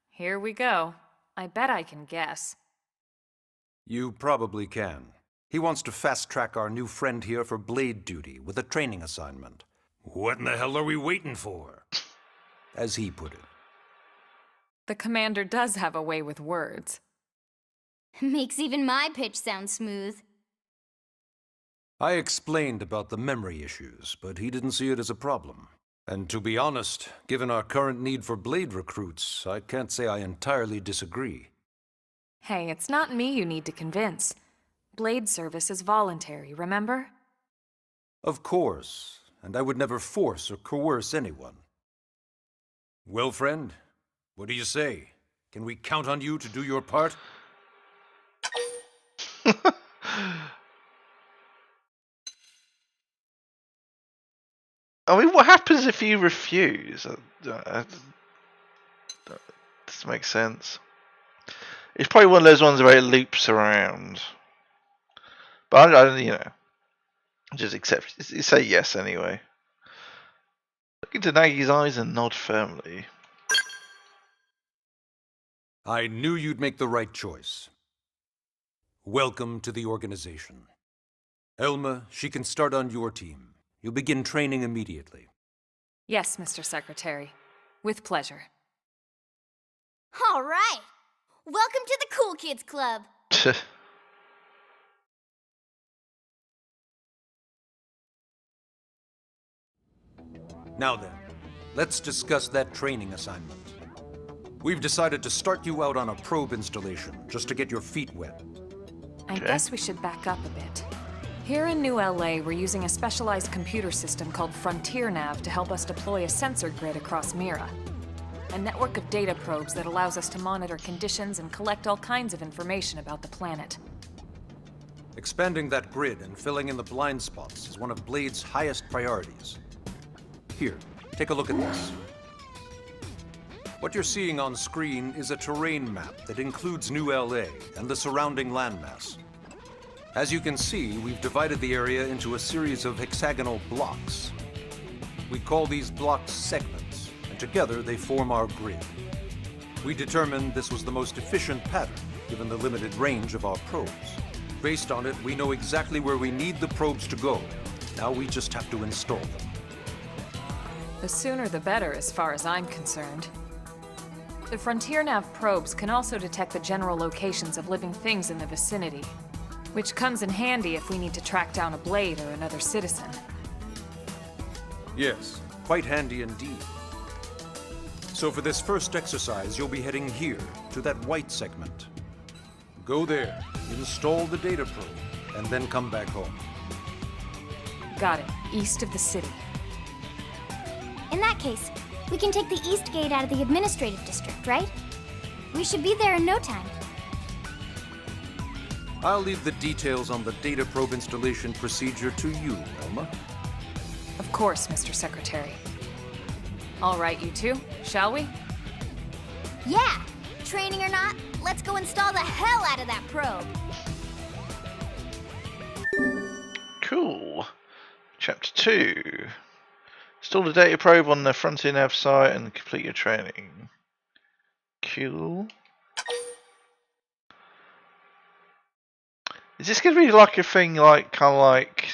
Here we go. I bet I can guess. You probably can. He wants to fast-track our new friend here for blade duty with a training assignment. What in the hell are we waiting for? As he put it. The commander does have a way with words. Makes even my pitch sound smooth. I explained about the memory issues, but he didn't see it as a problem. And to be honest, given our current need for blade recruits, I can't say I entirely disagree. Hey, it's not me you need to convince. Blade service is voluntary, remember? Of course, and I would never force or coerce anyone. Well, friend, what do you say? Can we count on you to do your part? I mean, what happens if you refuse? Does make sense? It's probably one of those ones where it loops around. But I you know, just accept. Say yes anyway. Look into Nagi's eyes and nod firmly. I knew you'd make the right choice. Welcome to the organization. Elma, she can start on your team. You'll begin training immediately. Yes, Mr. Secretary. With pleasure. All right. Welcome to the Cool Kids Club. Now then, let's discuss that training assignment. We've decided to start you out on a probe installation, just to get your feet wet. I guess we should back up a bit. Here in New LA, we're using a specialized computer system called Frontier Nav to help us deploy a sensor grid across Mira. A network of data probes that allows us to monitor conditions and collect all kinds of information about the planet. Expanding that grid and filling in the blind spots is one of Blade's highest priorities. Here, take a look at this. What you're seeing on screen is a terrain map that includes New LA and the surrounding landmass. As you can see, we've divided the area into a series of hexagonal blocks. We call these blocks segments, and together they form our grid. We determined this was the most efficient pattern, given the limited range of our probes. Based on it, we know exactly where we need the probes to go. Now we just have to install them. The sooner the better, as far as I'm concerned. The Frontier Nav probes can also detect the general locations of living things in the vicinity, which comes in handy if we need to track down a Blade or another citizen. Yes, quite handy indeed. So for this first exercise, you'll be heading here, to that white segment. Go there, install the data probe, and then come back home. Got it. East of the city. In that case, we can take the East Gate out of the administrative district, right? We should be there in no time. I'll leave the details on the data probe installation procedure to you, Elma. Of course, Mr. Secretary. All right, you two, shall we? Yeah! Training or not, let's go install the hell out of that probe! Cool. Chapter 2. Install the data probe on the Frontier Nav site and complete your training. Cool. Is this going to be like a thing like, kind of like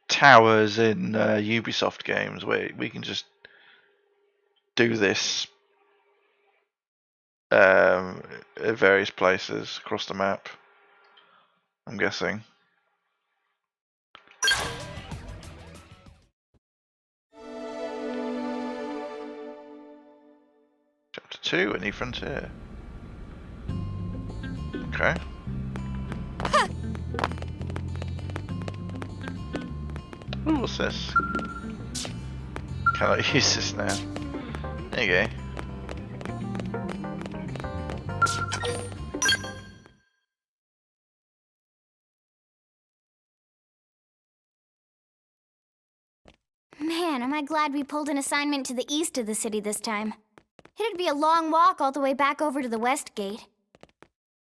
towers in Ubisoft games where we can just do this at various places across the map? I'm guessing. Chapter 2, A New Frontier. Okay. Ooh, what's this? Can I use this now? There you go. Man, am I glad we pulled an assignment to the east of the city this time. It'd be a long walk all the way back over to the West Gate.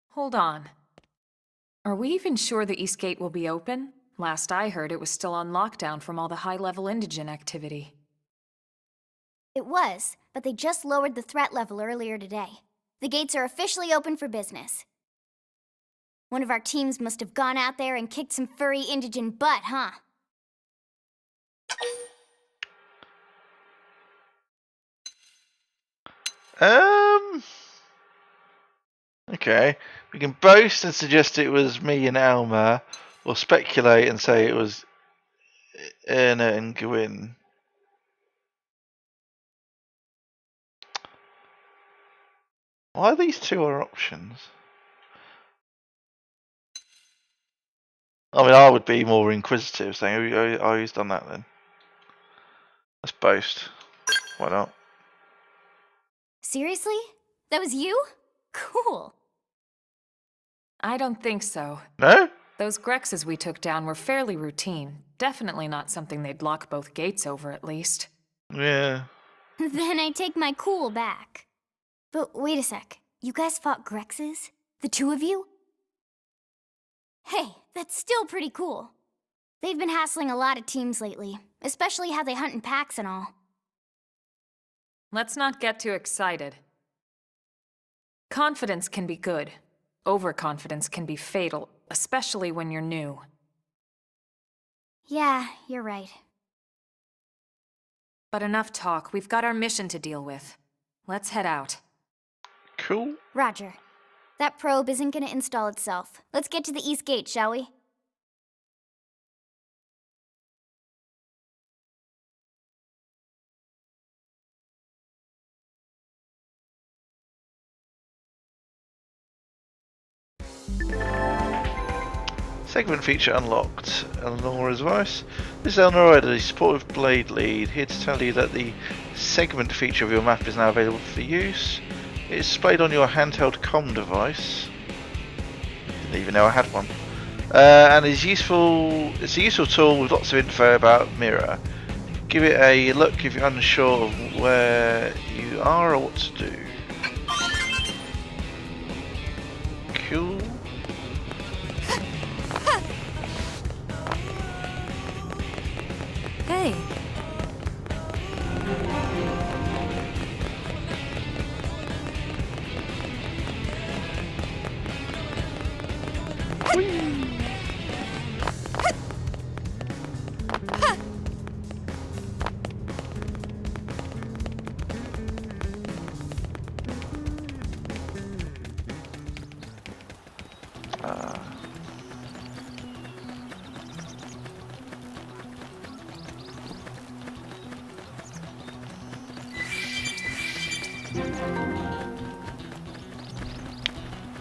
Hold on. Are we even sure the East Gate will be open? Last I heard, it was still on lockdown from all the high-level indigent activity. It was, but they just lowered the threat level earlier today. The gates are officially open for business. One of our teams must have gone out there and kicked some furry indigent butt, huh? Okay. We can boast and suggest it was me and Alma, or speculate and say it was Erna and Gwyn. Why are these two our options? I mean, I would be more inquisitive, saying, "Oh, who's done that then?" Let's boast. Why not? Seriously? That was you? Cool. I don't think so. No? Those Grexes we took down were fairly routine. Definitely not something they'd lock both gates over, at least. Yeah. Then I take my cool back. But wait a sec. You guys fought Grexes? The two of you? Hey, that's still pretty cool. They've been hassling a lot of teams lately, especially how they hunt in packs and all. Let's not get too excited. Confidence can be good. Overconfidence can be fatal, especially when you're new. Yeah, you're right. But enough talk. We've got our mission to deal with. Let's head out. Cool. Roger. That probe isn't gonna install itself. Let's get to the East Gate, shall we? Segment feature unlocked. Eleonora's voice. This is Eleonora, the supportive blade lead, here to tell you that the segment feature of your map is now available for use. It is displayed on your handheld comm device. Didn't even know I had one. And is useful. It's a useful tool with lots of info about Mirror. Give it a look if you're unsure of where you are or what to do. Cool. Hey.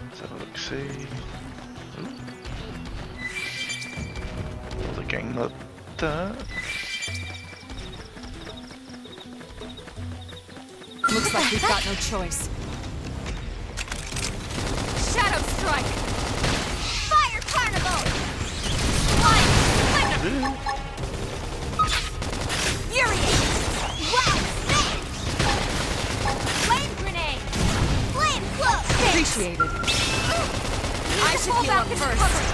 Let's have a look, see. The gang that. Looks like we've got no choice. Shadow Strike! Fire Carnival! Furiate! Wow! Flame Grenade! Flame Cloak! Appreciated. I should heal up first.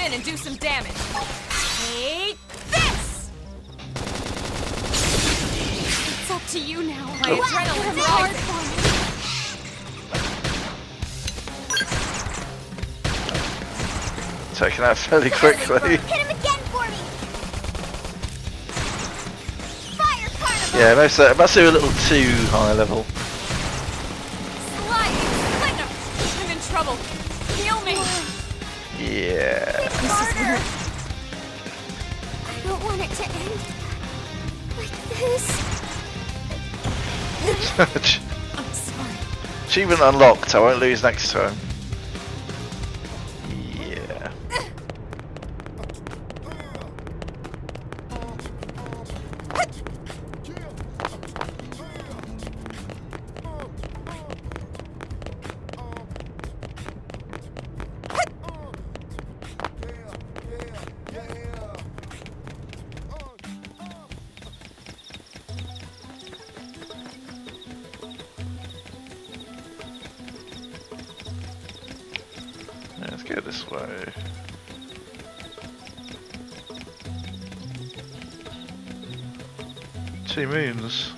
And do some damage. Take this! It's up to you now. My adrenaline roars. Taking that fairly quickly. Hit him again for me! Fire Carnival! Yeah, must do a little too high level. Slide! I'm in trouble. Heal me! Yeah. Harder! I don't want it to end like this. I'm sorry. Achievement unlocked. I won't lose next time. Yeah. Let's go this way. Two moons.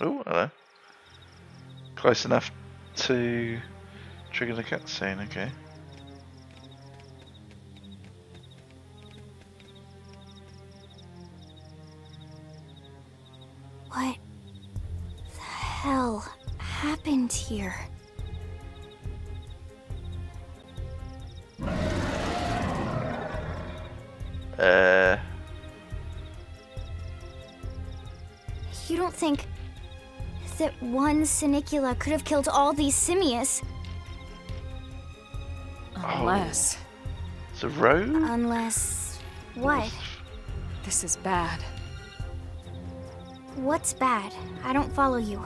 Oh, hello. Close enough to trigger the cutscene, okay. What the hell happened here? You don't think that one Sinicula could have killed all these simius? Unless... It's a rogue? Unless... what? This is bad. What's bad? I don't follow you.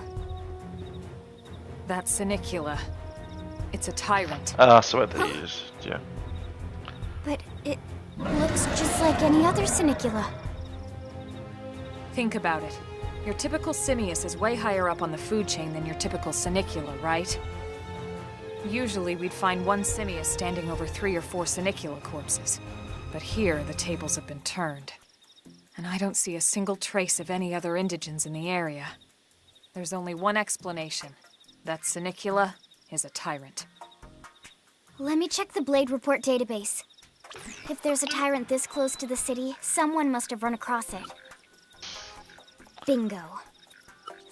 That Sinicula. It's a tyrant. Ah, so what it is, yeah. But it looks just like any other Sinicula. Think about it. Your typical simius is way higher up on the food chain than your typical Sinicula, right? Usually we'd find one simius standing over 3 or 4 Sinicula corpses. But here, the tables have been turned. And I don't see a single trace of any other indigents in the area. There's only one explanation. That Sinicula is a tyrant. Let me check the Blade Report database. If there's a tyrant this close to the city, someone must have run across it. Bingo.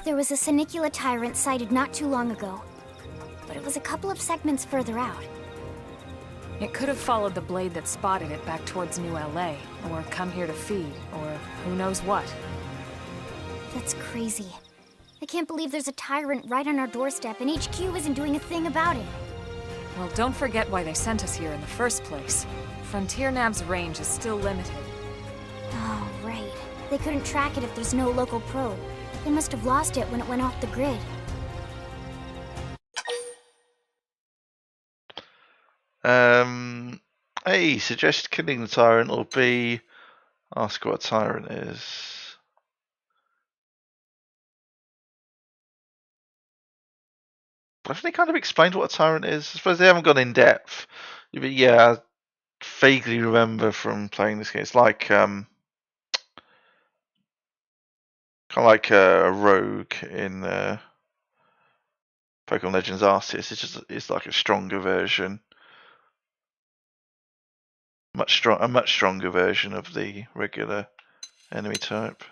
There was a Sinicula tyrant sighted not too long ago, but it was a couple of segments further out. It could have followed the blade that spotted it back towards New LA, or come here to feed, or who knows what. That's crazy. I can't believe there's a tyrant right on our doorstep and HQ isn't doing a thing about it. Well, don't forget why they sent us here in the first place. Frontier Nav's range is still limited. Oh, right. They couldn't track it if there's no local probe. They must have lost it when it went off the grid. A, suggest killing the tyrant, or B, ask what a tyrant is. Haven't they kind of explained what a tyrant is? I suppose they haven't gone in depth. But yeah, I vaguely remember from playing this game. It's like kind of like a rogue in Pokemon Legends Arceus. It's like a stronger version, a much stronger version of the regular enemy type.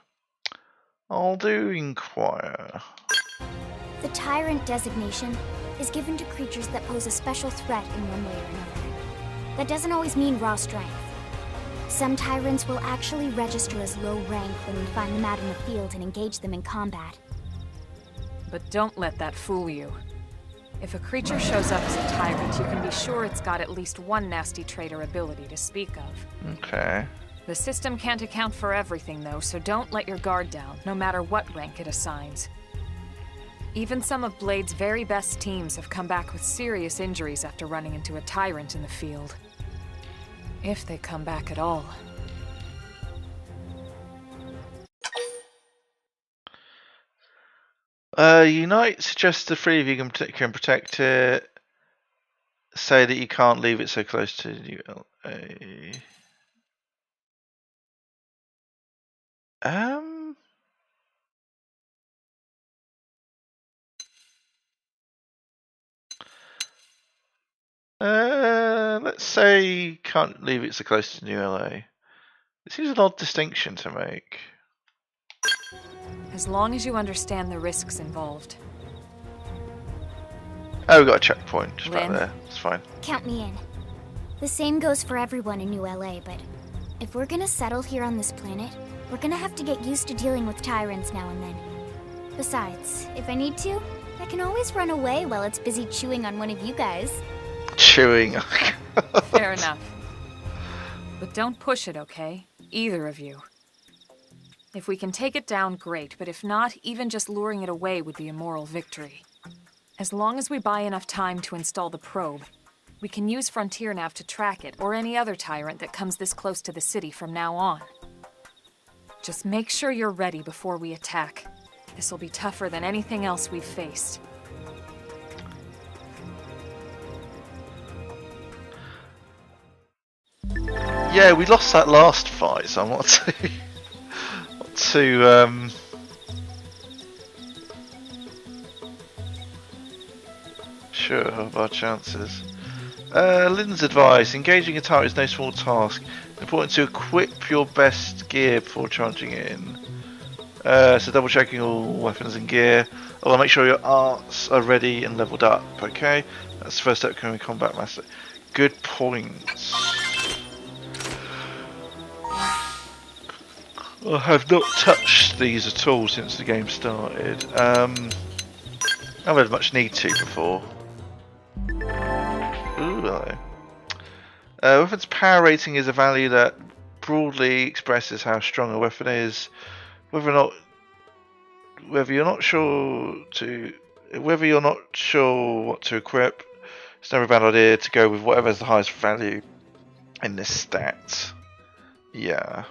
I'll do inquire. The Tyrant designation is given to creatures that pose a special threat in one way or another. That doesn't always mean raw strength. Some Tyrants will actually register as low rank when we find them out in the field and engage them in combat. But don't let that fool you. If a creature shows up as a tyrant, you can be sure it's got at least one nasty trait or ability to speak of. Okay. The system can't account for everything, though, so don't let your guard down, no matter what rank it assigns. Even some of Blade's very best teams have come back with serious injuries after running into a tyrant in the field. If they come back at all. Unite suggests the three of you can protect it. Say that you can't leave it so close to ULA. Let's say can't leave it so close to New LA. It seems an odd distinction to make. As long as you understand the risks involved. Oh, we've got a checkpoint just back Lynn? there. It's fine. Count me in. The same goes for everyone in New LA, but if we're gonna settle here on this planet, we're gonna have to get used to dealing with tyrants now and then. Besides, if I need to, I can always run away while it's busy chewing on one of you guys. Chewing. Fair enough. But don't push it, okay? Either of you. If we can take it down, great, but if not, even just luring it away would be a moral victory. As long as we buy enough time to install the probe, we can use Frontier Nav to track it, or any other tyrant that comes this close to the city from now on. Just make sure you're ready before we attack. This'll be tougher than anything else we've faced. Yeah, we lost that last fight, so I'm not too sure of our chances. Lynn's advice: engaging a tyrant is no small task. It's important to equip your best gear before charging in. So double checking all weapons and gear. I'll make sure your arts are ready and leveled up. Okay, that's the first step to combat master. Good points. I have not touched these at all since the game started. I haven't had much need to before. Ooh, hello. Weapon's power rating is a value that broadly expresses how strong a weapon is. Whether you're not sure what to equip, it's never a bad idea to go with whatever has the highest value in this stat. Yeah.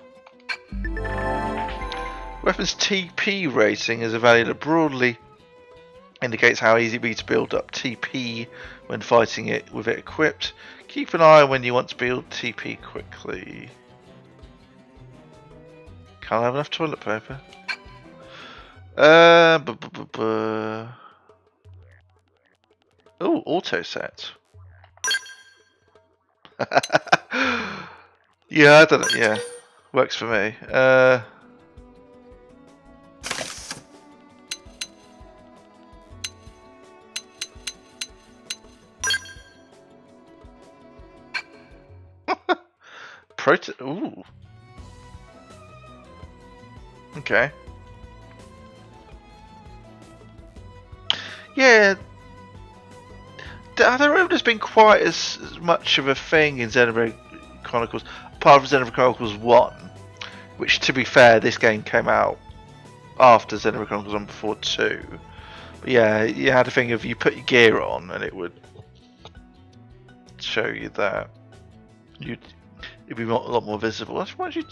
Weapon's TP rating is a value that broadly indicates how easy it will be to build up TP when fighting it with it equipped. Keep an eye on when you want to build TP quickly. Can't have enough toilet paper. Oh, auto set. Yeah, I don't know. Yeah, works for me. Ooh. Okay. Yeah. I don't remember there's been quite as much of a thing in Xenoblade Chronicles, apart from Xenoblade Chronicles 1, which, to be fair, this game came out after Xenoblade Chronicles 1 before 2. But yeah, you had a thing of you put your gear on and it would show you that. It'd be a lot more visible. Why don't you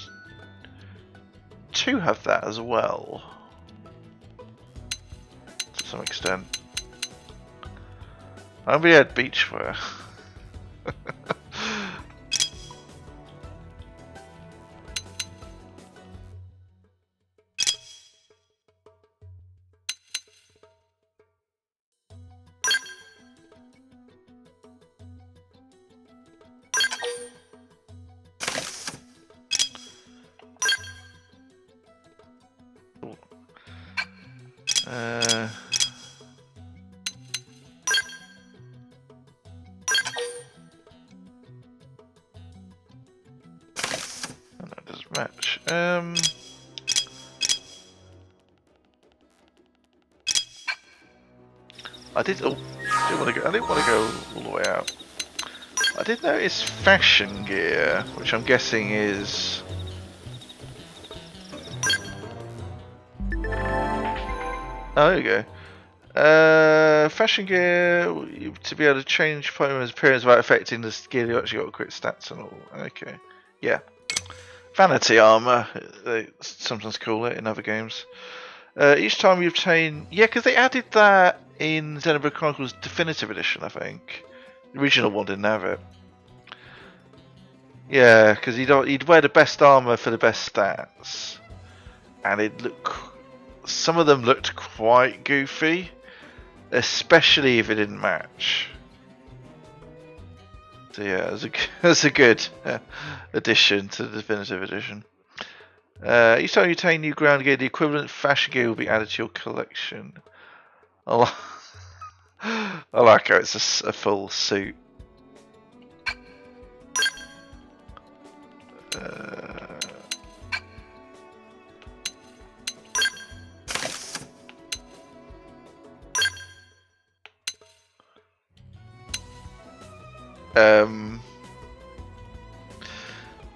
two have that as well? To some extent. Nobody had beachwear. That doesn't match. I didn't want to go all the way out. I did notice fashion gear, which I'm guessing is. Oh, there you go. Fashion gear, to be able to change Pokemon's appearance without affecting the gear, you actually got quick stats and all. Okay. Yeah. Vanity armor, they sometimes call it in other games. Each time you obtain. Yeah, because they added that in Xenoblade Chronicles Definitive Edition, I think. The original one didn't have it. Yeah, because he'd wear the best armor for the best stats. And some of them looked quite goofy, especially if it didn't match. So yeah, it was a good addition to the Definitive Edition. Each time you obtain new ground gear, the equivalent fashion gear will be added to your collection. I like how it's a full suit.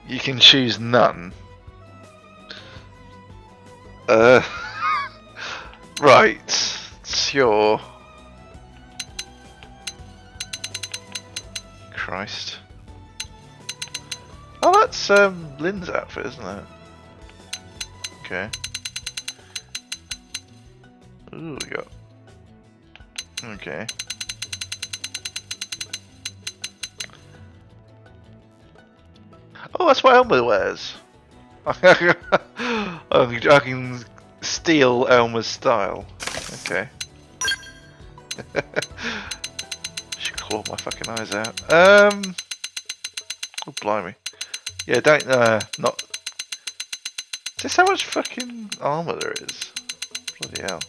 You can choose none. Right, sure. Christ. Oh, that's Lynn's outfit, isn't it? Okay. Ooh, we got. Okay. Oh, that's what Elmer wears. I can steal Elmer's style. Okay. Should claw my fucking eyes out. Oh, blimey. Yeah, don't not. Just how much fucking armor there is. Bloody hell.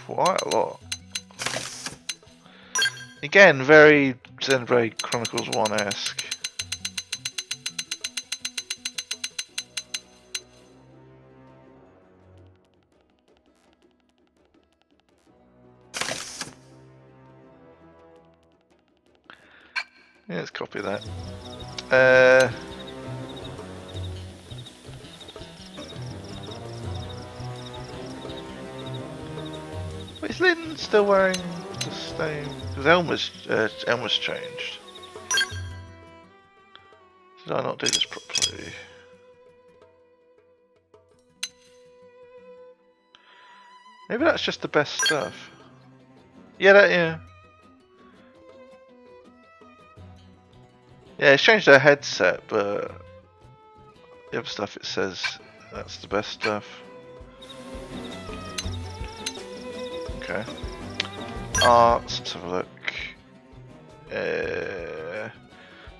Quite a lot. Again, very Xenoblade Chronicles 1-esque. Yeah, let's copy that. Is Lynn still wearing the same? Because Elma's changed. Did I not do this properly? Maybe that's just the best stuff. Yeah. Yeah, it's changed her headset, but the other stuff it says that's the best stuff. Okay. Arts, let's have a look.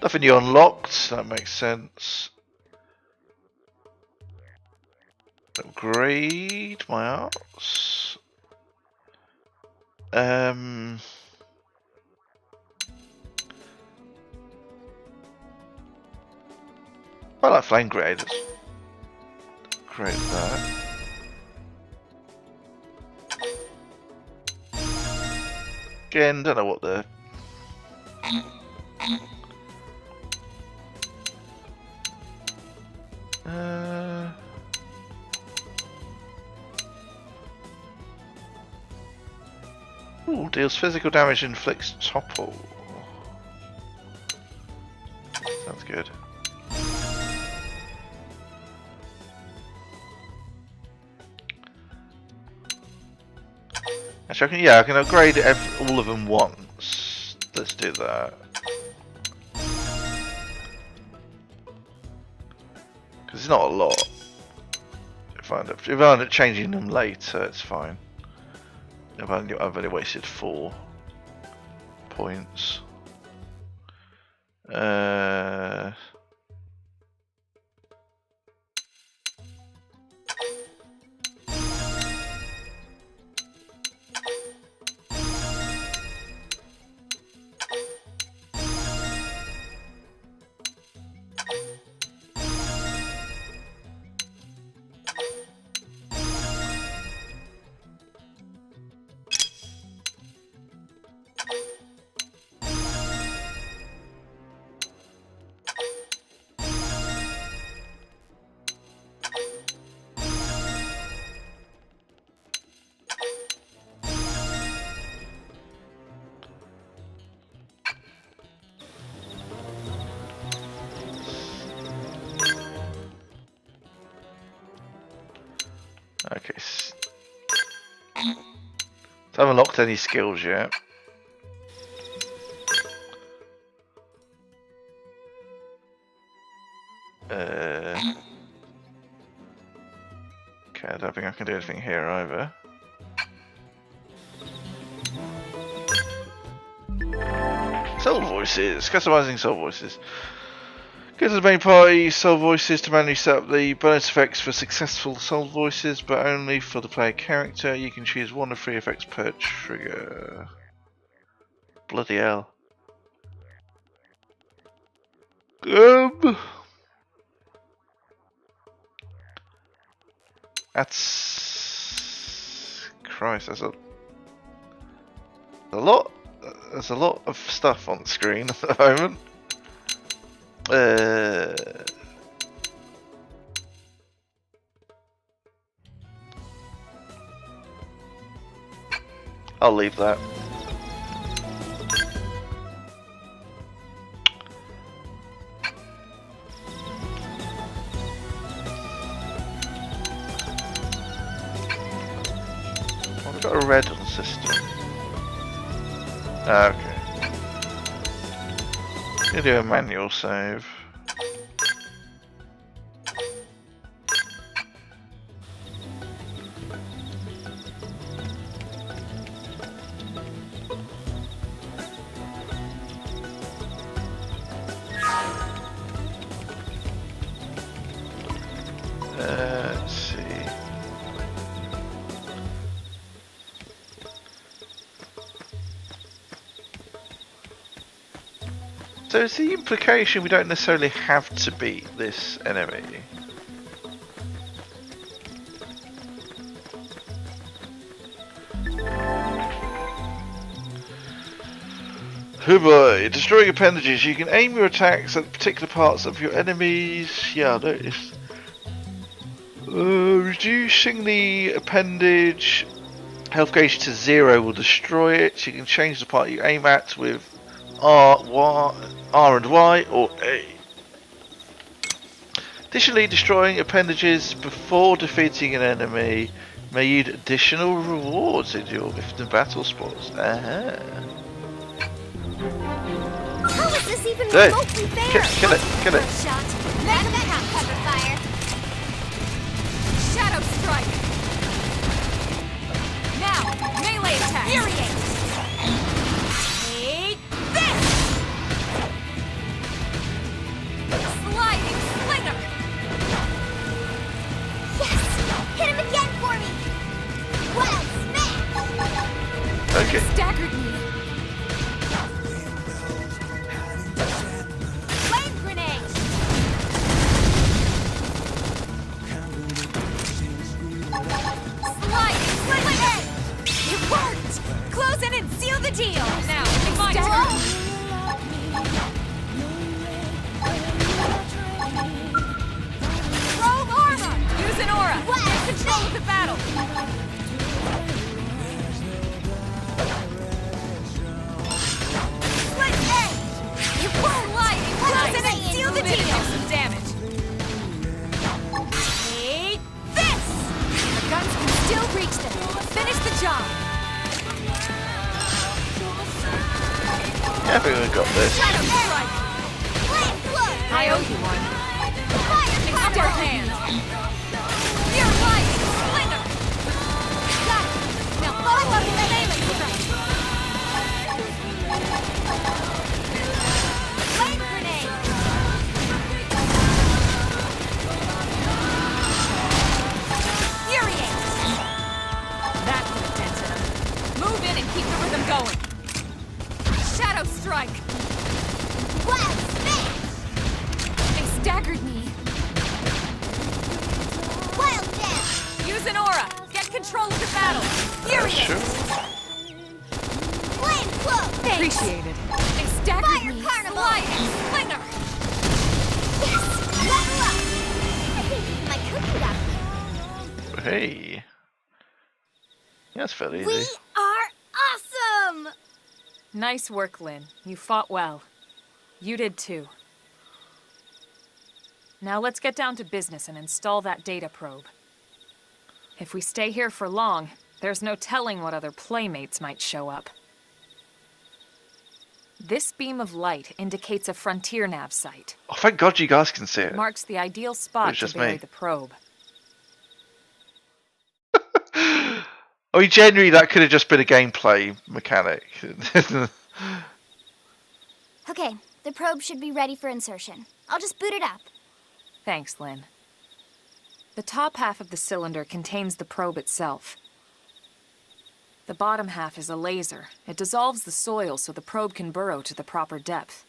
Nothing you unlocked, that makes sense. Upgrade my arts. I like flame graders. Great that. Again, don't know what the ooh, deals physical damage, inflicts topple. Sounds good. Actually, I can upgrade all of them once. Let's do that. Because it's not a lot. If I end up changing them later, it's fine. I've only wasted 4 points. Okay. So I haven't unlocked any skills yet. Okay, I don't think I can do anything here either. Soul voices, customizing soul voices. Go to the main party, soul voices to manually set up the bonus effects for successful soul voices, but only for the player character. You can choose 1 of 3 effects per trigger. Bloody hell. That's Christ. That's a lot. There's a lot of stuff on the screen at the moment. I'll leave that. I've got a red on the system. Okay. Gonna do a manual save. So is the implication we don't necessarily have to beat this enemy? Oh boy, destroying appendages. You can aim your attacks at particular parts of your enemies. Yeah, I noticed. Reducing the appendage health gauge to 0 will destroy it. You can change the part you aim at with R and Y or A. Additionally, destroying appendages before defeating an enemy may yield additional rewards in your battle spots. How is this even Hey, remotely fair? kill it, kill it. Shot. Mega count cover fire. Shadow strike. Now, melee attack. Infuriate. Take this. Sliding slinger. Yes! Hit him again for me! Wild smash! Okay. Staggered me. Flame grenade! Sliding slinger. It worked. Close in and seal the deal. Now, it's my turn. Roll armor. Use an aura. Get control of the battle. Split edge! It worked. Sliding. Close in and seal the deal. Do some damage. Take this. The guns can still reach them. Finish the job. Yeah, I think we've got this. Shadow strike. Flame cloak! I owe you one. Fire Extend combo! hand. You're lighting slinger. Got it! Now follow up with a melee strike! Flame grenade! Infuriate. That put a dent in him. Move in and keep the rhythm going. Shadow strike. Wild smash! They staggered me. Wild dash! Use an aura. Get control of the battle. Infuriate. Sure. Flame cloak! Appreciated. They staggered Fire me. carnival. Sliding slinger. Yes! Level up! I think my cooking got me. Hey. Yeah, that's fairly We easy. are awesome! Nice work, Lynn. You fought well. You did too. Now let's get down to business and install that data probe. If we stay here for long, there's no telling what other playmates might show up. This beam of light indicates a frontier nav site. Oh, thank God you guys can see it. It marks the ideal spot It's to just bury me. the probe. I mean, generally, that could have just been a gameplay mechanic. Okay, the probe should be ready for insertion. I'll just boot it up. Thanks, Lynn. The top half of the cylinder contains the probe itself. The bottom half is a laser. It dissolves the soil so the probe can burrow to the proper depth.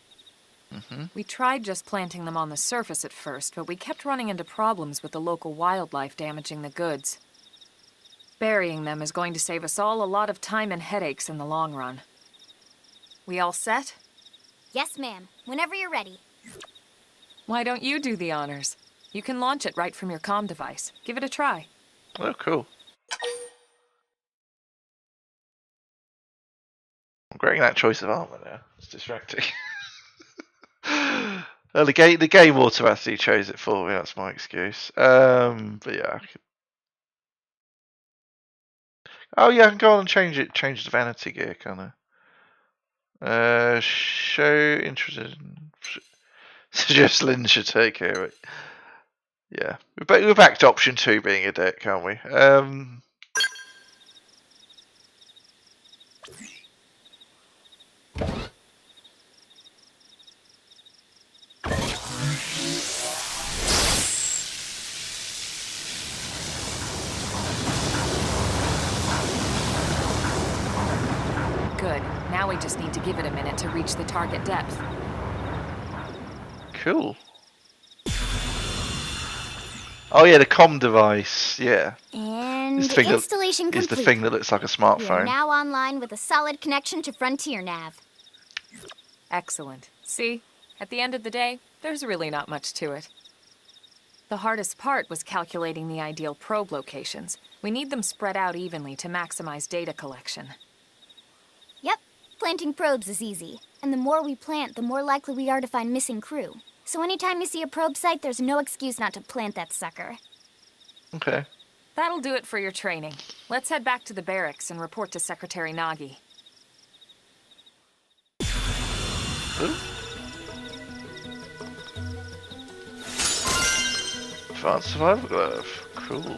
We tried just planting them on the surface at first, but we kept running into problems with the local wildlife damaging the goods. Burying them is going to save us all a lot of time and headaches in the long run. We all set? Yes, ma'am. Whenever you're ready. Why don't you do the honors? You can launch it right from your comm device. Give it a try. Oh, cool. I'm regretting that choice of armor now. It's distracting. Well, the game automatically chose it for me. That's my excuse. But yeah. Oh yeah, I can go on and change it. Change the vanity gear, can't I? Show interested. Suggest Lynn should take care of it. Yeah, we're back to option 2 being a dick, can't we? Good. Now we just need to give it a minute to reach the target depth. Cool. Oh yeah, the comm device. Yeah. And This thing that installation is complete. the thing that looks like a We are smartphone. now online with a solid connection to Frontier Nav. Excellent. See? At the end of the day, there's really not much to it. The hardest part was calculating the ideal probe locations. We need them spread out evenly to maximize data collection. Yep, planting probes is easy. And the more we plant, the more likely we are to find missing crew. So anytime you see a probe site, there's no excuse not to plant that sucker. Okay. That'll do it for your training. Let's head back to the barracks and report to Secretary Nagi. Ooh. Advanced survival glove. Cool.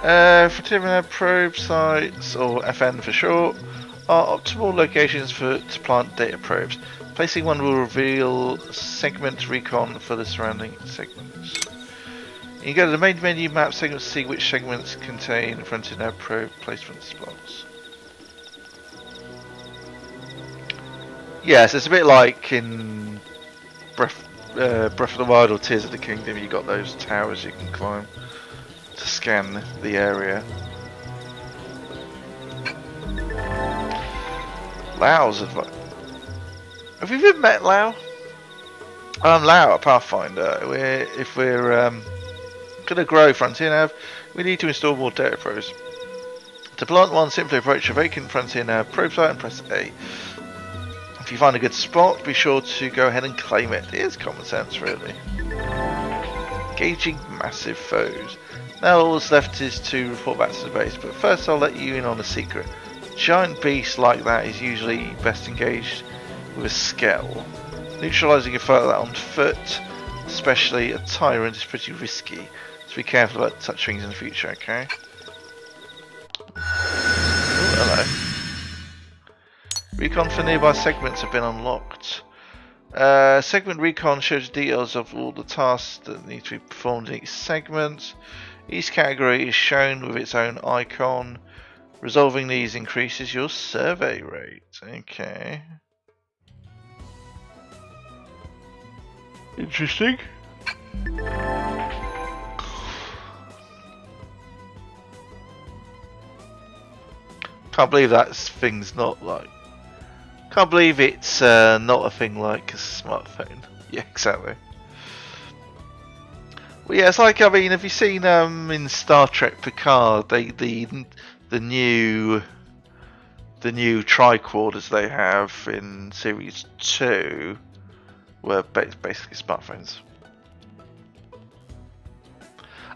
Frontier probe sites, or FN for short, are optimal locations to plant data probes. Placing one will reveal segment recon for the surrounding segments. You can go to the main menu map segments to see which segments contain Frontier Nav probe placement spots. Yes, it's a bit like in Breath of the Wild or Tears of the Kingdom. You got those towers you can climb to scan the area. Lau's advice. Have you ever met Lau? Lau, a Pathfinder. If we're gonna grow Frontier Nav, we need to install more data probes. To plant one, simply approach a vacant Frontier Nav probe site and press A. If you find a good spot, be sure to go ahead and claim it. It is common sense, really. Engaging massive foes. Now all that's left is to report back to the base, but first I'll let you in on a secret. A giant beast like that is usually best engaged with a skell. Neutralising a foe like that on foot, especially a tyrant, is pretty risky, so be careful about such things in the future, okay? Ooh, hello. Recon for nearby segments have been unlocked. Segment recon shows details of all the tasks that need to be performed in each segment. Each category is shown with its own icon. Resolving these increases your survey rate. Okay. Interesting. Can't believe that thing's not like. Can't believe it's not a thing like a smartphone. Yeah, exactly. Well, yeah, it's like, I mean, have you seen in Star Trek Picard, the new tricorders they have in Series 2 were basically smartphones.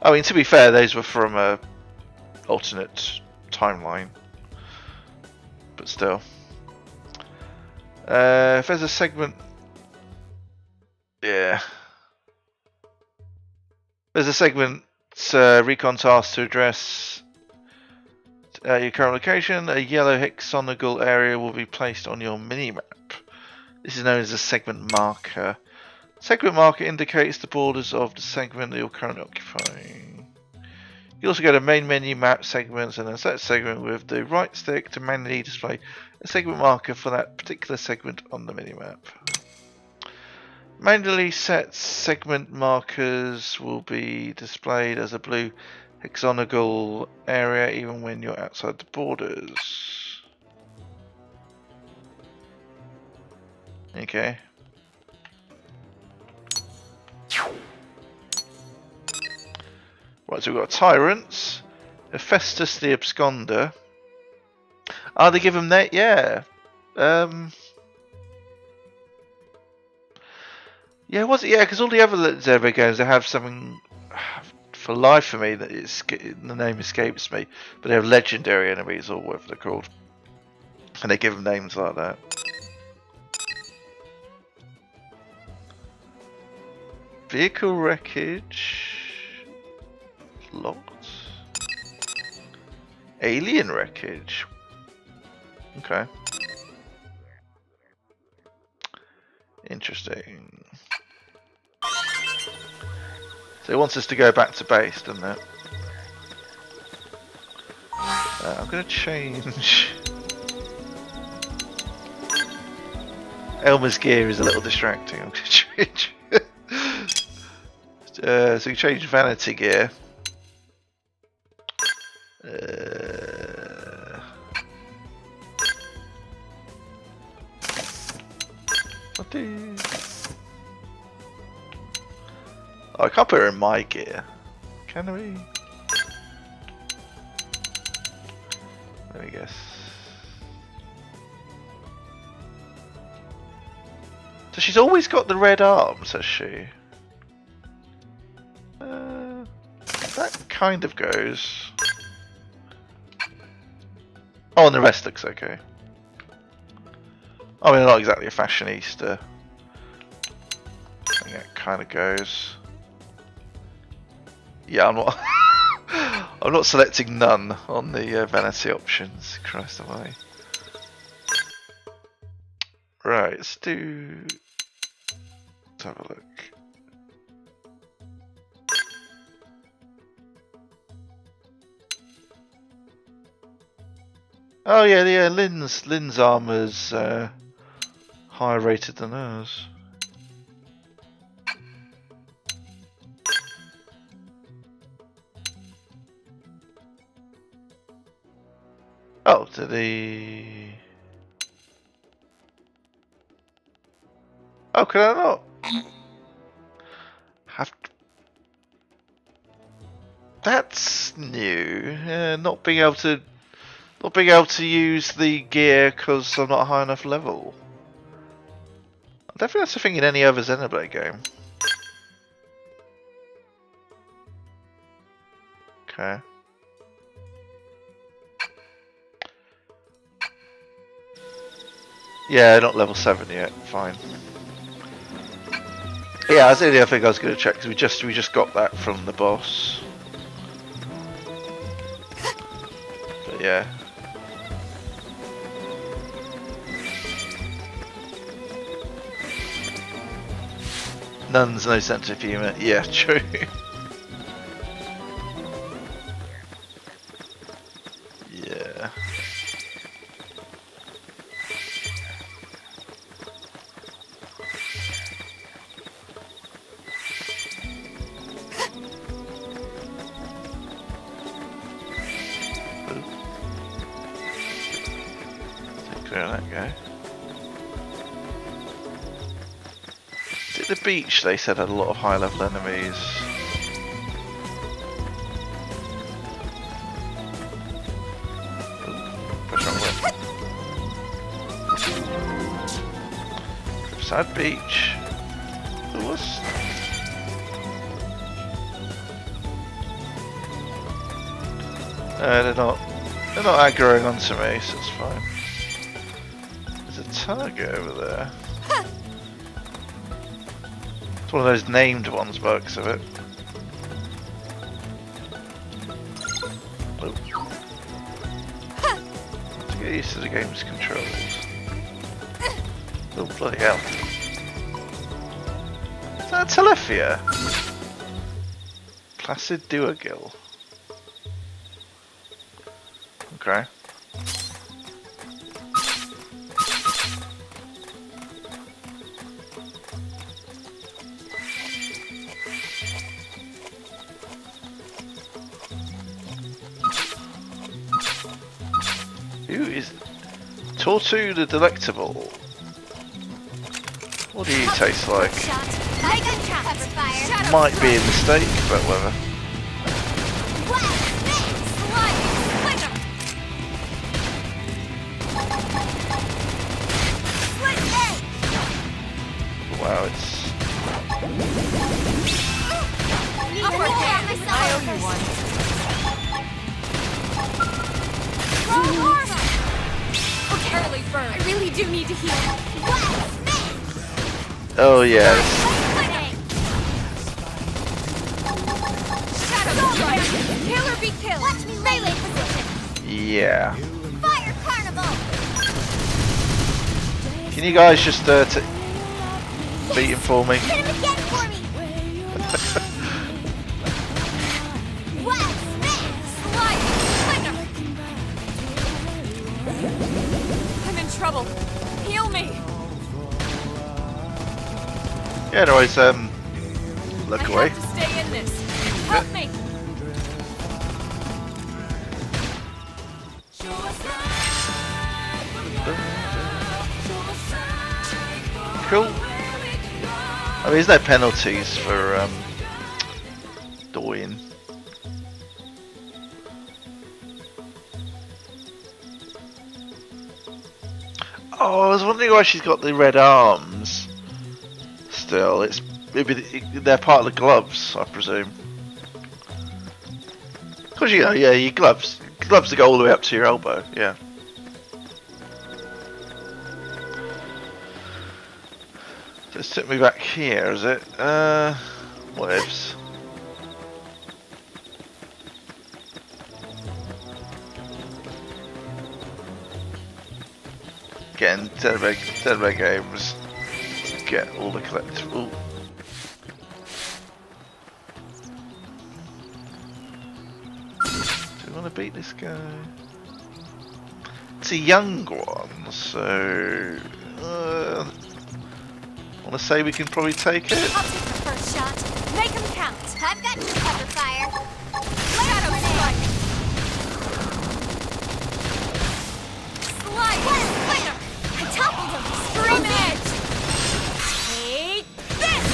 I mean, to be fair, those were from a alternate timeline, but still. If there's a segment, yeah. There's a segment recon task to address your current location. A yellow hexagonal area will be placed on your minimap. This is known as a segment marker. Segment marker indicates the borders of the segment that you're currently occupying. You can also go to main menu, map segments, and then set segment with the right stick to manually display a segment marker for that particular segment on the minimap. Manually set segment markers will be displayed as a blue hexagonal area even when you're outside the borders. Okay. Right, so we've got Tyrants, Hephaestus the Absconder. Oh, they give them that? Yeah. Yeah, was it? Yeah, because all the other Zerbo games, they have something for life for me that the name escapes me, but they have legendary enemies or whatever they're called, and they give them names like that. Vehicle wreckage locked. Alien wreckage. Okay. Interesting. So it wants us to go back to base, doesn't it? I'm going to change Elmer's gear is a little distracting. So you change vanity gear. Oh, I can't put her in my gear. Can we? Let me guess. So she's always got the red arms, has she? That kind of goes. Oh, and the rest looks okay. I mean, not exactly a fashionista. I think that kind of goes. Yeah, I'm not. I'm not selecting none on the vanity options. Christ alive. Right, let's have a look. Oh yeah, Lynn's armor's higher rated than ours. Oh, did he? Oh, can I not have? That's new. Not being able to use the gear because I'm not a high enough level. I don't think that's a thing in any other Xenoblade game. Okay. Yeah, not level 7 yet. Fine. Yeah, that's the only other thing I was going to check because we just got that from the boss. But yeah. Nuns, no sense of humour. Yeah, true. Yeah. Take care of that guy. The beach, they said, had a lot of high level enemies. Sad beach. What's... they're not aggroing onto me, so it's fine. There's a target over there. It's one of those named ones, by the looks of it. Oh. To get used to the game's controls. Oh, bloody hell. Is that Telefia? Placid Duergil. Okay. Who is Tortu the Delectable? What do you taste like? Might be a mistake, but whatever. Wow, it's... I owe you one. Early bird. I really do need to heal. Oh yeah. Kill or be killed. Watch me melee position. Yeah. Fire carnival. Can you guys just beat him for me? Hit him again for me. I'm in trouble. Heal me. Yeah, otherwise, look I away. have to stay in this. Help me. Cool. I mean, there's no penalties for dying. Oh, I was wondering why she's got the red arms. Still, it's maybe they're part of the gloves, I presume. Cause you know, yeah, your gloves that go all the way up to your elbow. Yeah. Just took me back here, is it? What ifs? Getting Xenoblade games. Get all the collectibles. Do you want to beat this guy? It's a young one, so want to say we can probably take it. I'll take the first shot. Make him count. I've got you cover fire. Shadow strike. Slide. Splinter. I toppled him. Scream edge. Take this.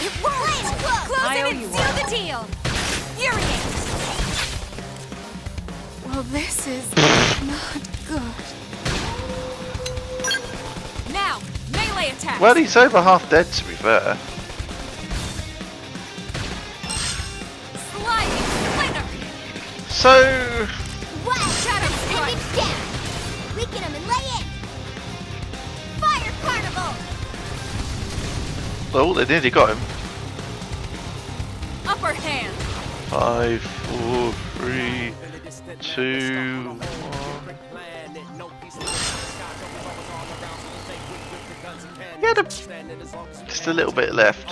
It worked. Close it and seal the deal. Furiate. Well, this is not good. Now, melee attack. Well, he's over half dead, to be fair. Sliding splinter. So, Wow, shadow strike. Down. Weaken him and lay in. Fire carnival. oh, they nearly got him. Upper hand. 5, 4, 3, 2, 1. Yeah, just a little bit left.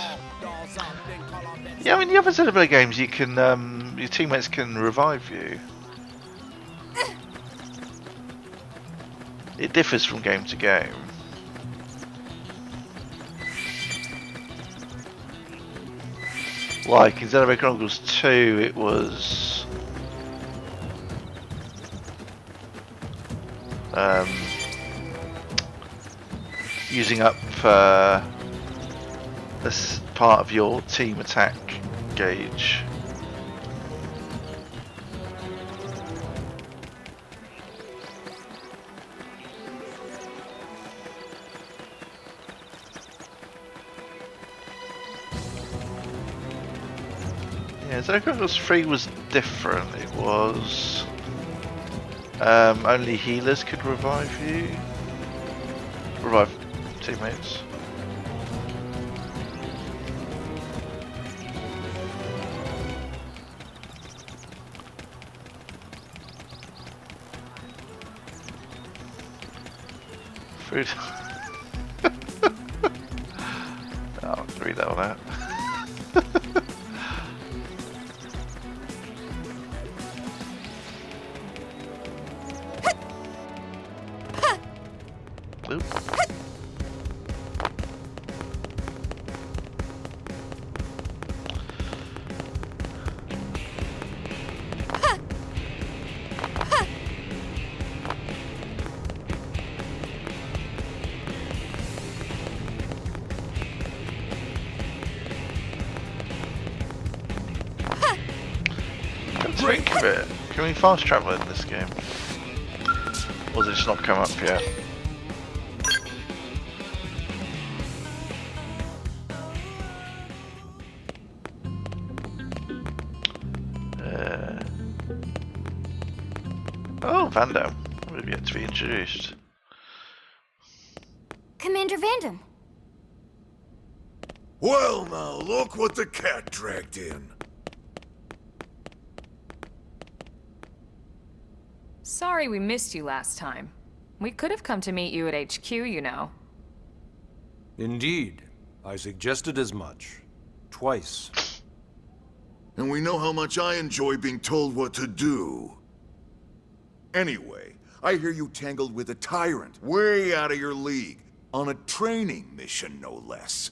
Yeah, I mean the other Xenoblade games, you can your teammates can revive you. It differs from game to game. Like in Xenoblade Chronicles 2, it was using up this part of your team attack gauge. Yeah, Xenoblade Chronicles 3 was different. It was only healers could revive you. Revive teammates. Food. I'll read that one out. Oop. Think of it. Can we fast travel in this game? Or does it just not come up yet? Oh, Vandam. We've yet to be introduced. Commander Vandam. Well, now, look what the cat dragged in. Sorry we missed you last time. We could have come to meet you at HQ, you know. Indeed. I suggested as much. Twice. And we know how much I enjoy being told what to do. Anyway, I hear you tangled with a tyrant, way out of your league, on a training mission, no less.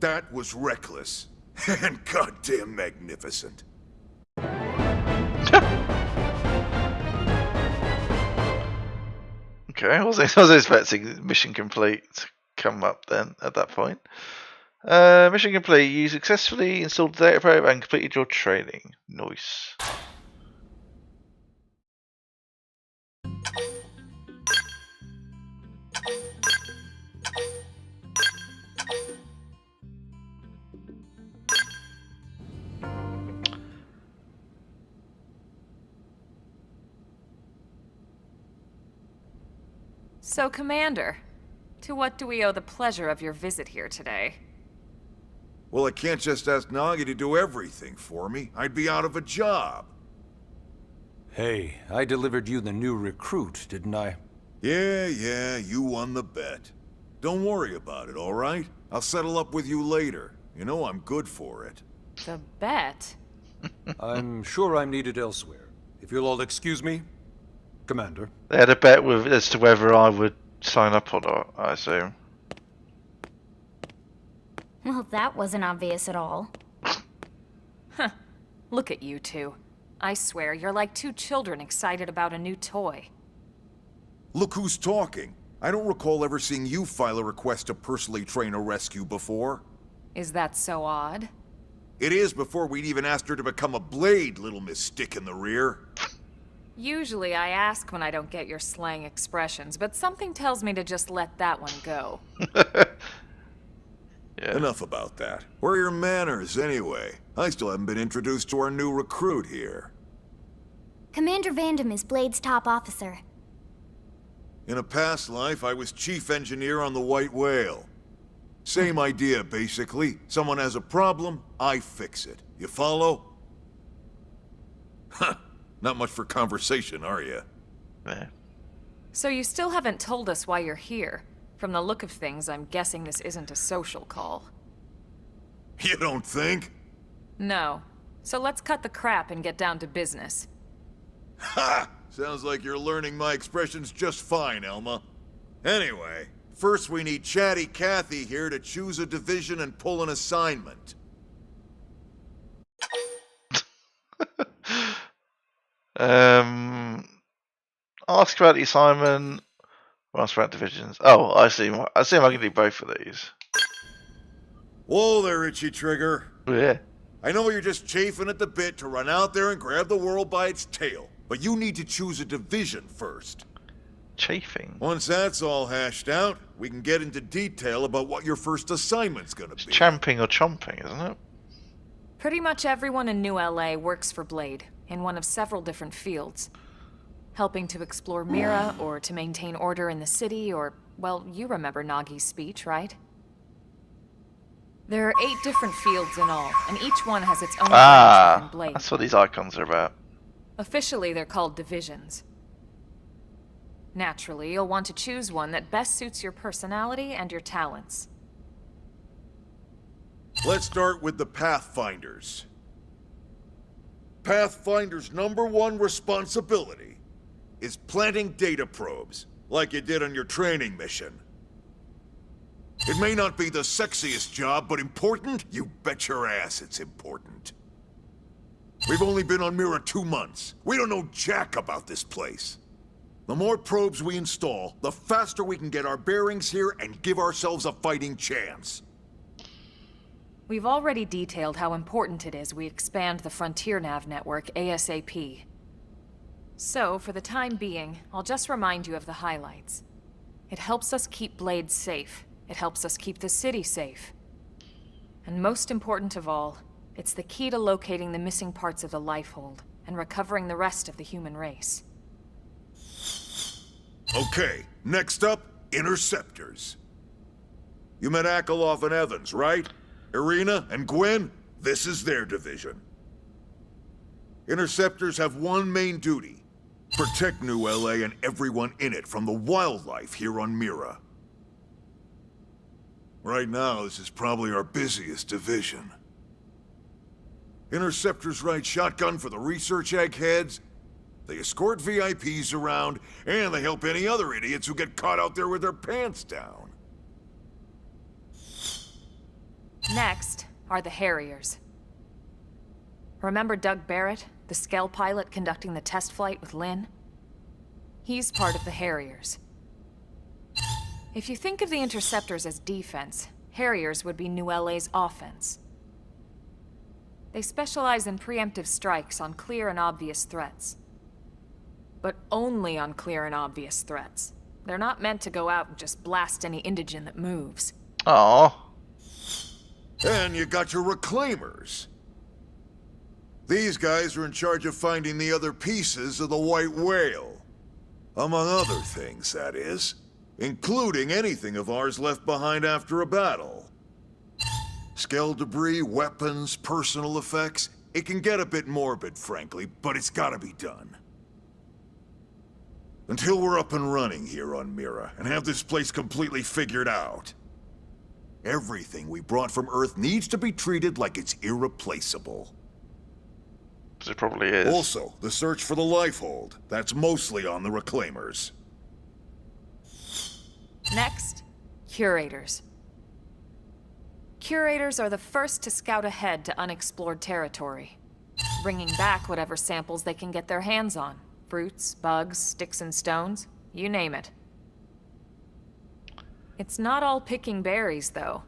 That was reckless. And goddamn magnificent. Okay, I was expecting mission complete to come up then at that point. Mission complete. You successfully installed the data probe and completed your training. Nice. So, Commander, to what do we owe the pleasure of your visit here today? Well, I can't just ask Nagi to do everything for me. I'd be out of a job. Hey, I delivered you the new recruit, didn't I? Yeah, you won the bet. Don't worry about it, all right? I'll settle up with you later. You know I'm good for it. The bet? I'm sure I'm needed elsewhere. If you'll all excuse me, Commander. They had a bet as to whether I would sign up or not, I assume. Well, that wasn't obvious at all. Huh. Look at you two. I swear, you're like two children excited about a new toy. Look who's talking. I don't recall ever seeing you file a request to personally train a rescue before. Is that so odd? It is before we'd even asked her to become a blade, little Miss Stick in the Rear. Usually I ask when I don't get your slang expressions, but something tells me to just let that one go. Yeah. Enough about that. Where are your manners, anyway? I still haven't been introduced to our new recruit here. Commander Vandam is Blade's top officer. In a past life, I was chief engineer on the White Whale. Same idea, basically. Someone has a problem, I fix it. You follow? Huh. Not much for conversation, are you? Yeah. So you still haven't told us why you're here. From the look of things, I'm guessing this isn't a social call. You don't think? No. So let's cut the crap and get down to business. Ha! Sounds like you're learning my expressions just fine, Elma. Anyway, first we need Chatty Cathy here to choose a division and pull an assignment. Ask about the assignment. Ask about divisions. Oh, I see. I see. I can do both of these. Whoa there, Itchy Trigger. Yeah. I know you're just chafing at the bit to run out there and grab the world by its tail, but you need to choose a division first. Chafing. Once that's all hashed out, we can get into detail about what your first assignment's gonna be. Champing or chomping, isn't it? Pretty much everyone in New LA works for Blade, in one of several different fields. Helping to explore Mira, or to maintain order in the city, or, well, you remember Nagi's speech, right? There are 8 different fields in all, and each one has its own branch within Blade. That's what these icons are about. Officially, they're called divisions. Naturally, you'll want to choose one that best suits your personality and your talents. Let's start with the Pathfinders. Pathfinder's #1 responsibility is planting data probes, like you did on your training mission. It may not be the sexiest job, but important? You bet your ass it's important. We've only been on Mira 2 months. We don't know jack about this place. The more probes we install, the faster we can get our bearings here and give ourselves a fighting chance. We've already detailed how important it is we expand the Frontier Nav network ASAP. So, for the time being, I'll just remind you of the highlights. It helps us keep Blade safe. It helps us keep the city safe. And most important of all, it's the key to locating the missing parts of the Lifehold and recovering the rest of the human race. Okay, next up, Interceptors. You met Akalov and Evans, right? Irina and Gwen? This is their division. Interceptors have one main duty: protect New LA and everyone in it from the wildlife here on Mira. Right now, this is probably our busiest division. Interceptors ride shotgun for the research eggheads, they escort VIPs around, and they help any other idiots who get caught out there with their pants down. Next are the Harriers. Remember Doug Barrett, the Skell pilot conducting the test flight with Lynn? He's part of the Harriers. If you think of the Interceptors as defense, Harriers would be New LA's offense. They specialize in preemptive strikes on clear and obvious threats. But only on clear and obvious threats. They're not meant to go out and just blast any indigen that moves. Aww. And you got your Reclaimers. These guys are in charge of finding the other pieces of the White Whale. Among other things, that is. Including anything of ours left behind after a battle. Skell debris, weapons, personal effects. It can get a bit morbid, frankly, but it's gotta be done. Until we're up and running here on Mira, and have this place completely figured out. Everything we brought from Earth needs to be treated like it's irreplaceable. It probably is. Also, the search for the Lifehold. That's mostly on the Reclaimers. Next, Curators. Curators are the first to scout ahead to unexplored territory, bringing back whatever samples they can get their hands on. Fruits, bugs, sticks and stones, you name it. It's not all picking berries, though.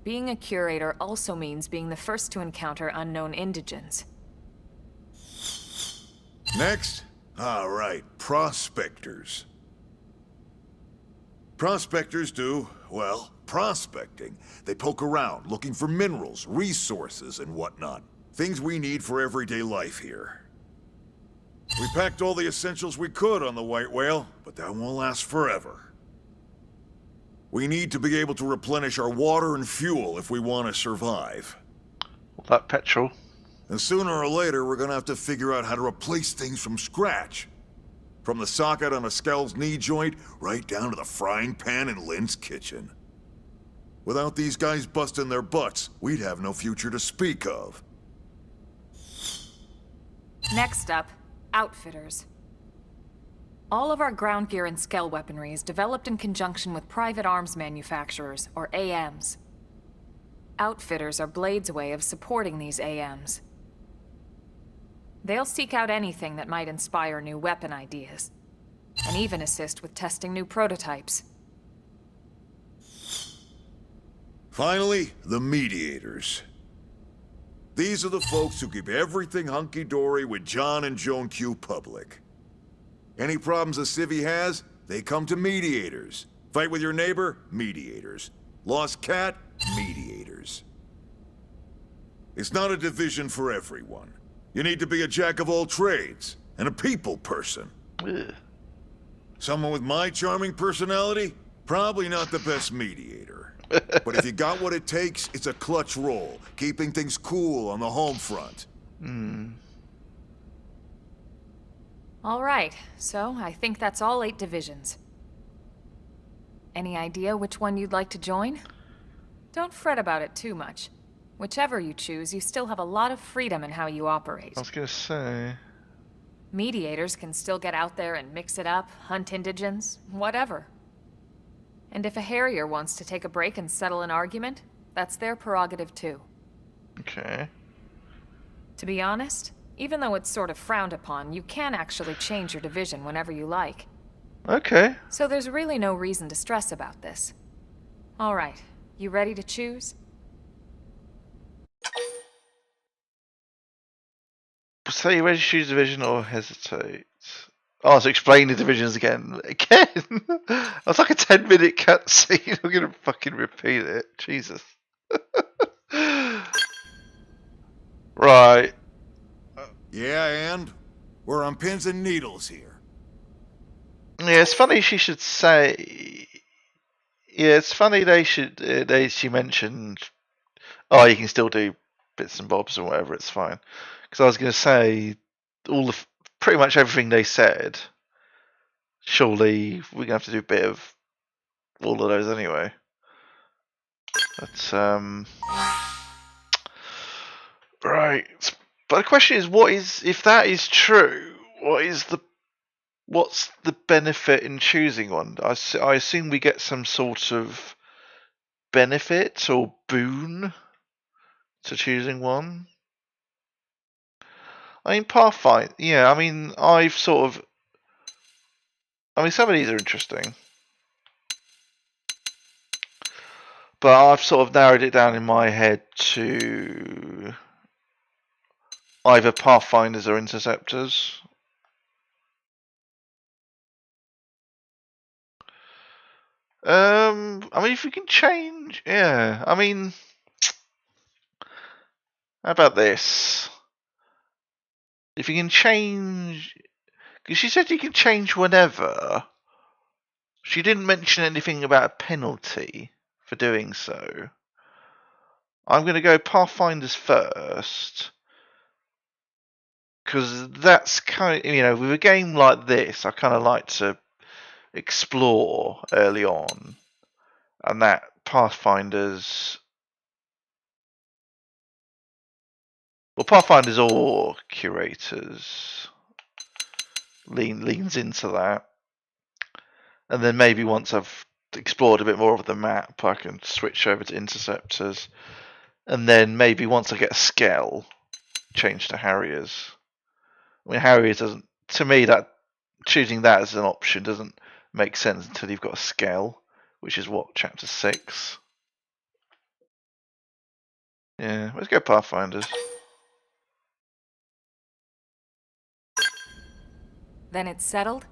Being a curator also means being the first to encounter unknown indigens. Next? All right, prospectors. Prospectors do, well, prospecting. They poke around, looking for minerals, resources, and whatnot. Things we need for everyday life here. We packed all the essentials we could on the White Whale, but that won't last forever. We need to be able to replenish our water and fuel if we want to survive. That petrol. And sooner or later, we're gonna have to figure out how to replace things from scratch. From the socket on a Skell's knee joint, right down to the frying pan in Lynn's kitchen. Without these guys busting their butts, we'd have no future to speak of. Next up, Outfitters. All of our ground gear and Skell weaponry is developed in conjunction with private arms manufacturers, or AMs. Outfitters are Blade's way of supporting these AMs. They'll seek out anything that might inspire new weapon ideas, and even assist with testing new prototypes. Finally, the Mediators. These are the folks who keep everything hunky-dory with John and Joan Q public. Any problems a civvy has, they come to Mediators. Fight with your neighbor? Mediators. Lost cat? Mediators. It's not a division for everyone. You need to be a jack of all trades, and a people person. Ugh. Someone with my charming personality? Probably not the best mediator. But if you got what it takes, it's a clutch role, keeping things cool on the home front. All right, so I think that's all 8 divisions. Any idea which one you'd like to join? Don't fret about it too much. Whichever you choose, you still have a lot of freedom in how you operate. I was gonna say. Mediators can still get out there and mix it up, hunt indigens, whatever. And if a Harrier wants to take a break and settle an argument, that's their prerogative too. Okay. To be honest, even though it's sort of frowned upon, you can actually change your division whenever you like. Okay. So there's really no reason to stress about this. All right, you ready to choose? Say you're ready to choose division or hesitate. Oh, so explain the divisions again. Again? That's like a 10-minute cutscene. I'm gonna fucking repeat it. Jesus. Right. Yeah, and? We're on pins and needles here. Yeah, it's funny she should say... Yeah, it's funny she mentioned... Oh, you can still do bits and bobs or whatever, it's fine. Because I was going to say, pretty much everything they said, surely we're going to have to do a bit of all of those anyway. But, right. But the question is, if that is true, what's the benefit in choosing one? I assume we get some sort of benefit or boon to choosing one. I mean, Pathfinder. Yeah, I mean, I've sort of. I mean, some of these are interesting, but I've sort of narrowed it down in my head to either Pathfinders or Interceptors. I mean, if you can change, yeah. I mean, how about this? If you can change, because she said you can change whenever. She didn't mention anything about a penalty for doing so. I'm going to go Pathfinders first, because that's kind of, with a game like this, I kind of like to explore early on, and that Pathfinders or Curators leans into that, and then maybe once I've explored a bit more of the map, I can switch over to Interceptors, and then maybe once I get a Skell, change to Harriers. I mean, Harriers doesn't, to me, that choosing that as an option doesn't make sense until you've got a Skell, which is what, Chapter 6? Yeah, let's go Pathfinders. Then it's settled?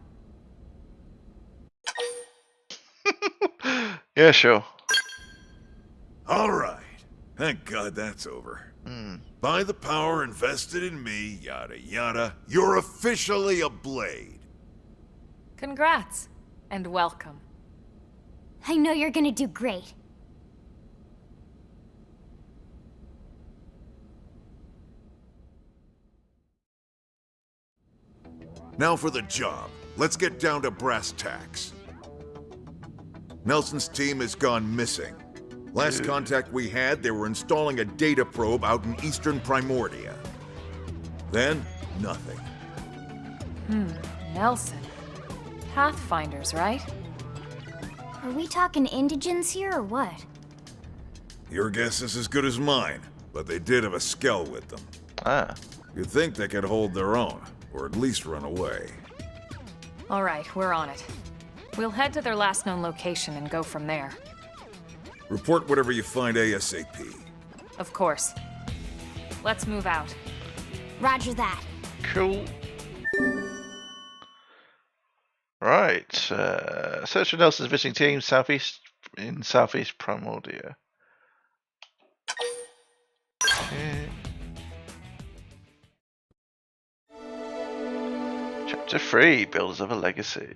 Yeah, sure. All right. Thank God that's over. By the power invested in me, yada yada, you're officially a Blade. Congrats, and welcome. I know you're gonna do great. Now for the job. Let's get down to brass tacks. Nelson's team has gone missing. Last contact we had, they were installing a data probe out in eastern Primordia. Then, nothing. Nelson. Pathfinders, right? Are we talking indigents here or what? Your guess is as good as mine, but they did have a Skell with them. Ah. You'd think they could hold their own, or at least run away. All right, we're on it. We'll head to their last known location and go from there. Report whatever you find ASAP. Of course. Let's move out. Roger that. Cool. Right. Search for Nelson's missing team southeast Primordia. Okay. Chapter 3, Builders of a Legacy.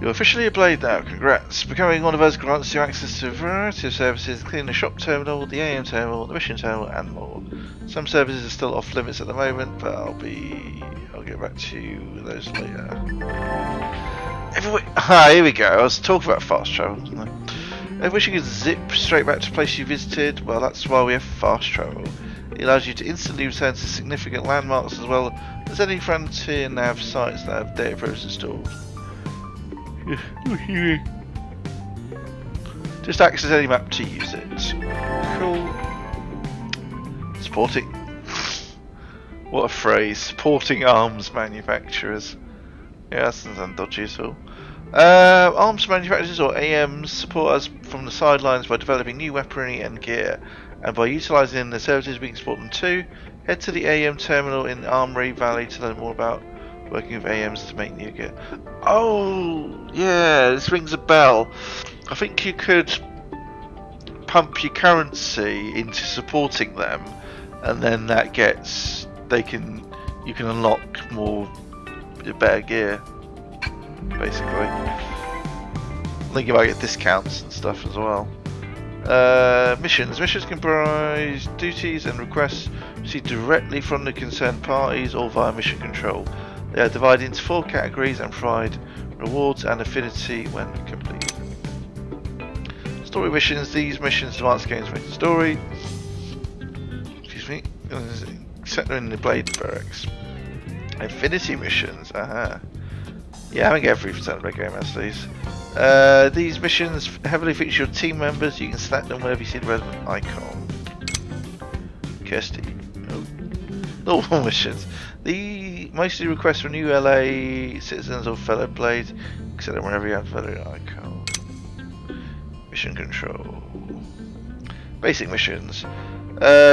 You're officially a Blade now, congrats. Becoming one of us grants you access to a variety of services, including the shop terminal, the AM terminal, the mission terminal, and more. Some services are still off limits at the moment, but I'll get back to you with those later. Here we go. I was talking about fast travel, wasn't I? I wish you could zip straight back to a place you visited. Well, that's why we have fast travel. It allows you to instantly return to significant landmarks as well as any frontier nav sites that have data probes installed. Just access any map to use it. Cool. Supporting. What a phrase. Supporting arms manufacturers. Yeah, that doesn't sound dodgy at all. Arms manufacturers, or AMs, support us from the sidelines by developing new weaponry and gear, and by utilising the services we can support them to. Head to the AM terminal in Armory Valley to learn more about working with AMs to make new gear. Oh, yeah, this rings a bell. I think you could pump your currency into supporting them, and then that gets you can unlock more better gear, basically. I think you might get discounts and stuff as well. Missions. Missions comprise duties and requests received directly from the concerned parties or via mission control. They are divided into 4 categories and provide rewards and affinity when complete. Story missions. These missions advance game's main story. Excuse me. Set them in the Blade barracks. Affinity missions. Aha. Yeah, I think every Xenoblade game has these. These missions heavily feature your team members. You can select them whenever you see the relevant icon. Kirsty. Oh. Normal missions. The mostly requests from new LA citizens or fellow blades. Select them whenever you have the relevant icon. Mission control. Basic missions.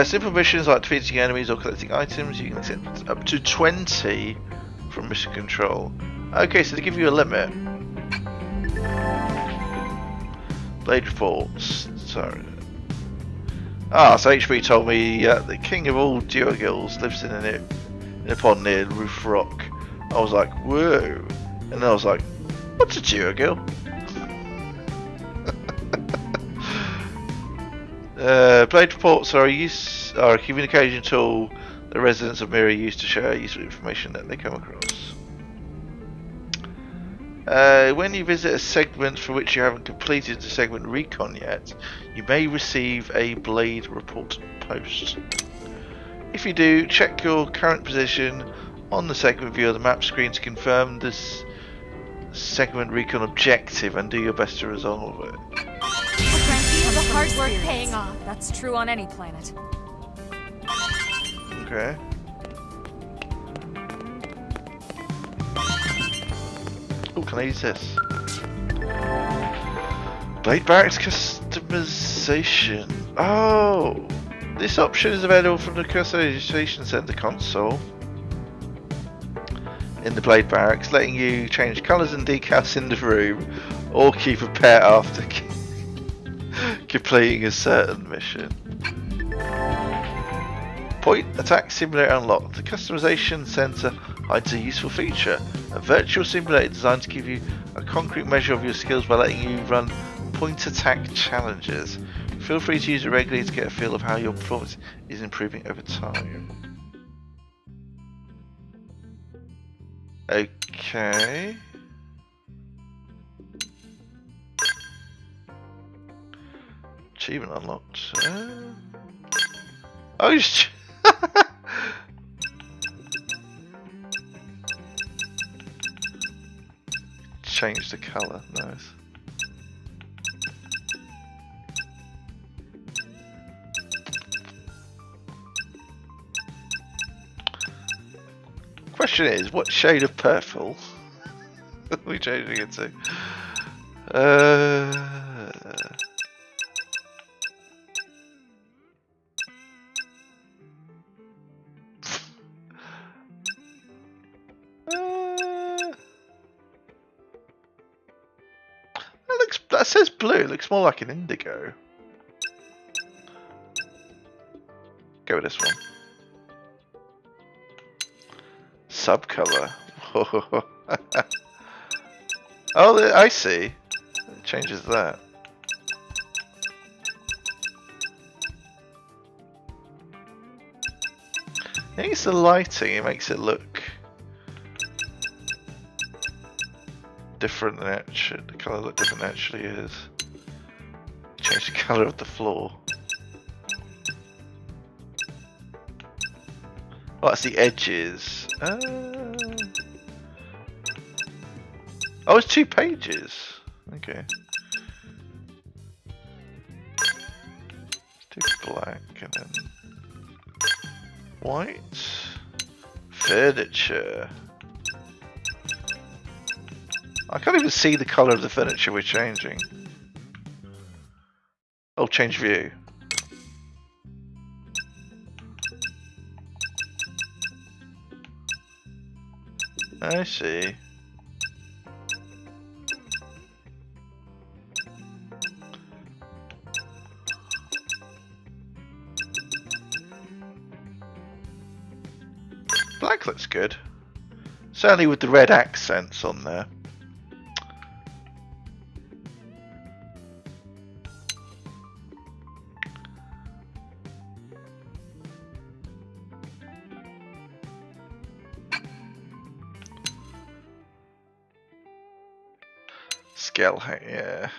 Simple missions like defeating enemies or collecting items. You can accept up to 20 from mission control. Okay, so they give you a limit. Blade reports. Sorry. So HB told me the king of all duergils lives in a pond near Roof Rock. I was like, whoa. And then I was like, what's a duergil? Blade reports are a communication tool the residents of Mira use to share useful information that they come across. When you visit a segment for which you haven't completed the segment recon yet, you may receive a blade report post. If you do, check your current position on the segment view of the map screen to confirm this segment recon objective and do your best to resolve it. The hard work paying off. That's true on any planet. Okay. Oh, can I use this? Blade Barracks customization. Oh! This option is available from the Customization Center console in the Blade Barracks, letting you change colours and decals in the room or keep a pet after completing a certain mission. Point Attack Simulator unlocked. The Customization Center hides a useful feature, a virtual simulator designed to give you a concrete measure of your skills by letting you run point attack challenges. Feel free to use it regularly to get a feel of how your performance is improving over time. Okay. Achievement unlocked. Oh, you change the color. Nice. Question is, what shade of purple are we changing it to? That says blue. It looks more like an indigo. Go with this one. Subcolor. Oh, I see. It changes that. I think it's the lighting. It makes it look different than actually. The colour look different than it actually is. Change the colour of the floor. Oh, that's the edges. Oh, it's 2 pages. Okay. Let's do black and then white. Furniture. I can't even see the colour of the furniture we're changing. Oh, change view. I see. Black looks good. Certainly with the red accents on there. Scale height, yeah.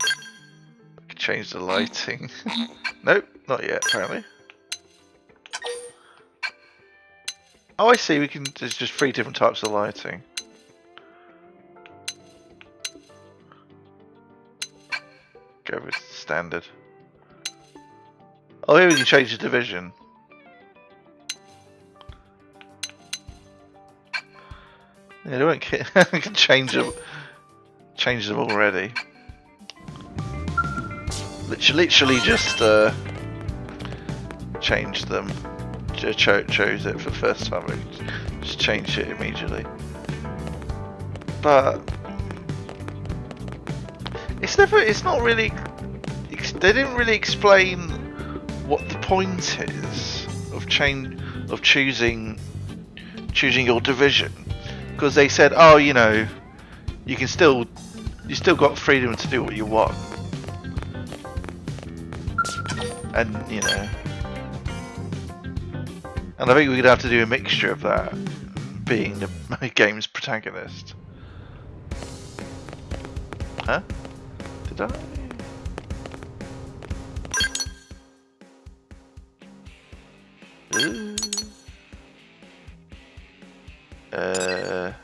I can change the lighting. Nope, not yet, apparently. Oh, I see, there's just 3 different types of lighting. go with standard. Oh, here we can change the division. Yeah, they won't get. We can change them. Change them already. Literally just changed them. Chose it for the first time. We just changed it immediately. But it's not really. They didn't really explain what the point is of choosing your division, because they said, oh, you know, you still got freedom to do what you want, and you know, and I think we're gonna have to do a mixture of that, being the game's protagonist. Huh? Did I? Ooh. Have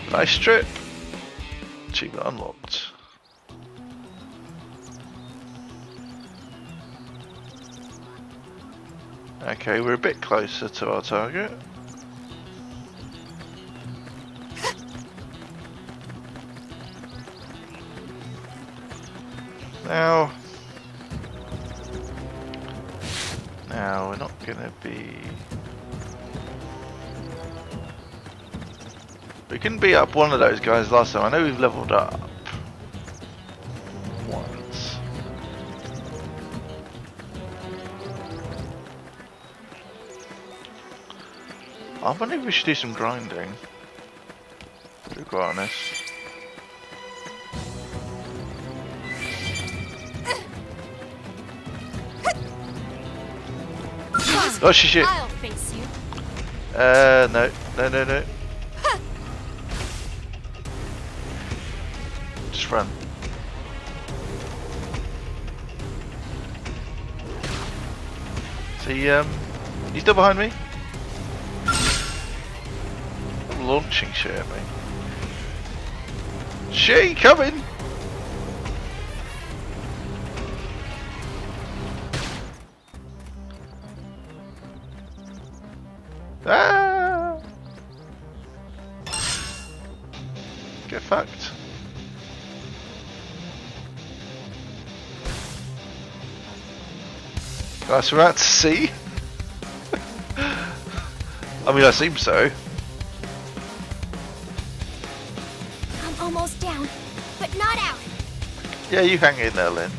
a nice trip. Achievement unlocked. Okay, we're a bit closer to our target. Now we're not gonna be. We couldn't beat up one of those guys last time. I know we've leveled up once. I wonder if we should do some grinding, to be quite honest. Oh shit! I'll face you. No. Just run. See, you still behind me? Launching shit at me. She coming! Ah! Get fucked. Nice rat to see. I mean, I seem so. I'm almost down, but not out. Yeah, you hang in there, Lynn.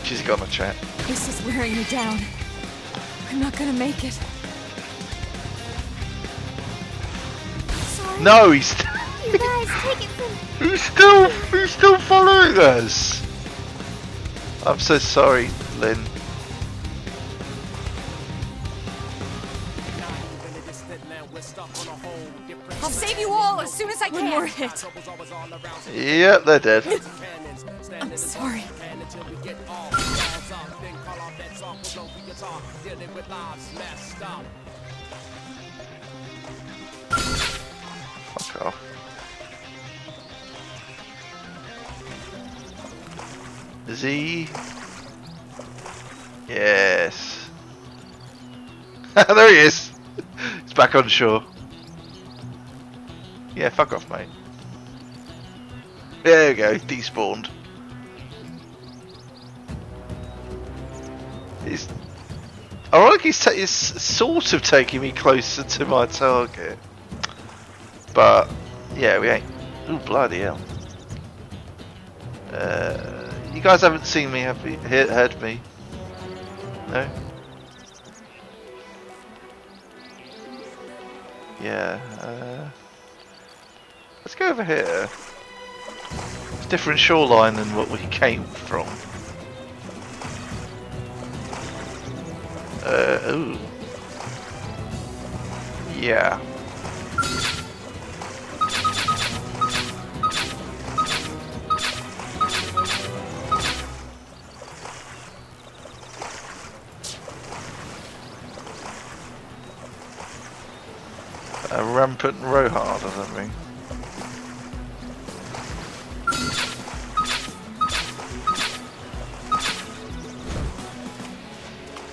She's gonna chat. This is wearing me down. I'm not gonna make it. Sorry. No, he's You guys, take it from. he's still following us. I'm so sorry, Lynn. I'll save you all as soon as I can. One more hit. Yep, they're dead. I'm sorry. Fuck off. Is he? Yes. There he is. He's back on shore. Yeah, fuck off, mate. There we go, despawned. He's... I like he's sort of taking me closer to my target. But, yeah, we ain't... Ooh, bloody hell. You guys haven't seen me, have you? Heard me? No? Yeah, let's go over here. It's a different shoreline than what we came from. Ooh. Yeah. A rampant Rohard, does that mean?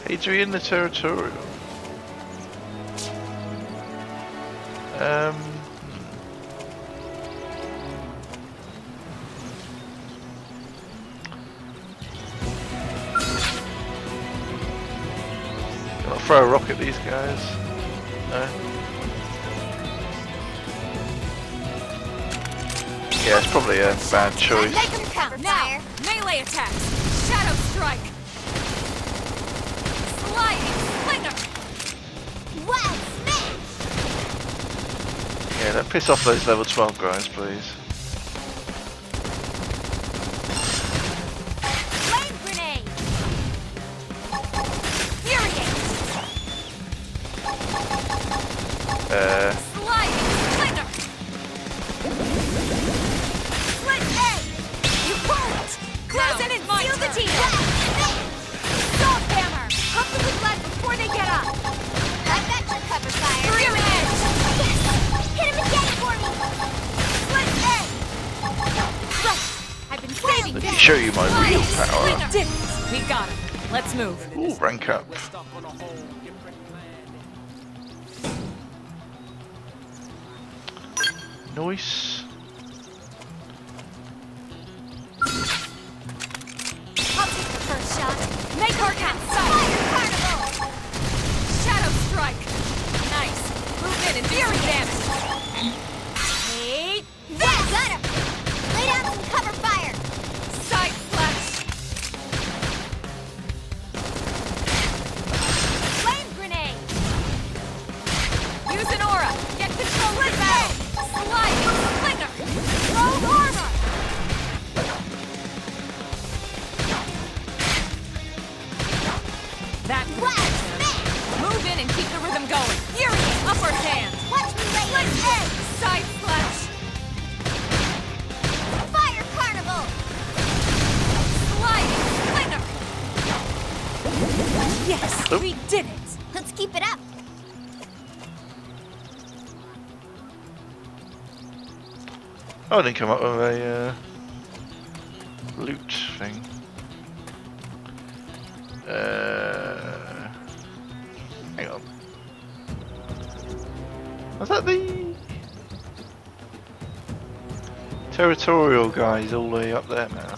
Adrian the Territorial. Gonna throw a rock at these guys. No. Yeah, it's probably a bad choice. Make them count now. Melee attacks. Shadow strike. Sliding slinger. Wild smash. Yeah, don't piss off those level 12 guys, please. Flame grenade. Furiate. Sliding slinger. Split egg. You won't. Close in and seal the deal. Salt hammer. Pump them with lead before they get up. I've got your cover fire. Rear edge. Yes. Hit him again for me. Split egg. Right. I've been saving Let them. me show you my real power. We did it. We got him. Let's move. Ooh, rank up. Nice. I'll take the first shot. Make her count. Fire carnival. Shadow strike. Nice. Move in and do some damage. Hey. Yeah, got him. Lay down some cover fire. Side slash. Flame grenade. Use an aura. Get control of the battle. Sliding slinger. Roll armor. That move in and keep the rhythm going. Fury, upper hand. Watch me lay in. Side slash. Fire carnival. Sliding slinger. Yes, we did it. Let's keep it up. Oh, I didn't come up with a loot thing. Hang on. Was that the territorial guys all the way up there now?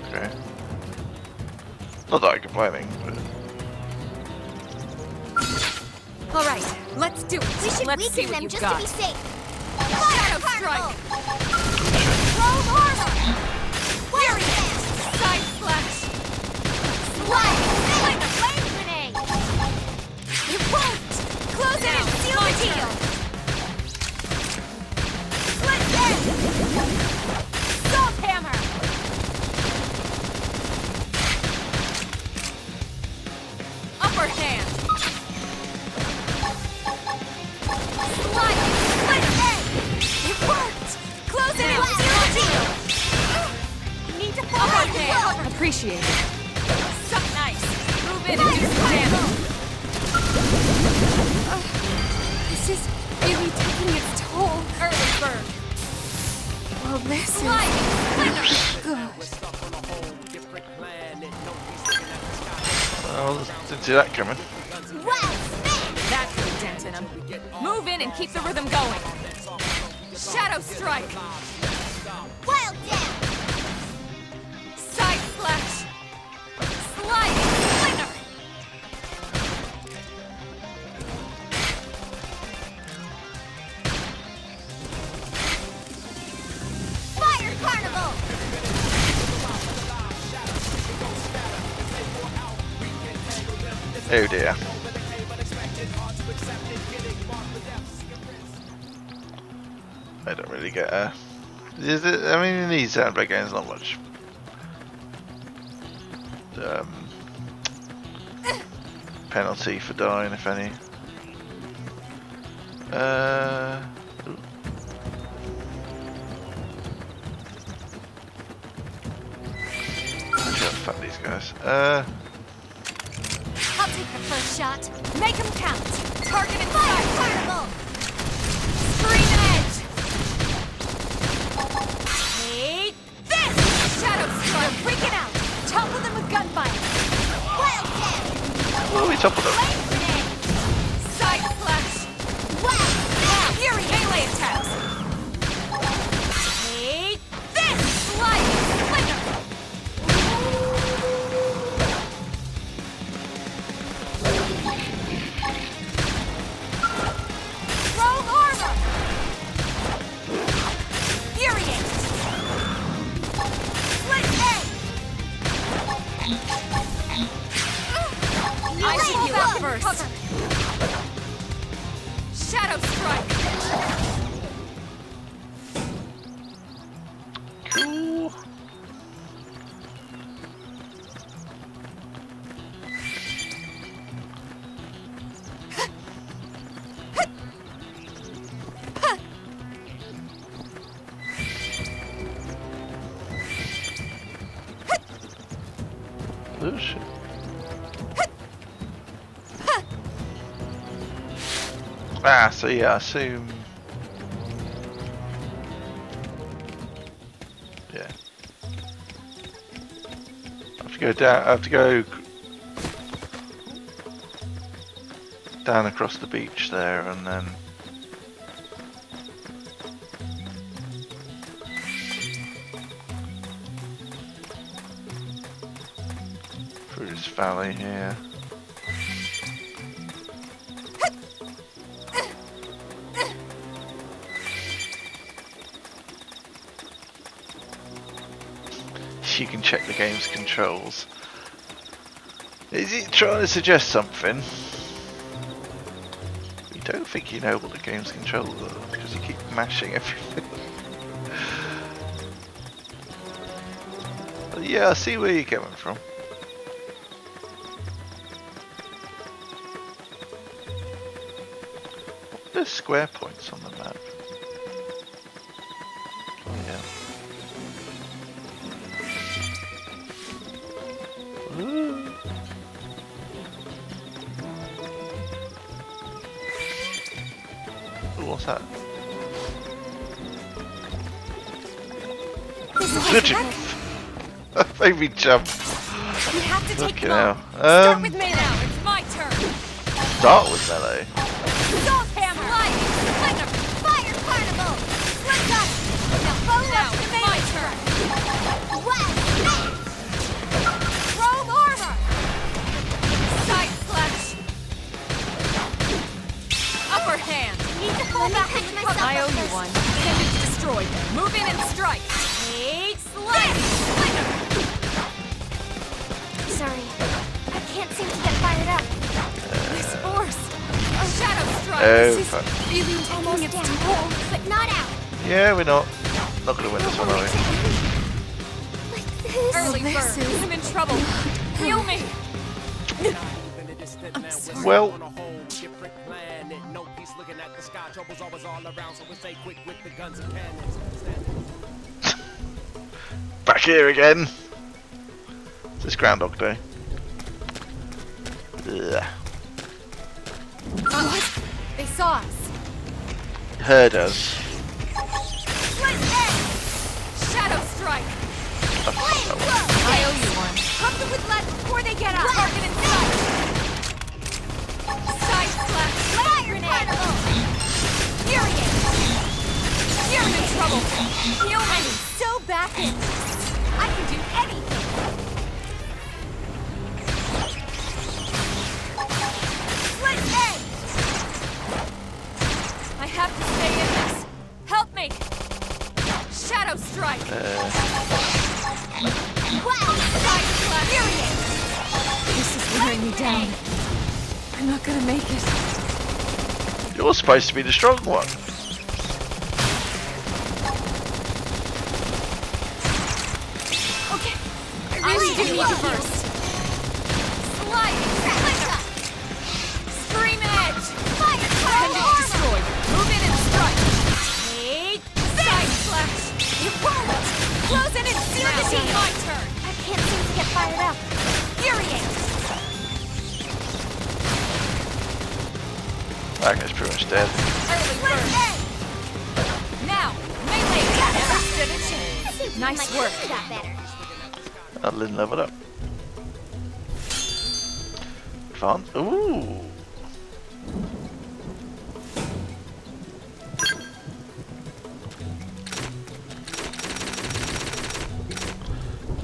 Okay. Not that I'm complaining, but All right, let's do it. We should weaken them just to be safe. Shadow strike. Roll armor. Fury fast. Side slash. Slide. Flame grenade. You won't. Close it and seal the deal. Split edge. Salt hammer. Upper hand. Sliding. Split edge. It worked. Close it and seal the deal. Need to follow. Upper hand. Appreciate it. So nice. Move in and do some damage. This is really taking its toll. Early bird. Well, this is good. well, didn't see that coming. That could have dented him. Move in and keep the rhythm going. Shadow strike. Wild down. Side slash. Sliding slinger. Fire carnival. Oh dear. I don't really get a. Is it, I mean, in these Xenoblade games, not much. Penalty for dying, if any. Ooh. Actually, I'll fuck these guys. I'll take the first shot. Make them count. Target and fire. shit. Ah, so yeah, I assume. Yeah. I have to go down. I have to go down across the beach there, and then. Through this valley here. You can check the game's controls. Is it trying to suggest something? You don't think you know what the game's controls are because you keep mashing everything. But yeah, I see where you're coming from. There's square points on the map. Oh yeah. Ooh. Ooh, what's that? Good jump. Made me jump. You have to take Fucking hell. Start with me now. It's my turn. Start with melee. Salt hammer. Splinter. Fire carnival. Split up. Now follow up to my turn. Chrome armor. Side slash. Upper hand. Need to fall back into myself. I owe you one. Send it destroyed. Move in and strike. Take slice. Sorry, I can't seem to get fired up. This force. A shadow strike. Oh, This fuck. is really Almost taking its down, toll. but not out. Yeah, we're not gonna win this one, are we? Like this. Early bird. I'm in trouble. Heal me. Well, back here again. Is this Groundhog Day? Ugh. What? They saw us. Heard us. Split edge. Shadow strike. I owe you one. Pump them with lead before they get up. Target in sight. Side slash. Fire grenade. Furious. You're in trouble. Heal me. So back in. I can do anything. Split edge. I have to stay in this. Help me. Shadow strike. This is wearing me down. I'm not gonna make it. You're supposed to be the strong one. Okay, I really do need you first. Slide. Scream edge. Appendage destroyed. Move in and strike. Take side slash. It won't. Close in and seal the deal. My turn. I can't seem to get fired up. Furious. That guy's pretty much dead. Early bird. Now, melee. Never stood a chance. Nice work. Got better. That didn't level up. Advance. Ooh.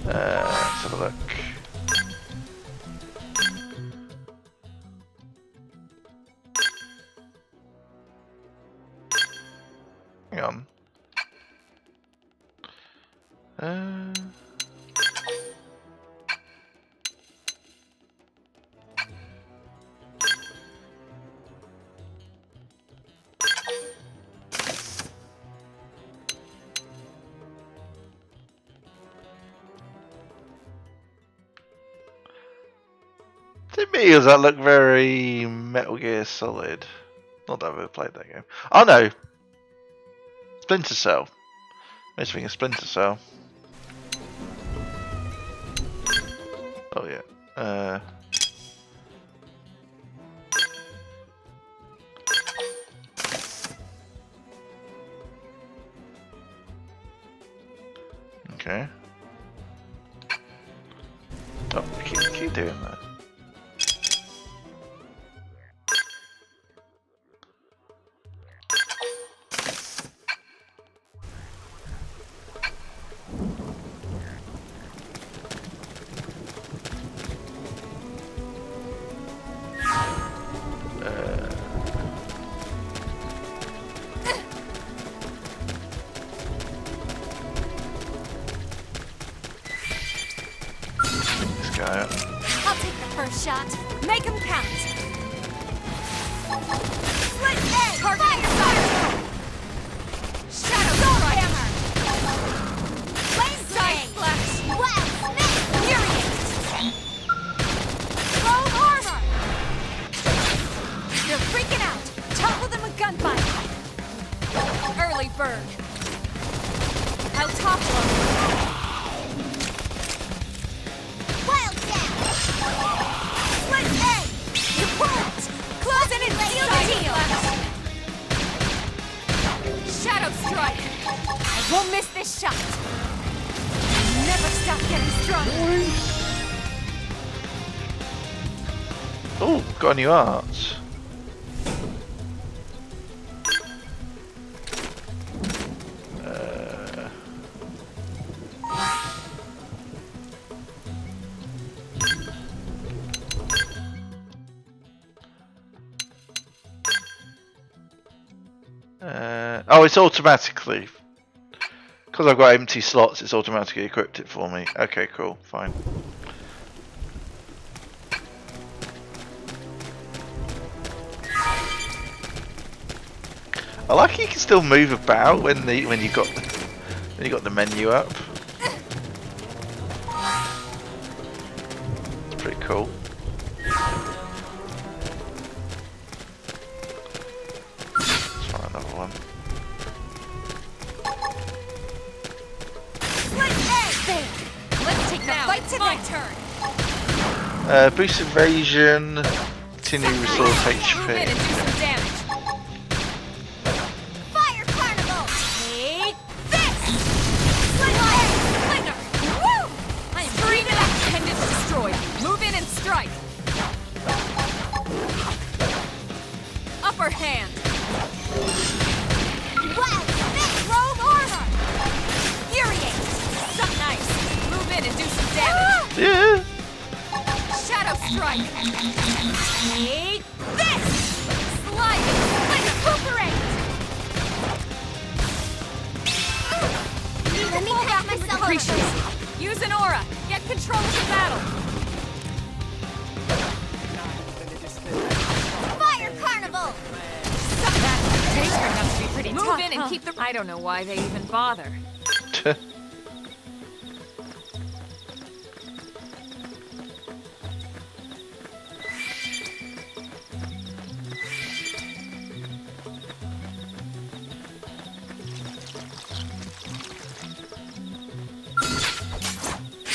Let's have a look. Hang on. To me, does that look very Metal Gear Solid? Not that I've ever played that game. Oh no! Splinter Cell. Makes me think of Splinter Cell. Oh yeah. Okay. Oh, keep doing that. I'll take the first shot. Make him count. Split edge! Target fire! Shadow hammer! Flame side flash! Wow! Furious! Roll armor! You're freaking out! Topple them with gunfire! Early bird! I'll topple him! Shadow strike! I won't miss this shot! Never stop getting stronger! Oh, got a new art. Oh, it's automatically. Because I've got empty slots, it's automatically equipped it for me. Okay, cool, fine. I like you can still move about when you got the menu up. It's pretty cool. Let's try another one. Let's take the fight to my turn. Boost evasion, continue restore HP. And do some damage. Fire carnival. Take this. Slinger. Woo! I am freed it up. Pendants destroyed. Move in and strike. Upper hand. Wow! Robe armor. Furiate. Something nice. Move in and do some damage. Yeah. Shadow strike. Take this. Sliding. Recuperate. Let me catch myself. Appreciate. Use an aura. Get control of the battle. Fire carnival. That taste turned out to be pretty tough. Move in and keep the. I don't know why they even bother.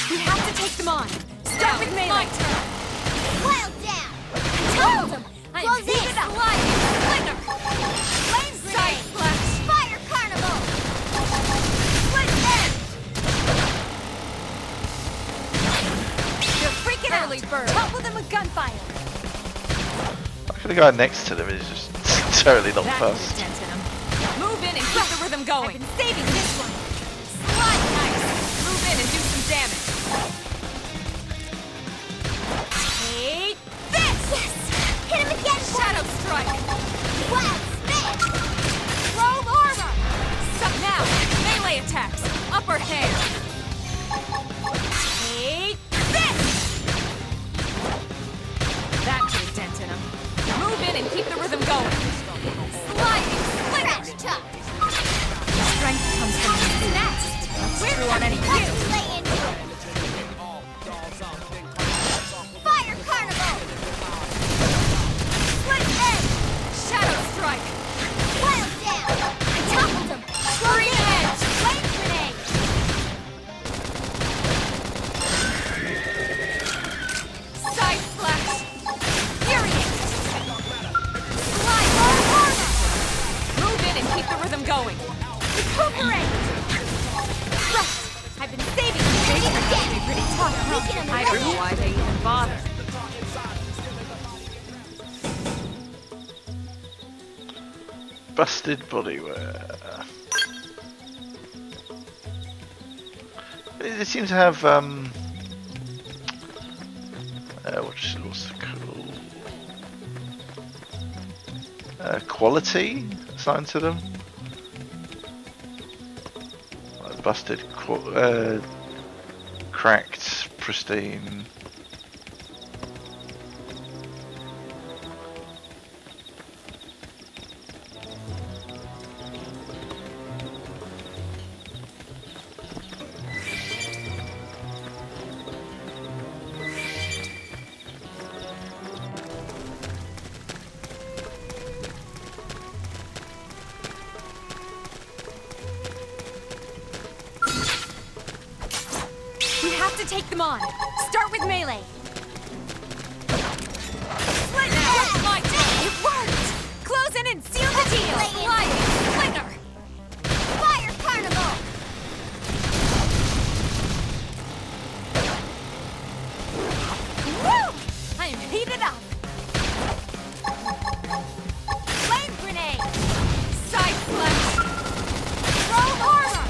We have to take them on. Start with melee. My turn. Wild down. Told them. I am heated up. Slinger. Flame side flash. Fire carnival. Split edge. You're freaking out. Early bird. Topple them with gunfire. The guy next to them is just totally not fast. Move in and keep the rhythm going. I've been saving this one. Slide nice. Move in and do some damage. Take this. Yes! Hit him again! Shadow strike. Wow! Spin! Robe armor. Sup now. Melee attacks. Upper hand. Take this. That did a dent in him. Move in and keep the rhythm going. Sliding. Crash top! Strength comes from the next. That's true on any you. Fire carnival! Split edge. Shadow strike. Wild down! I toppled him! Green edge. Flame grenade! going. Recuperate! Right. I've been saving you. They must be pretty tough, huh? I don't know why they even bother. Busted bodywear. They seem to have what's it called? Quality assigned to them. Like busted, cracked, pristine. Take them on. Start with melee. It worked! Close in and seal the deal! Sliding! Flinger! Fire Carnival! Woo! I'm heated up! Flame grenade! Side slash! Throw armor!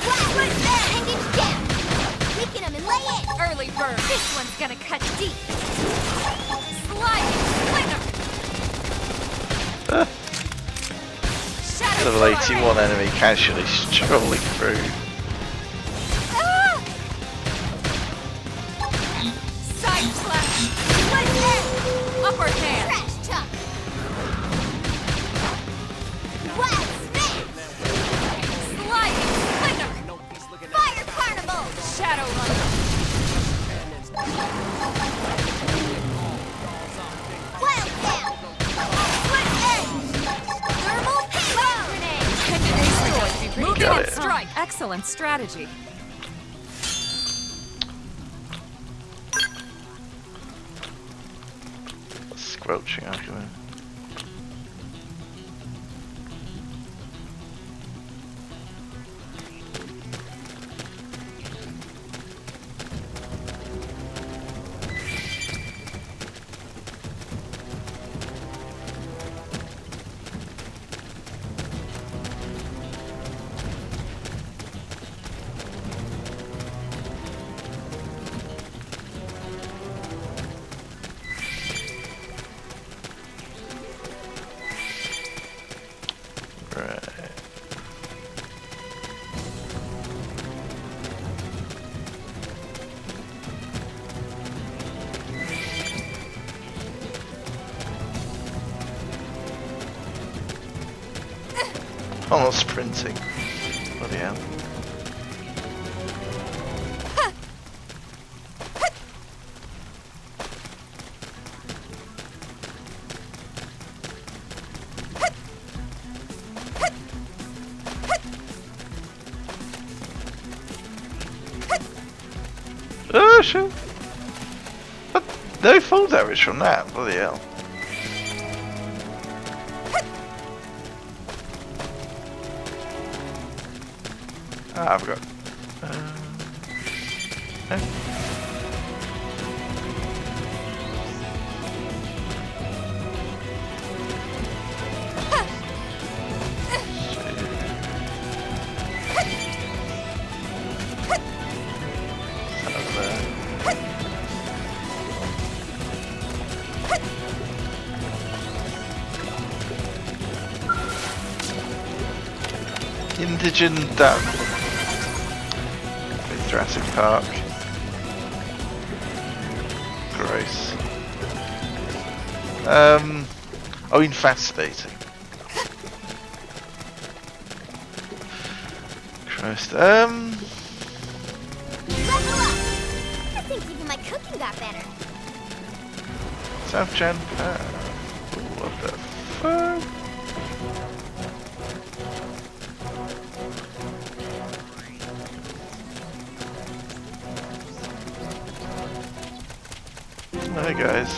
Split there! Engage down! Weaken him and lay it! Early bird! This one's gonna cut deep! Sliding! Flinger! Level 81 enemy casually strolling through. Side slash! Split there! Upper hand! Trash chuck! Wild smash! Sliding! Flinger! Fire Carnival! Shadow Runner! Wild down! Split edge! Thermal payload! Grenade! Moving Got and it. strike! Excellent strategy. Squelching argument. I'm not sprinting. Bloody hell. Oh shit! What? No fall damage from that. Bloody hell. Ah, I've got. Indigent Duck. Jurassic Park. Gross. Oh, infestating. Christ. Level up! I think even my cooking got better. South Gen. What the fuck? Hi guys.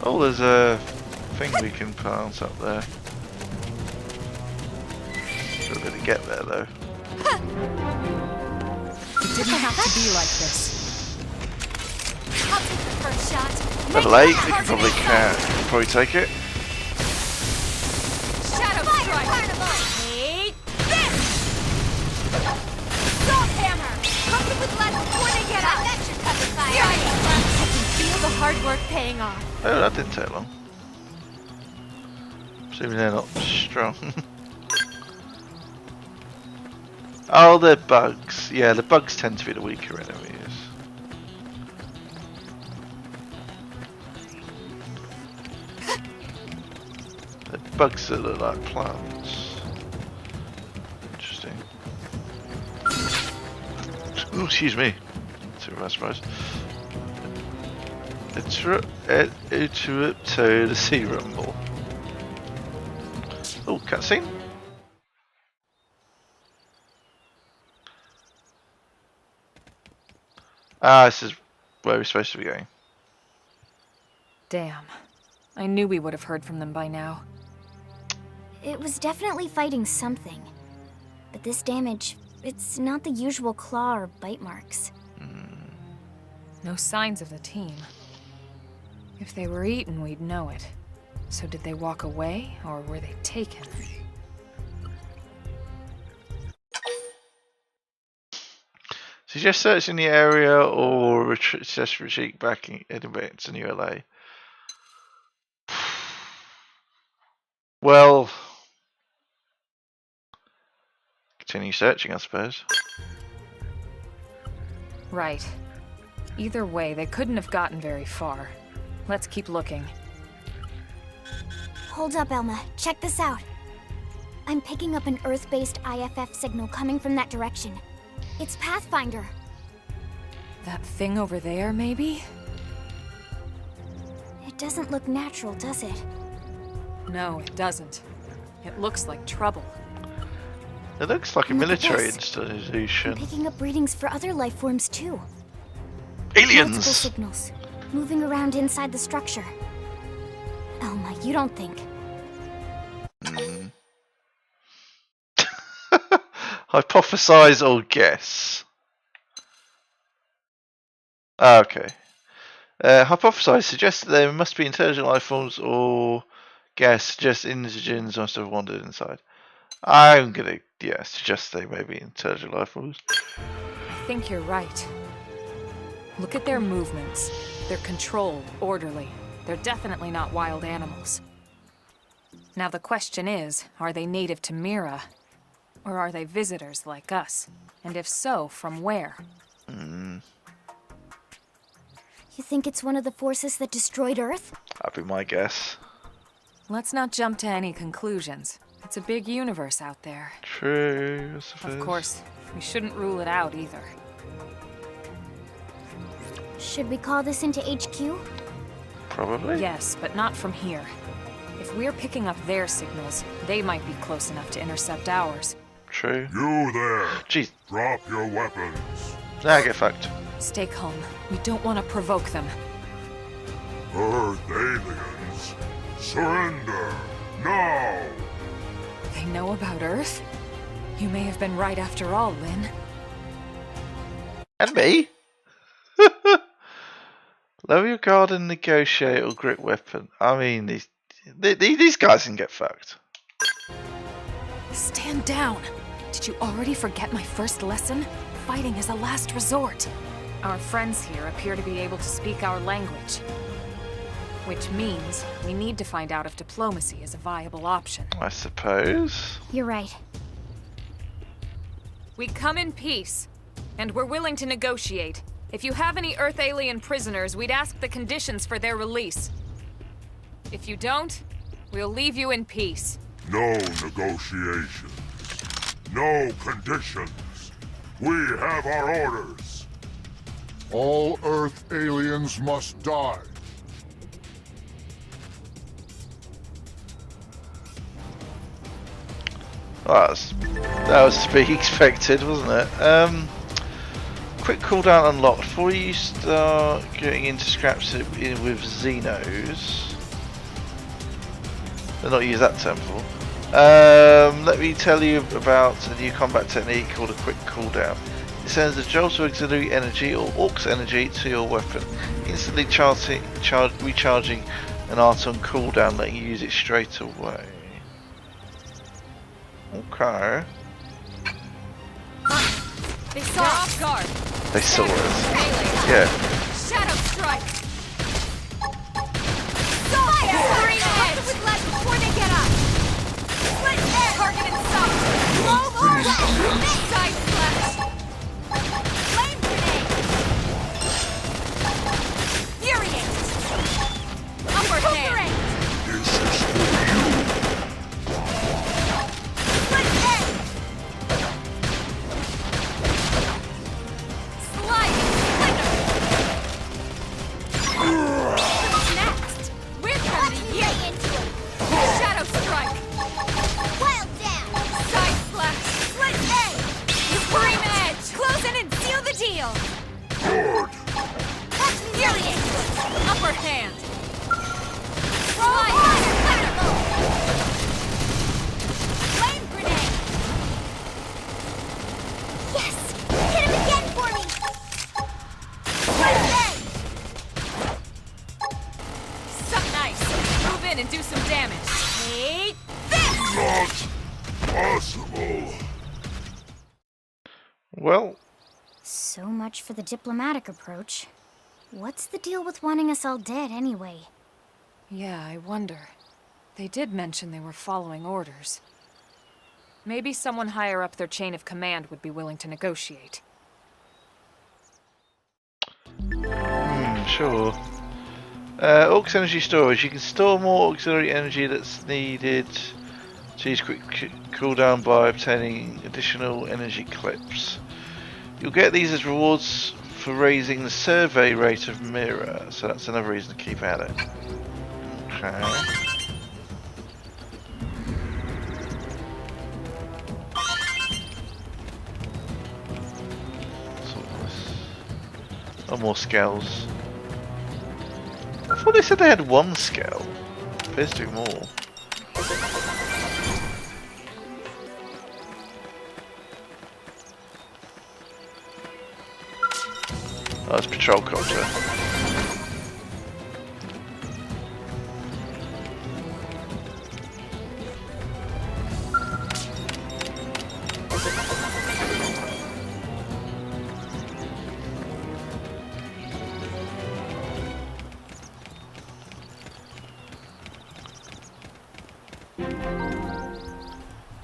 Oh, there's a thing we can pass up there. Still gonna get there though. It didn't have to be like this. I'll take the first shot. Level 8, we can probably take it. Shadow Strike. Take this. Salt Hammer. Pump them with lead before they get out. That should cut the fire. I can feel the hard work paying off. Oh, that didn't take long. Assuming they're not strong. Oh, they're bugs. Yeah, the bugs tend to be the weaker enemies. The bugs that look like plants. Interesting. Oh, excuse me. That's a surprise. Interrupt to the sea rumble. Oh, cutscene. Ah, this is where we're supposed to be going. Damn. I knew we would have heard from them by now. It was definitely fighting something. But this damage, it's not the usual claw or bite marks. No signs of the team. If they were eaten, we'd know it. So did they walk away, or were they taken? Suggest searching the area or suggest retreat back in Edinburgh to New LA. Well, continue searching, I suppose. Right. Either way, they couldn't have gotten very far. Let's keep looking. Hold up, Elma. Check this out. I'm picking up an Earth-based IFF signal coming from that direction. It's Pathfinder. That thing over there, maybe? It doesn't look natural, does it? No, it doesn't. It looks like trouble. It looks like a Look at military this. installation. I'm picking up readings for other life forms too. Aliens! Multiple signals, moving around inside the structure. Elma, you don't think... Hypothesize or guess. Okay. Hypothesize suggests that there must be intelligent life forms, or guess suggests indigens must have wandered inside. I'm gonna suggest they may be intelligent life forms. I think you're right. Look at their movements. They're controlled, orderly. They're definitely not wild animals. Now the question is, are they native to Mira? Or are they visitors like us? And if so, from where? You think it's one of the forces that destroyed Earth? That'd be my guess. Let's not jump to any conclusions. It's a big universe out there. True, I suppose. Of course, we shouldn't rule it out either. Should we call this into HQ? Probably. Yes, but not from here. If we're picking up their signals, they might be close enough to intercept ours. True. You there! Jeez. Drop your weapons. Now get fucked. Stay calm. We don't want to provoke them. Earth aliens, surrender now! They know about Earth? You may have been right after all, Lynn. And me? Lower your guard and negotiate or grip weapon. I mean, these guys can get fucked. Stand down! Did you already forget my first lesson? Fighting is a last resort. Our friends here appear to be able to speak our language. Which means we need to find out if diplomacy is a viable option. I suppose. You're right. We come in peace, and we're willing to negotiate. If you have any Earth alien prisoners, we'd ask the conditions for their release. If you don't, we'll leave you in peace. No negotiations. No conditions. We have our orders. All Earth aliens must die. Well, that was to be expected, wasn't it? Quick cooldown unlocked. Before you start getting into scraps with Xenos. They'll not use that term before. Let me tell you about a new combat technique called a quick cooldown. It sends a jolt of auxiliary energy or Orcs energy to your weapon, instantly recharging an art on cooldown, letting you use it straight away. Okay. They saw off guard. They saw us. Yeah. Shadow strike. Fire! Green edge with less before they get up. Split edge. Target and stop. Low armor. Side slash. Flame grenade. Furiate. Upper hand. This is for you. Split edge. Sliding splinter. What's next? We're coming to you. Shadow strike. Wild down. Side slash. Split edge. Supreme edge. Close in and seal the deal. Good. Furiate. Upper hand. Sliding splinter. Flame grenade. Yes. Hit him again for me. Split edge. Something nice. Move in and do some damage. Take this! Not possible. Well, So much for the diplomatic approach. What's the deal with wanting us all dead anyway? Yeah, I wonder. They did mention they were following orders. Maybe someone higher up their chain of command would be willing to negotiate. Sure. Aux energy storage. You can store more auxiliary energy that's needed to use quick cooldown by obtaining additional energy clips. You'll get these as rewards for raising the survey rate of Mirror, so that's another reason to keep at it. Okay. Oh, more scales. I thought they said they had one scale. Appears to be more. Oh, that's patrol copter.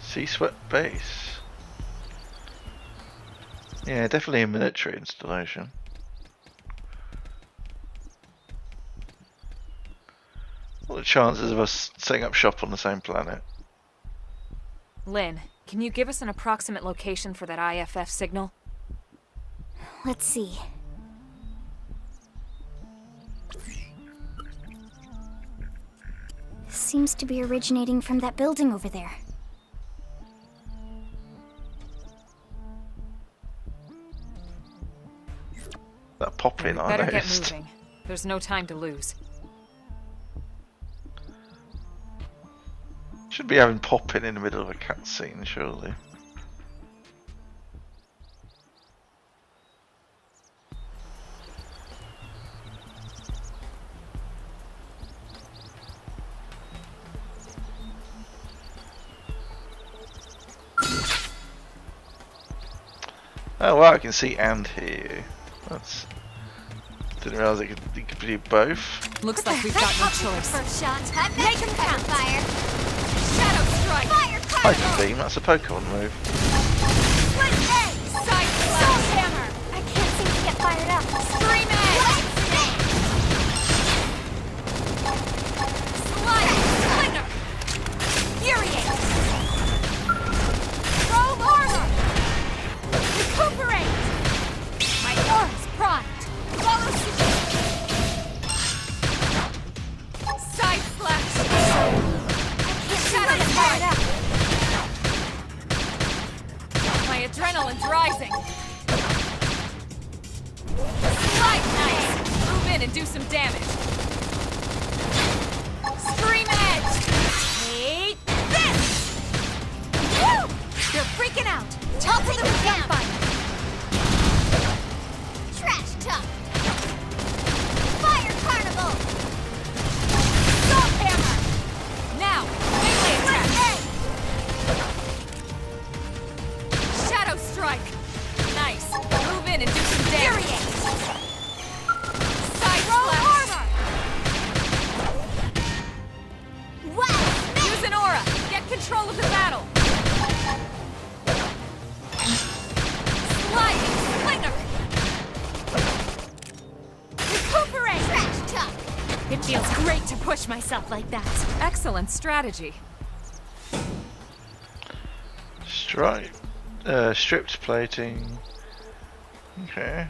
Sea Swept Base. Yeah, definitely a military installation. What are the chances of us setting up shop on the same planet? Lynn, can you give us an approximate location for that IFF signal? Let's see. Seems to be originating from that building over there. That pop-in I Better get noticed. moving. There's no time to lose. Should be having pop-in in the middle of a cutscene, surely. Oh wow, I can see and hear you. That's... Didn't realise it could do both. Looks like we've got no choice. First shot. Make him count. Fire. Shadow strike. Fire. Titan beam, that's a Pokemon move. Split edge. Side slash. Hammer. I can't seem to get fired up. Scream edge. Slide. Splinter. Furiate. Robe armor. Recuperate. My aura's primed. rising. Slide nice. Move in and do some damage. Scream edge. Hate this. Woo! They're freaking out. I'll take them down. Gunfire. Trash talk. Fire carnival. Salt hammer. Now, melee attack. Shadow strike. Nice. Move in and do some damage. Side splash. Wow. Use an aura. Get control of the battle. Sliding slinger. Recuperate. Trash talk. It feels great to push myself like that. Excellent strategy. Stripped plating. Okay.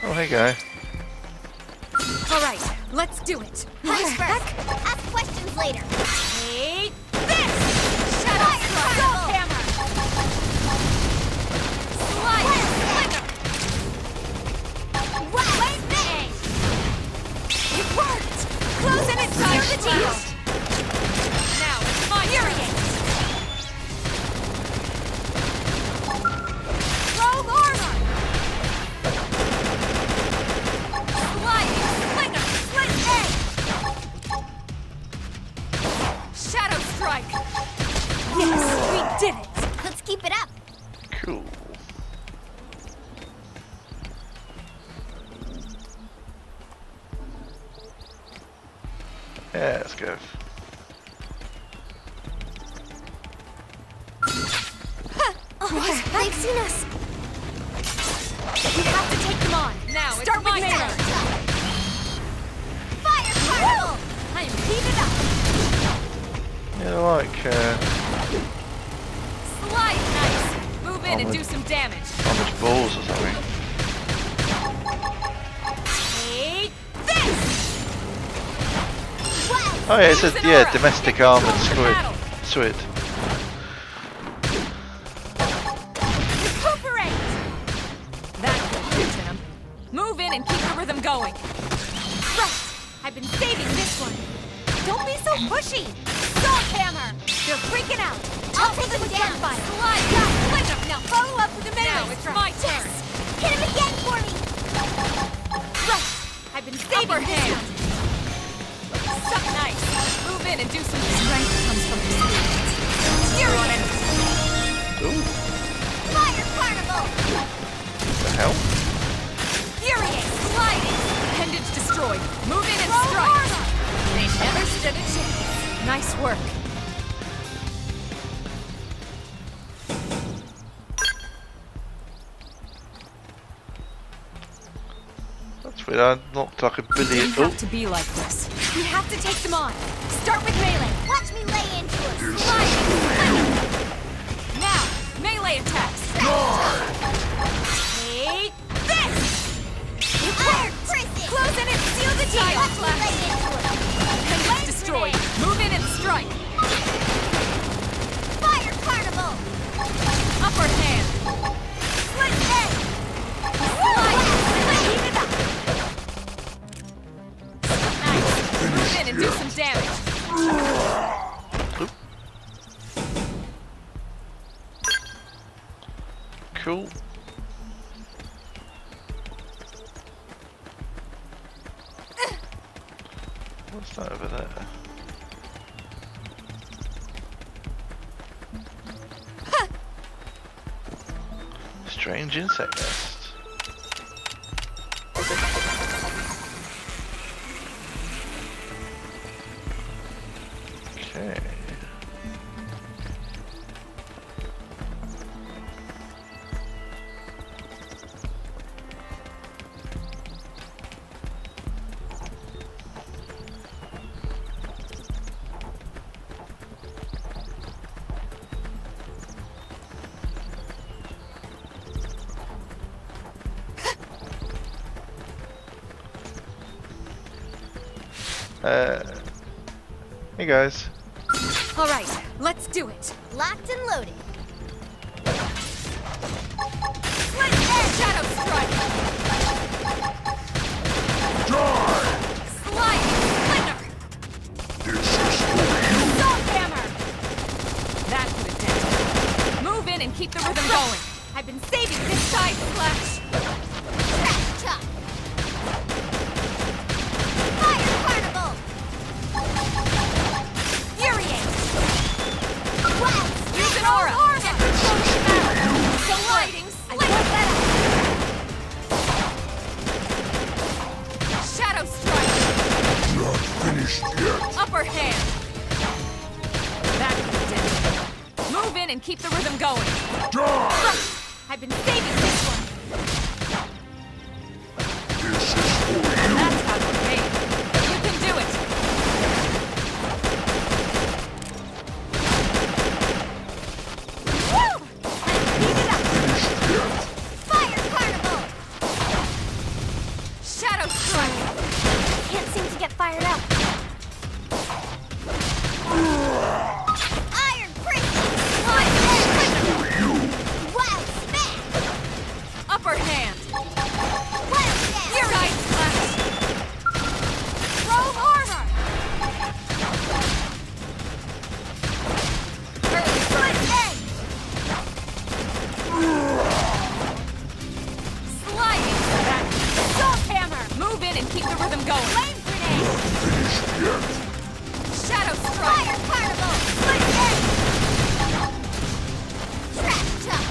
Oh, hey, guy. All right, let's do it. Who's first? Ask questions later. Take this! Shadow strike! Salt hammer! Slide slinger! Wow. Bang! It worked! Close in inside the team! Now it's my turn! Roll armor! Sliding slinger! Split edge! Shadow strike! Yes, we did it! Let's keep it up. Cool. Yeah, let's go. What? They've seen us. We have to take them on! Now, start with melee! Fire carnival. I am heated up! Yeah, like Slide nice! Move in and do some damage. damage balls or something. Take this! Wow. Oh yeah, it says Use an yeah, aura. domestic Get armored control of the battle. squid. Recuperate! That will hit him. Move in and keep the rhythm going. Right! I've been saving this one. Don't be so pushy! Salt hammer! They're freaking out! I'll take them down. Gunfire! Slide! Flick 'em! Now follow up with the melee! Now it's my turn! Hit him again for me. Right! I've been saving Upper this hand. one. Suck nice! Move in and do some strength comes from experience. Furious! Ooh, Fire carnival. the hell? Furious! Sliding! Appendage destroyed. Move in and strike! They never stood a chance. Nice work. That's weird. I looked like a We billion. have Oh, to be like this. We have to take them on. Start with melee. Watch me lay into it. Sliding! Now, melee attacks. Take this! Iron prison. Close in and seal the deal! Watch me lay into it. Appendage destroyed. Move in and strike. Fire carnival. Upper hand. Split edge. Slide. Heat it up. Nice. Move in and do some damage. cool. What's that over there? Strange insect nest. Okay. Hey guys. Alright, let's do it. Locked and loaded. Split edge! Shadow strike! Sliding splinter! This is for you. Salt hammer! That could have done it. Move in and keep the rhythm going. I've been saving this side slash. Trash chop. Fire carnival. Furiate! Wild Use an aura! Get control of the battle! Sliding splinter! Shadow strike! Not finished yet. Upper hand! That could have done it. Move in and keep the rhythm going. Die! I've been saving this one. This is for you. That's how it's made. You can do it. Woo! Let's speed it up. Finished yet. Fire carnival. Shadow strike. Can't seem to get fired up. Iron priestess. Slide edge. For you. Wild smash. Upper hand. Wild dash. Side slash. Chrome armor. Early Split bird. edge. Sliding back. Salt hammer. Move in and keep the rhythm going. Flame grenade. Not finished yet. Shadow strike. Fire carnival. Split edge. Trash chop.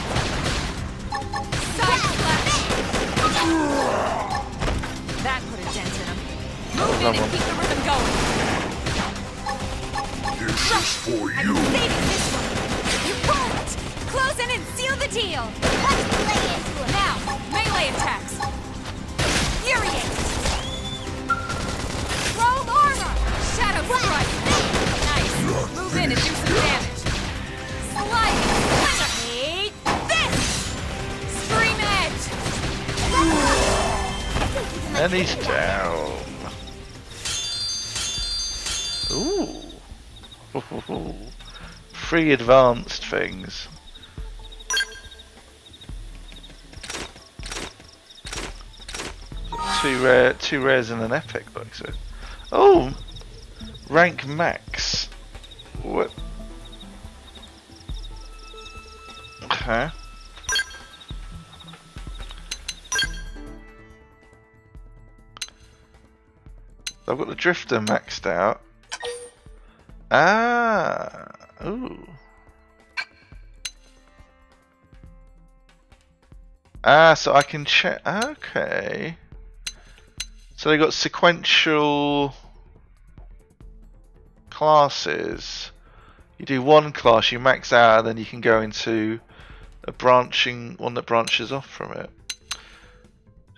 Side Wild slash. smash. That put a dent in him. Move in and keep the rhythm going. This is for I'm you. saving this one. You won't. Close in and seal the deal. Let's lay into him. Now, melee attacks. Furiate. Chrome armor. Shadow strike. Nice. Move in and do some damage. Sliding splinter. Take this. Scream edge. And he's down. Ooh. Free advanced things. Two rares and an epic, like so. Oh, rank max. What? Okay. I've got the drifter maxed out. Ah, ooh. Ah, so I can check. Okay. So they got sequential classes. You do one class, you max out, and then you can go into a branching one that branches off from it.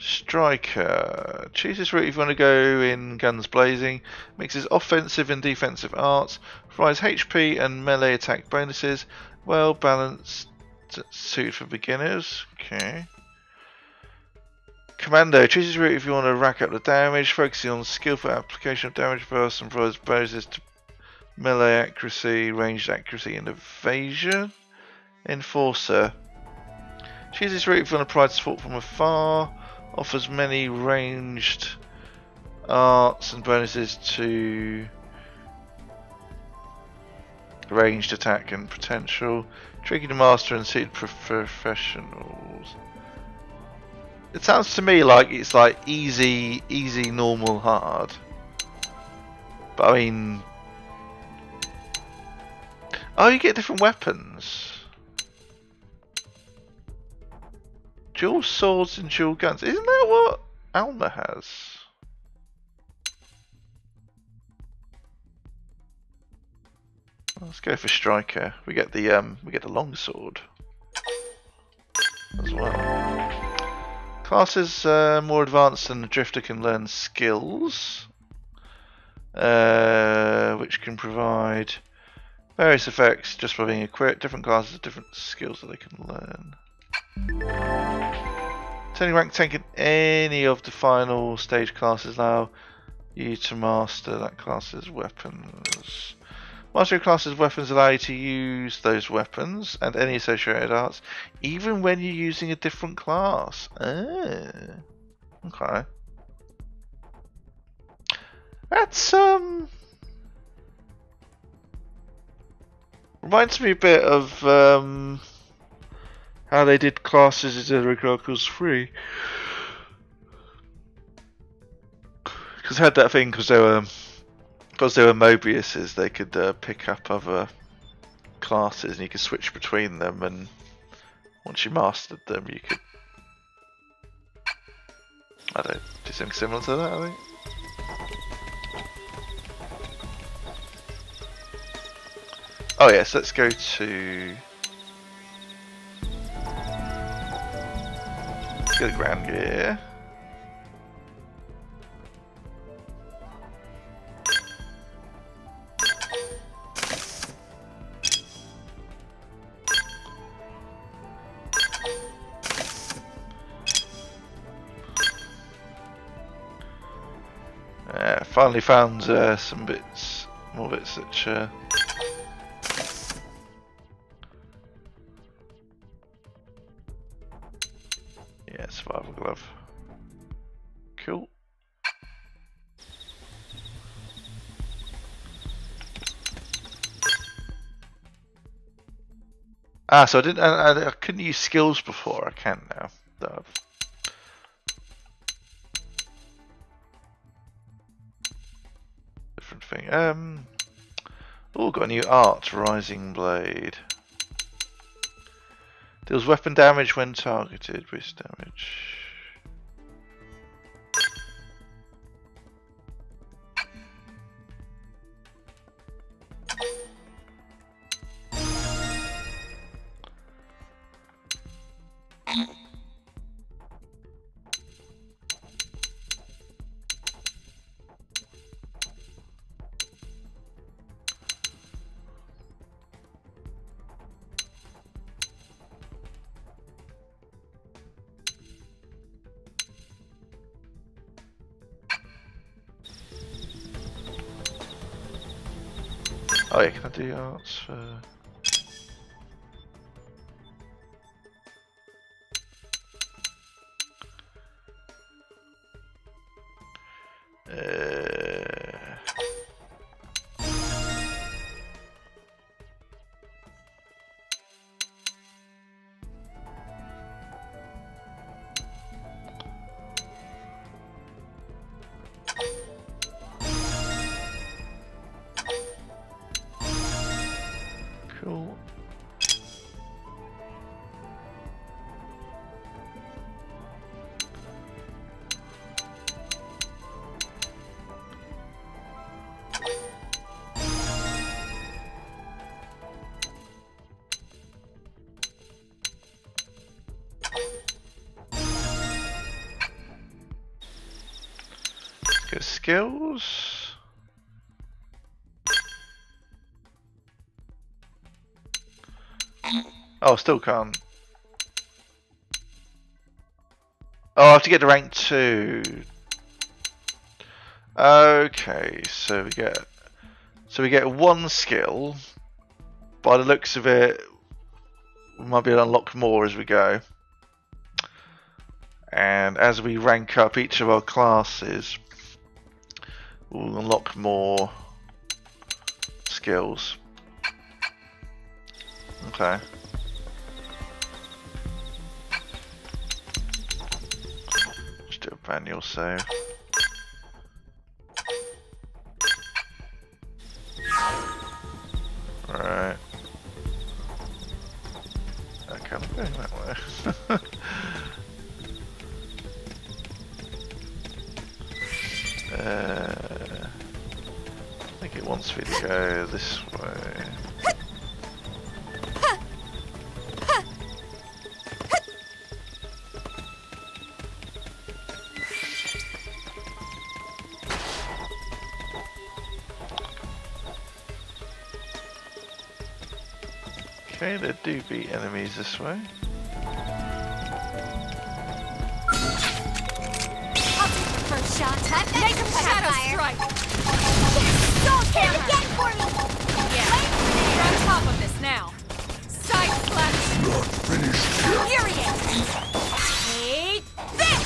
Striker. Choose this route if you want to go in guns blazing. Mixes offensive and defensive arts. Provides HP and melee attack bonuses. Well balanced, suited for beginners. Okay. Commando. Choose this route if you want to rack up the damage. Focusing on skillful application of damage bursts and provides bonuses to melee accuracy, ranged accuracy, and evasion. Enforcer. Choose this route if you want to provide support from afar. Offers many ranged arts and bonuses to ranged attack and potential. Tricky to master and suited professionals. It sounds to me like it's like easy, normal, hard. But I mean, oh, you get different weapons. Dual swords and dual guns. Isn't that what Alma has? Let's go for striker. We get the long sword as well. Classes more advanced than the drifter can learn skills, which can provide various effects just by being equipped. Different classes have different skills that they can learn. Turning rank tank in any of the final stage classes now. You to master that class's weapons. Mastering class's weapons allow you to use those weapons and any associated arts, even when you're using a different class. Okay. That's reminds me a bit of how they did classes in Xenoblade Chronicles 3. Because I had that thing because they were Mobiuses, they could pick up other classes and you could switch between them, and once you mastered them you could, I don't know, do something similar to that, I think. Oh yes, let's go to get a ground gear. Finally found some more bits which yeah, survival glove. Cool. So I couldn't use skills before. I can now. Different thing. Oh, got a new art. Rising Blade. Deals weapon damage when targeted. Boost damage. Oh yeah, can I do arts for... Cool. Let's go skills. Oh, still can't. Oh, I have to get to rank 2. Okay, so we get one skill. By the looks of it, we might be able to unlock more as we go. And as we rank up each of our classes, we'll unlock more skills. Okay. Just do a manual save. Right. Okay, I'm going that way. I think it wants me to go this way. Okay, there do be enemies this way. I'll take the first shot. Make him shadow strike! Go hit again for me! Yeah, you're on top of this now. Side slash! Not finished yet. Furious! Take this!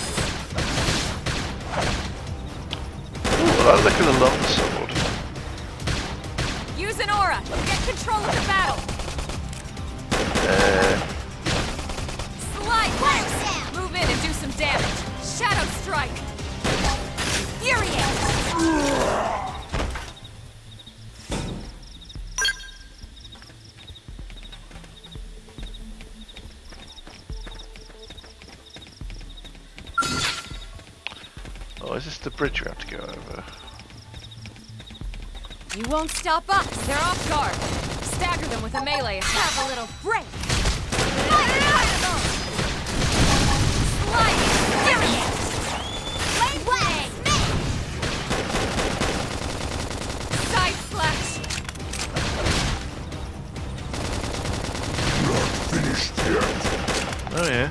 Ooh, I look at the longsword. Use an aura! Get control of the battle! Slide! Move in and do some damage! Shadow strike! Furious! Oh, is this the bridge we have to go over? You won't stop us! They're off guard! Stagger them with a melee attack! Have a little break! Slide! Furious! Blade way! Side slash! Not finished yet. Oh yeah.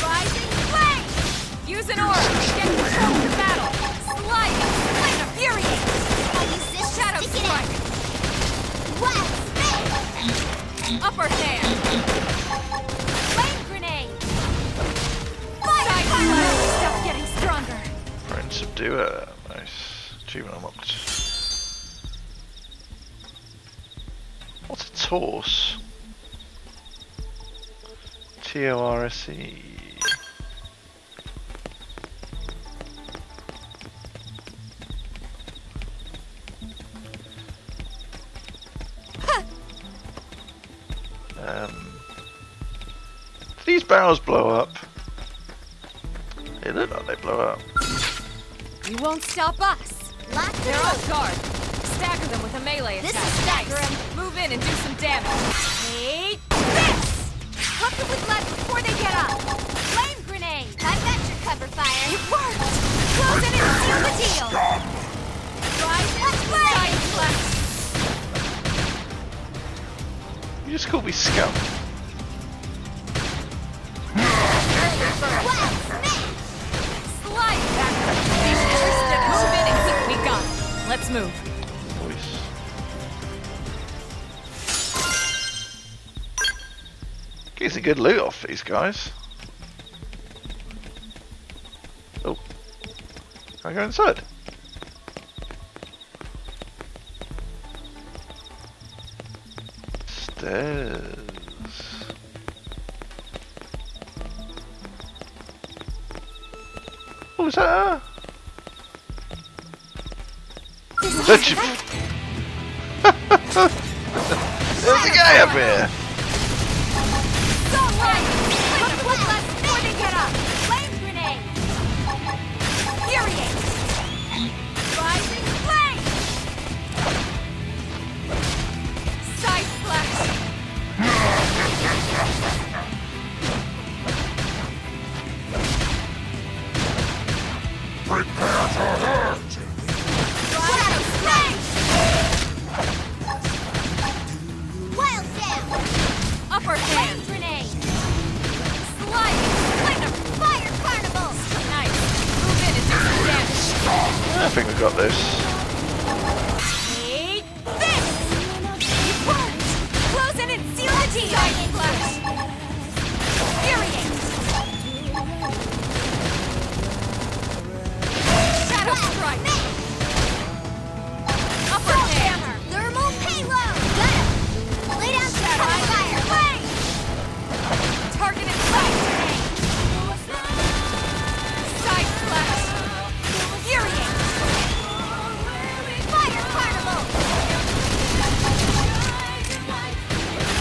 Rising flame! Use an aura! Get control of the battle! Slide! Flame of Furious! I'll use this Shadow to stick it strike! in. Wild Upper hand! Flame grenade! Side slash! Stuff getting stronger! Friend subduer. Nice. Achievement unlocked. What's a torse? T-O-R-S-E. Do these barrels blow up? They look like they blow up. You won't stop us! They're off guard! Stagger them with a melee attack! This is stagger 'em. Move in and do some damage! Take this! Hook them with lead before they get up! Flame grenade! I've got your cover fire. It worked! Close it and seal the deal! Rise and side slash! You just call me scum. Slide back! They never stood. Move in and keep me gone. Let's move. Voice. Gets a good loot off these guys. Oh. Can I go inside? Stairs. What was that? There's a guy up here! Go right! Hook them with lead before they get up! Flame grenade! Furious! Rising flame! Side slash! Prepare to hurt. Shadow flame! Wild down. Upper hand! Grenade! Slide! Flame of fire carnival! Nice! Move in and do some damage! I think we got this. Take this! It worked! Close in and seal the deal! Side slash! Furious! Shadow strike! Upper hammer! Thermal payload. Got him. Lay down some cover fire. Flame! Targeted flame grenade! Side slash! Furious! Fire carnival.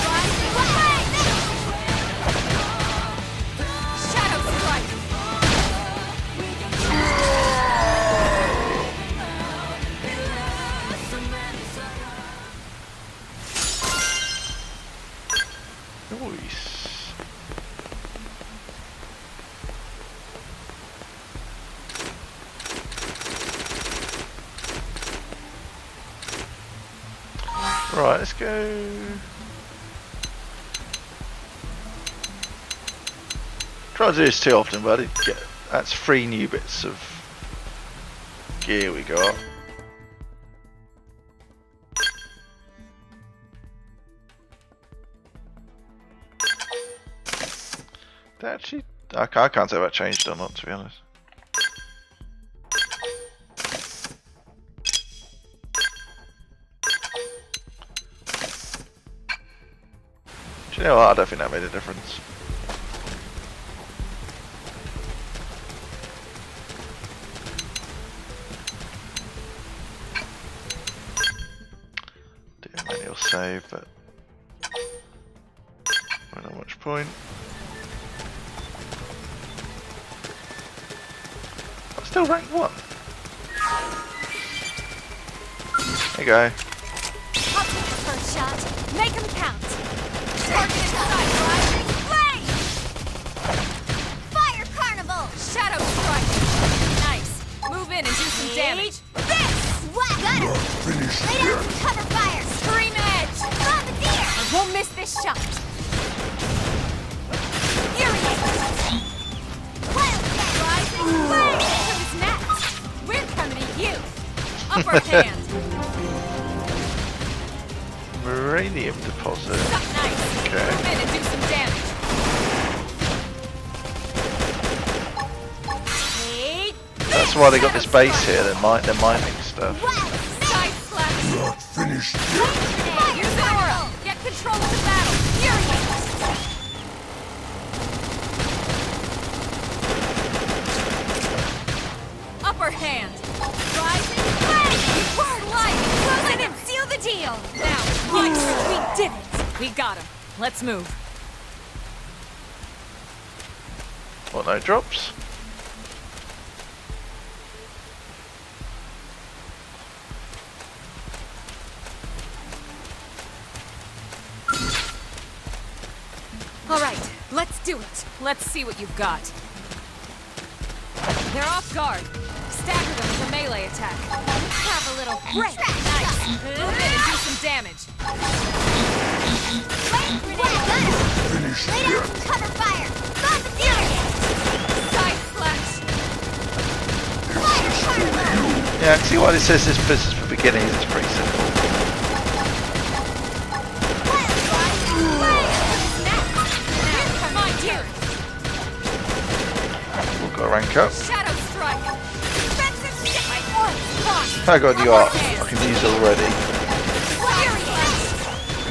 Rising flame! Shadow strike! Nice. Right, let's go. Try to do this too often, but I didn't get That's 3 new bits of gear we got. Actually, I can't say if that changed or not, to be honest. Do you know what? I don't think that made a difference. Do a manual save, but not much point. Still rank 1. There you go. I'll take the first shot. Make him count. Target inside, rising flame! Fire carnival! Shadow strike! Nice. Move in and do some damage. This! Whack! Got him! Lay down some cover fire! Scream edge! Bombardier! I won't miss this shot! Furious! Wildcat! Rising flame! Who's next? We're coming to you! Upper hand! Uranium deposit. Nice. Okay. Move in and do some damage. That's why they got this base here. They're mining stuff. Side slash. Not finished yet. Use the aura. Get control of the battle. Furious. Upper hand. Rising flame. Word light. Let him seal the deal. Now, nice. We did it. We got him. Let's move. What, no drops? All right, let's do it. Let's see what you've got. They're off guard. Stagger them with a melee attack. Have a little break. Nice. Move in and do some damage. Finished Lay down some cover fire. Bombardier. Side slash. Fire carnival. Yeah, I can see why it says this business for beginnings. It's pretty simple. We've got to rank up. Shadow strike. Defensive stick. I got new art I can use already.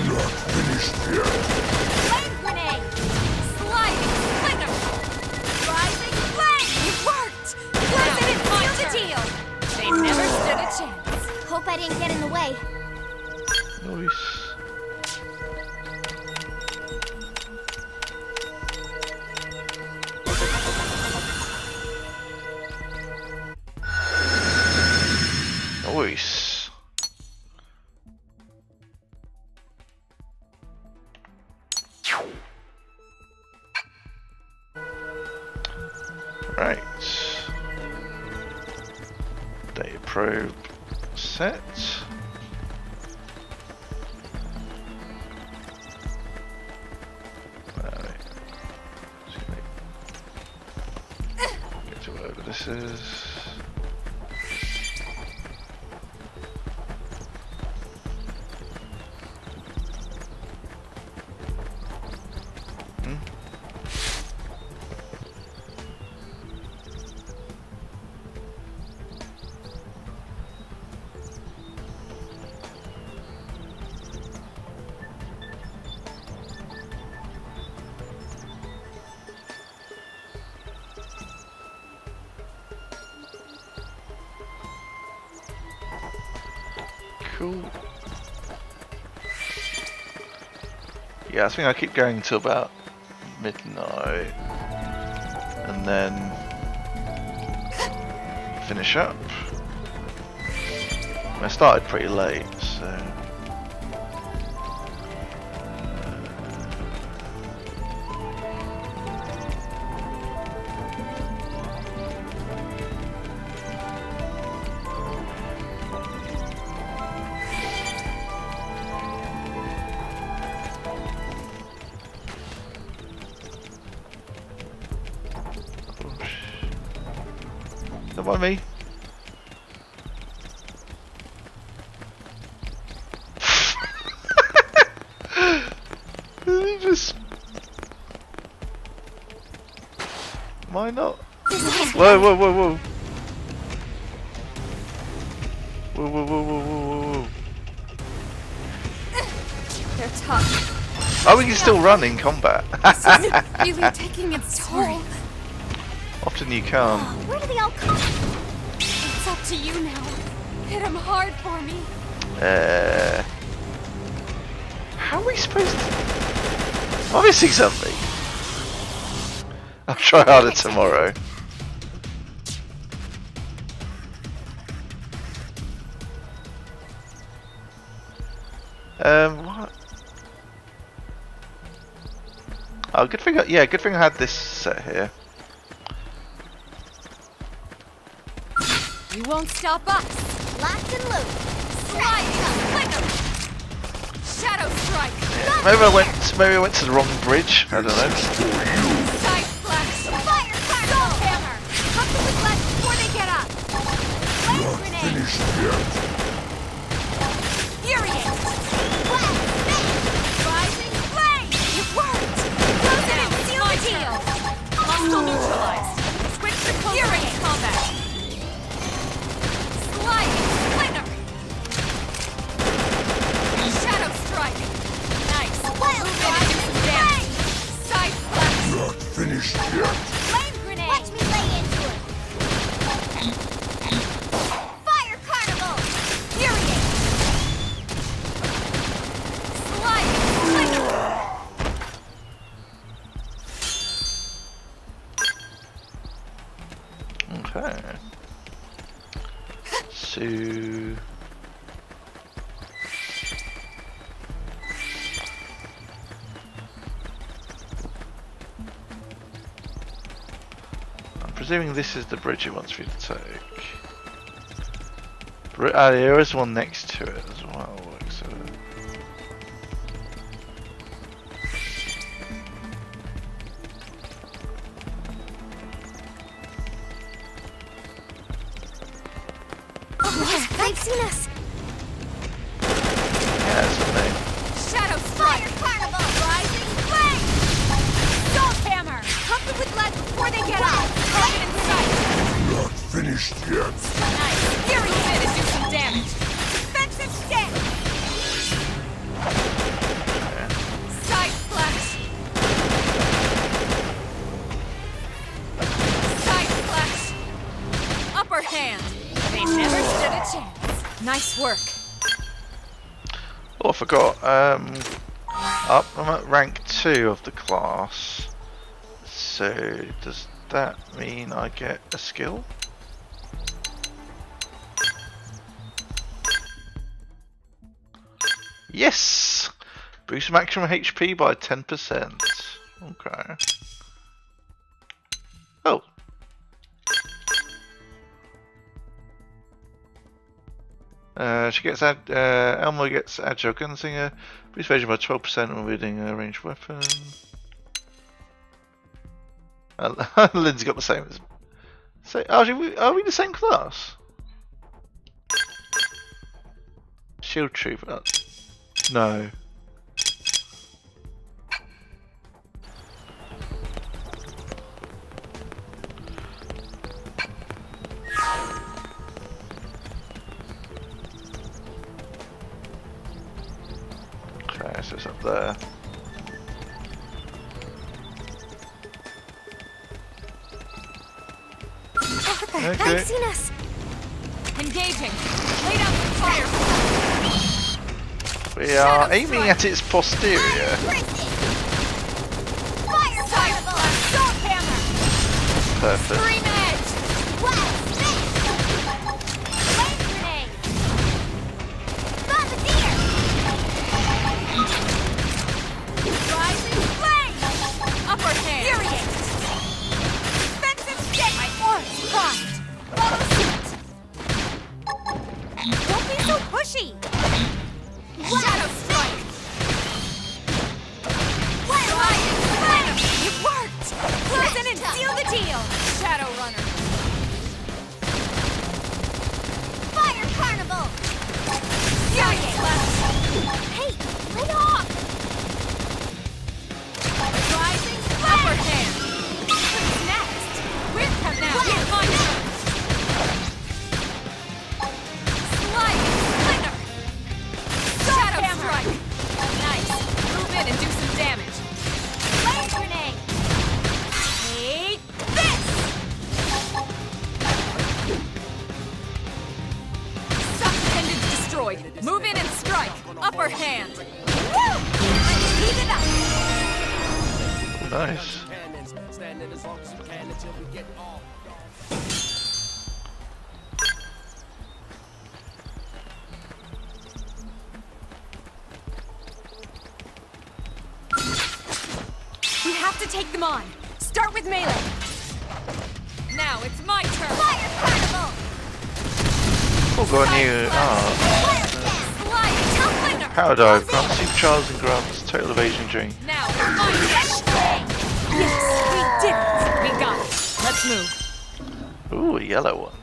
Not finished yet. Flame grenade. Sliding slinger. Rising flame. It worked. President sealed the deal. They never stood a chance. Hope I didn't get in the way. Nice. Nice. Right. Data probe set. Right. Get to whatever this is. Cool. Yeah, I think I keep going till about midnight and then finish up. I started pretty late, so Don't mind me. He just... Why not? Whoa, whoa, whoa, whoa. Whoa, whoa, whoa, whoa, whoa, whoa. They're tough. Oh, we can still run in combat. This isn't really taking its toll. Often you can't. Where do they all come from? It's up to you now. Hit them hard for me. How are we supposed to... Am I missing something? I'll try harder tomorrow. What? Oh, good thing. Good thing I had this set here. You won't stop us. Locked and loose. Sliding. Flicker. Shadow strike. Yeah, maybe I went to the wrong bridge. I don't know. Side flash. Fire soul hammer. Come to the left before they get up. Flame grenade. Furious. Rising flame. It worked. Close it and seal the deal. Hostile neutralized. Switch to close combat. Sliding. Flicker. Shadow strike. Nice. Move in and do some damage. Side flash. Not finished yet. Flame grenade. Watch me lay into it. Fire carnival. Furious. Sliding. Flicker. Okay. So... I'm presuming this is the bridge it wants me to take. There is one next to it as well. So. They've seen us. Yeah, that's the name. Shadow Fire Carnival! Rising Flame! Salt Hammer! Pump it with lead before they get out! Target in sight! Not finished yet. Nice! Fury Fit and do some damage! Defensive stick! Side Flash! Side Flash! Upper Hand! They never stood a chance. Nice work. Oh, I forgot. I'm at rank 2 of the class. So, does that mean I get a skill? Yes! Boost maximum HP by 10%. Okay. Oh. She gets Elmo gets Agile Gunslinger, boost evasion by 12% when wielding a ranged weapon. Lynn's got the same as. So, are we the same class? Shield Trooper. No. Okay, so it's up there. Okay. They've seen us. Engaging. Lay down some fire. We are aiming at its posterior. Fire Carnival! Salt Hammer! Perfect. Scream Edge! Flame Grenade! Bombardier! Rising Flame! Upper Hand! Furious! Defensive Stick! My orbs crossed! Follow suit! Don't be so pushy! Shadow Strike! Flying Flame! It worked! Close in and seal the deal! Shadow Runner! Nice. We have to take them on. Start with melee. Now it's my turn. Fire carnival. Oh, got a new power dive. Grants 2 charges and grants total evasion during. Now it's my turn. Yes, we did it. We got it. Let's move. Ooh, a yellow one.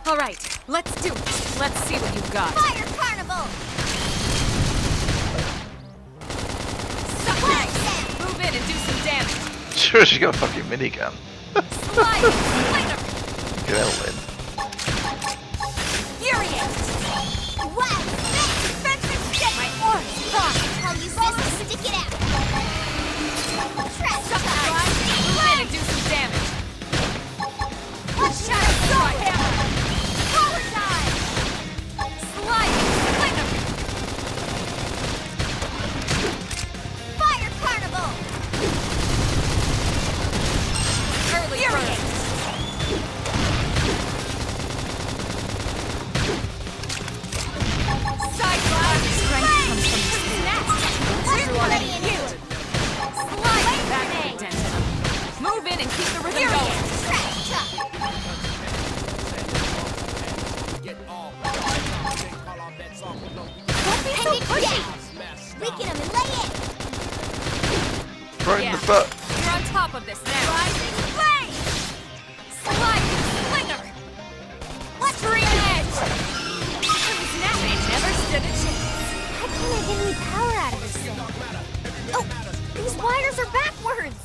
All right, let's do it. Let's see what you've got. Fire carnival! Move in and do some damage. Sure, she got a fucking minigun. Slide, slinger. Get out, Lynn. Furious. Wow! Defensive stick. My orange cross. I'll use this to stick it out. Trash Move in and do some damage. Shadow Sword Hammer. Power dive! Sliding slinger. Fire carnival! Early burn. Side blast. Strength comes from the snap. Everyone at you. Slide back, Denton. Move in and keep the rhythm going. Trash chuck! Don't be so pushy. Weaken him and lay it! Right in the butt. You're on top of this now. Rising flame. Sliding slinger. Stream edge. They never stood a chance. How can I get any power out of this thing? Oh, these wires are backwards!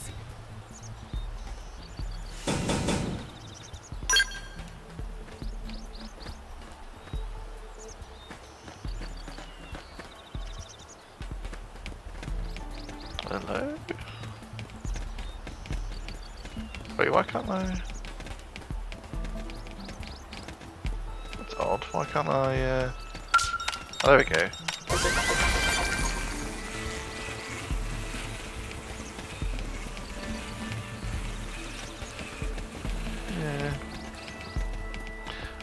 Hello? Wait, why can't I? That's odd. Why can't I, Oh, there we go. Yeah.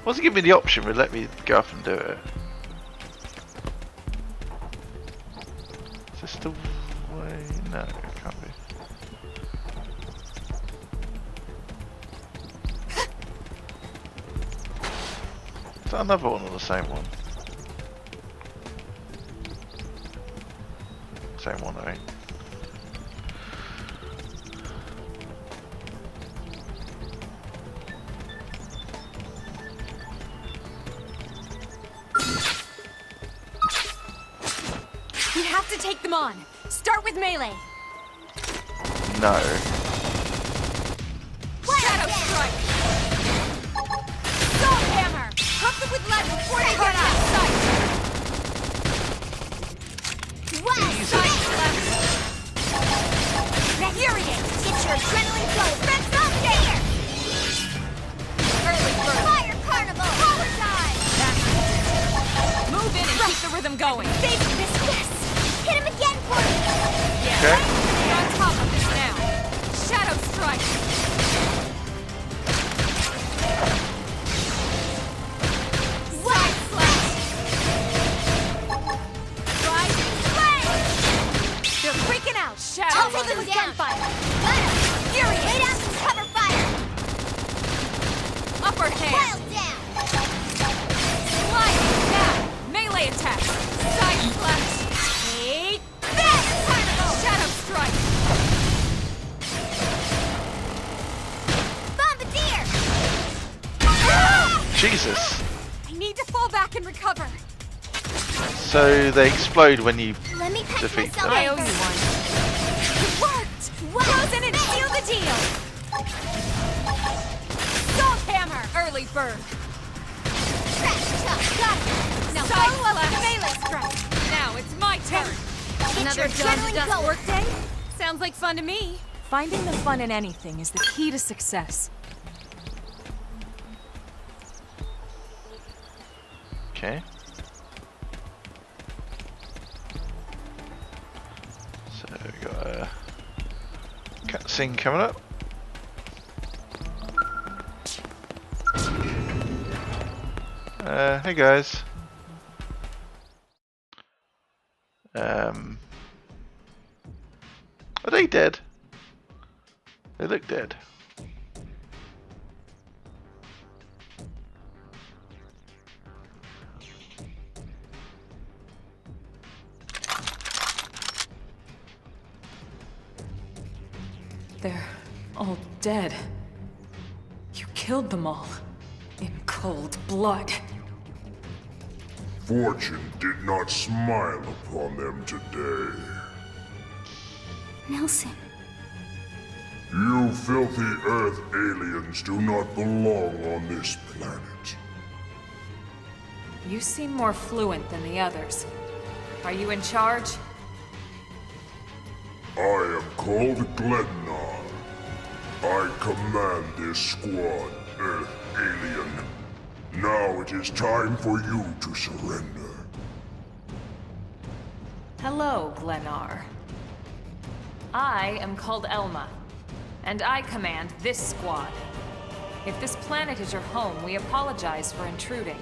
Wasn't giving me the option, but let me go up and do it. Is this the way? No, it can't be. Is that another one or the same one? Same one, I think. We have to take them on. Start with melee. No. Shadow strike. Soul hammer. Hook them with lead before they run out of sight. Side left. Furious. Get your adrenaline going! Let's go there. Early bird. Fire carnival! Power dive! Move in and keep the rhythm going. Save this! Yes! Hit him again for me! Yeah. Okay. You're on top of this now. Shadow strike. Side slash. Rising flame. They're freaking out. Shadow I'll take them with gunfire! Got him! Furious. Lay down some cover fire! Upper hand. Pile down! Sliding down. Melee attack. Side slash. Take that. Shadow strike. Bombardier! Jesus. I need to fall back and recover. So they explode when you Let me patch defeat myself them. I owe you one. It worked. Goes in and seal the deal. Salt hammer. Early bird. Trash chuck! Got him! Now Side follow up with the slash. melee strike! Now it's my turn. Get Another your done adrenaline dust going! work day? Sounds like fun to me. Finding the fun in anything is the key to success. Okay. we got a cutscene coming up. Hey guys. Are they dead? They look dead. They're all dead. You killed them all. In cold blood. Fortune did not smile upon them today. Nelson. You filthy Earth aliens do not belong on this planet. You seem more fluent than the others. Are you in charge? I am called Glennar. I command this squad, Earth alien. Now it is time for you to surrender. Hello, Glennar. I am called Elma, and I command this squad. If this planet is your home, we apologize for intruding.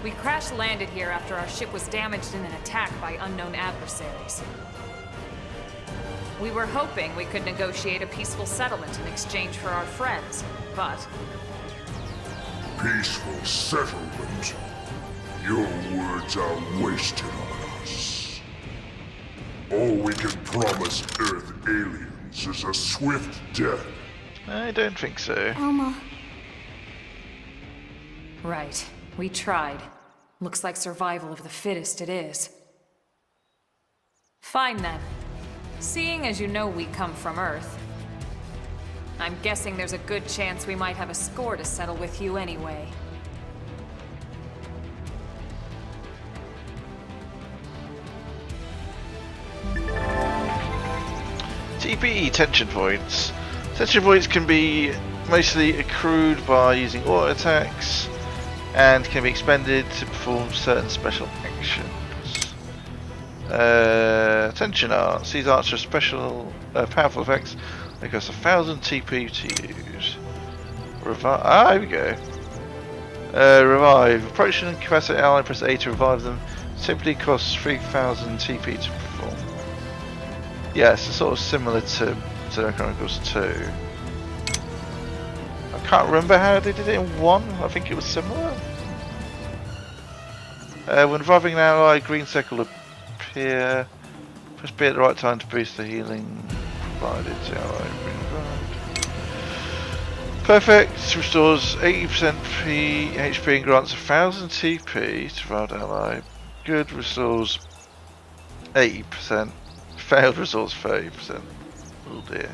We crash-landed here after our ship was damaged in an attack by unknown adversaries. We were hoping we could negotiate a peaceful settlement in exchange for our friends, but... Peaceful settlement? Your words are wasted on us. All we can promise Earth aliens is a swift death. I don't think so. Elma. Right. We tried. Looks like survival of the fittest it is. Fine then. Seeing as you know we come from Earth, I'm guessing there's a good chance we might have a score to settle with you anyway. TPE tension points. Tension points can be mostly accrued by using auto attacks and can be expended to perform certain special actions. Tension arts. These arts are special, powerful effects. They cost 1,000 TP to use. Revive. Here we go. Revive. Approach and incapacitate ally. Press A to revive them. Simply costs 3,000 TP to perform. Yes, it's sort of similar to Chronicles 2. I can't remember how they did it in 1. I think it was similar. When reviving an ally, green circle will appear. Press B at the right time to boost the healing provided to ally being revived. Perfect. Restores 80% HP and grants 1,000 TP to revived ally. Good. Restores 80%. Failed restores 30%. Oh dear.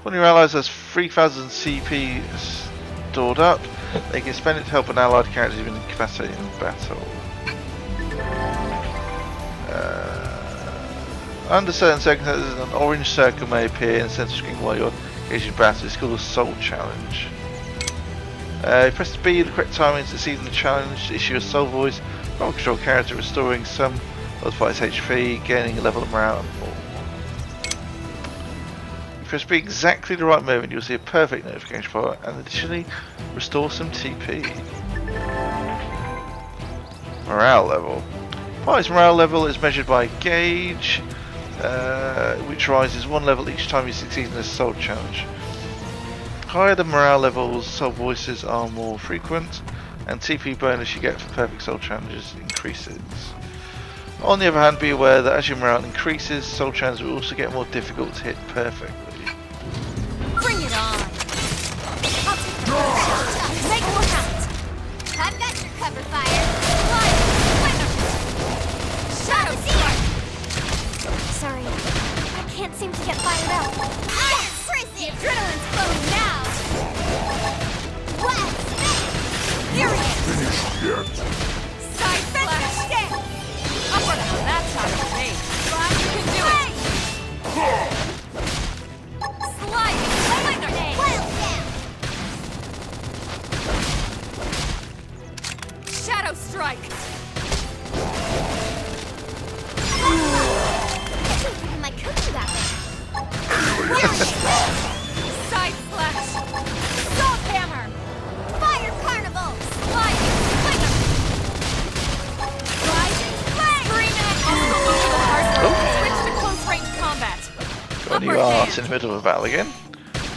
One of your allies has 3,000 CP stored up. They can spend it to help an allied character who's been incapacitated in battle. Under certain circumstances, an orange circle may appear in the center screen while you're engaged in battle. It's called a Soul Challenge. Press B at the correct time to succeed in the challenge. Issue a Soul Voice from a control character, restoring some of the fight's HP, gaining a level of morale and more. If you press B exactly the right moment, you'll see a perfect notification bar and additionally restore some TP. Morale level. Party's morale level is measured by gauge, which rises 1 level each time you succeed in a Soul Challenge. Higher the morale levels, Soul Voices are more frequent, and TP bonus you get for perfect Soul Challenges increases. On the other hand, be aware that as your morale increases, Soul Challenges will also get more difficult to hit perfectly. Bring it on! I'll take the first. Make more count! I've got your cover fire! Shadow Sword! Sorry, I can't seem to get fired up. Yes! The adrenaline's flowing now! West! Here it is! Finished yet? Side fence stick! Upward on that side of the face! But you can do it! Right in the middle of a battle again.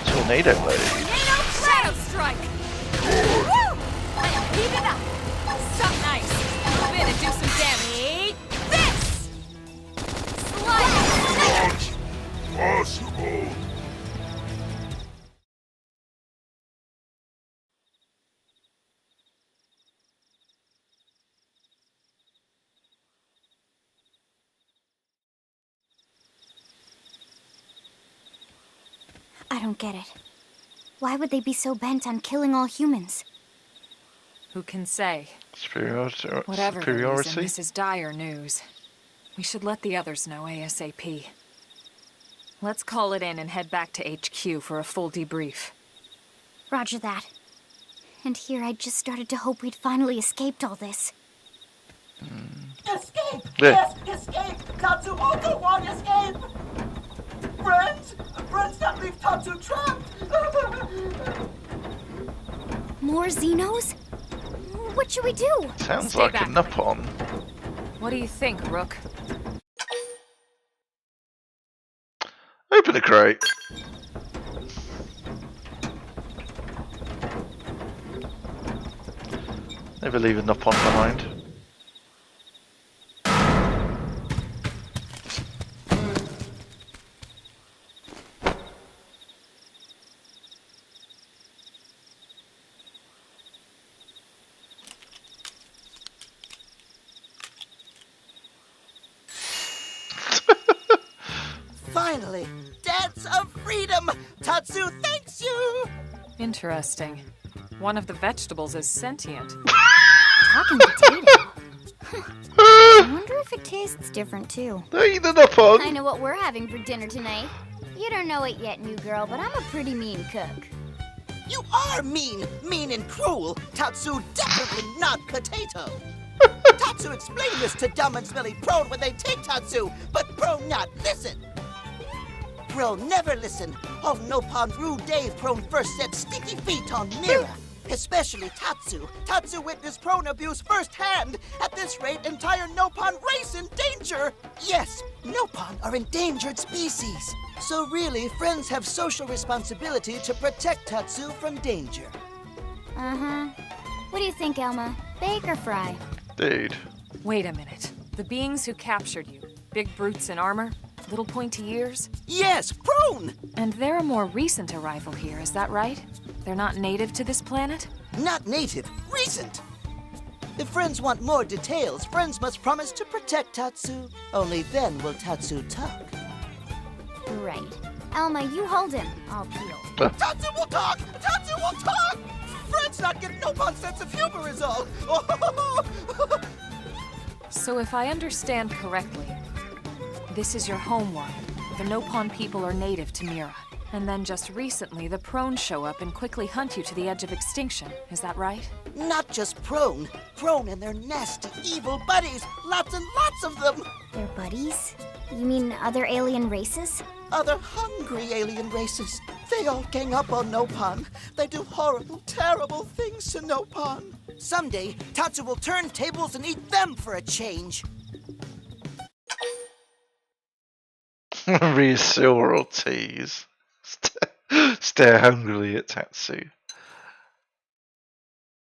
Tornado load. Tornado Shadow Strike! Woo! I am heated up! Something nice. Move in and do some damage. Eat this! Slide! Possible. I don't get it. Why would they be so bent on killing all humans? Who can say? Superiority. Whatever the reason, this is dire news. We should let the others know ASAP. Let's call it in and head back to HQ for a full debrief. Roger that. And here I just started to hope we'd finally escaped all this. Escape! Yeah. Yes, escape! Tatsu also want escape! Friends! Friends that leave Tatsu trapped! More Xenos? What should we do? Sounds Stay like back. a Nupon. What do you think, Rook? Open the crate. Never leave a Nupon behind. Finally! Dance of freedom! Tatsu thanks you! Interesting. One of the vegetables is sentient. Talking potato. I wonder if it tastes different too. Eat the Nupon. I know what we're having for dinner tonight. You don't know it yet, new girl, but I'm a pretty mean cook. You are mean and cruel! Tatsu definitely not potato! Tatsu explained this to dumb and smelly Prone when they take Tatsu, but Prone not listen! Prone never listen. Oh, Nopon rude day Prone first set sticky feet on Mira. Especially Tatsu. Tatsu witnessed Prone abuse firsthand. At this rate, entire Nopon race in danger. Yes, Nopon are endangered species. So really, friends have social responsibility to protect Tatsu from danger. Uh-huh. What do you think, Elma? Bake or fry? Dude. Wait a minute. The beings who captured you, big brutes in armor, little pointy ears? Yes, Prone! And they're a more recent arrival here, is that right? They're not native to this planet? Not native, recent! If friends want more details, friends must promise to protect Tatsu. Only then will Tatsu talk. Right. Elma, you hold him. I'll peel. Tatsu will talk! Tatsu will talk! Friends not get Nopon's sense of humor is all! So if I understand correctly, this is your homeworld. The Nopon people are native to Mira. And then just recently, the Prone show up and quickly hunt you to the edge of extinction. Is that right? Not just Prone. Prone and their nasty, evil buddies. Lots and lots of them. Their buddies? You mean other alien races? Other hungry alien races. They all gang up on Nopon. They do horrible, terrible things to Nopon. Someday, Tatsu will turn tables and eat them for a change. Reassure or tease. Stare hungrily at Tatsu.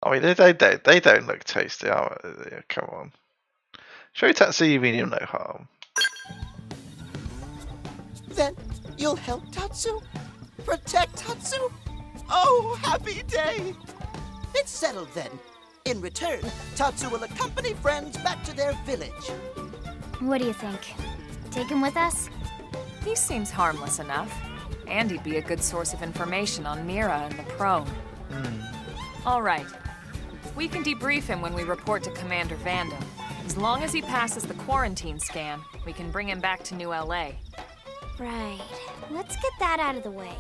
I mean, they don't look tasty. Come on. Show Tatsu you mean him no harm. Then you'll help Tatsu? Protect Tatsu? Oh, happy day! It's settled then. In return, Tatsu will accompany friends back to their village. What do you think? Take him with us? He seems harmless enough. And he'd be a good source of information on Mira and the Prone. All right. We can debrief him when we report to Commander Vando. As long as he passes the quarantine scan, we can bring him back to New LA. Right. Let's get that out of the way.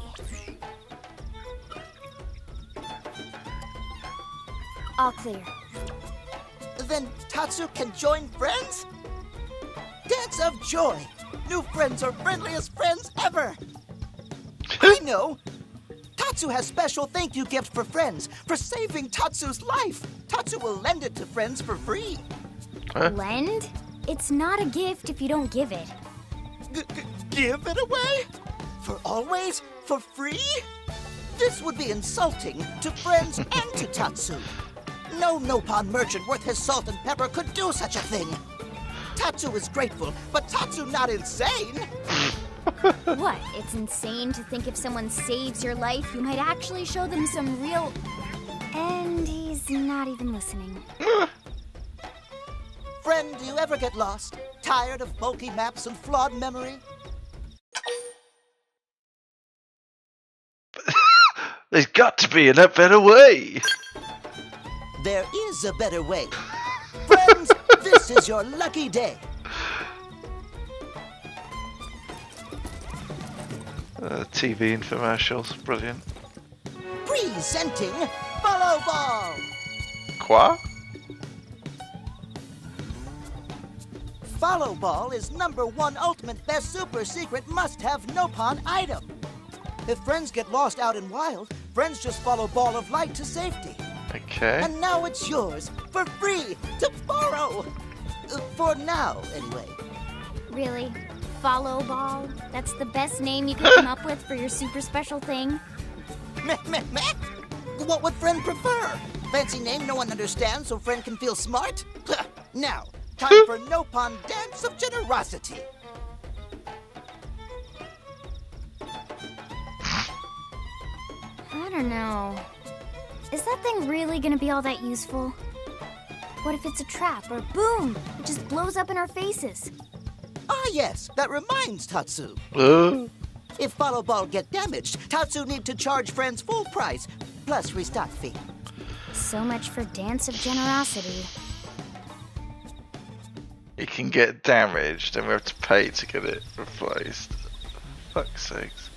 All clear. Then Tatsu can join friends? Dance of joy! New friends are friendliest friends ever! I know! Tatsu has special thank you gift for friends for saving Tatsu's life. Tatsu will lend it to friends for free. Lend? It's not a gift if you don't give it. Give it away? For always? For free? This would be insulting to friends and to Tatsu. No Nopon merchant worth his salt and pepper could do such a thing. Tatsu is grateful, but Tatsu not insane. What? It's insane to think if someone saves your life, you might actually show them some real... And he's not even listening. Friend, do you ever get lost? Tired of bulky maps and flawed memory? There's got to be a better way. There is a better way. Friends, this is your lucky day. TV infomercials, brilliant. Presenting Follow Ball. Quoi? Follow Ball is #1 ultimate best super secret must-have Nopon item. If friends get lost out in wild, friends just follow Ball of Light to safety. Okay. And now it's yours, for free, to borrow. For now, anyway. Really? Follow Ball? That's the best name you could come up with for your super special thing? Meh, meh, meh. What would friend prefer? Fancy name no one understands so friend can feel smart? Now, time for Nopon Dance of Generosity. I don't know. Is that thing really gonna be all that useful? What if it's a trap or boom, it just blows up in our faces? Ah yes, that reminds Tatsu. If Follow Ball get damaged, Tatsu need to charge friends full price, plus restock fee. So much for Dance of Generosity. It can get damaged and we have to pay to get it replaced. Fuck's sakes.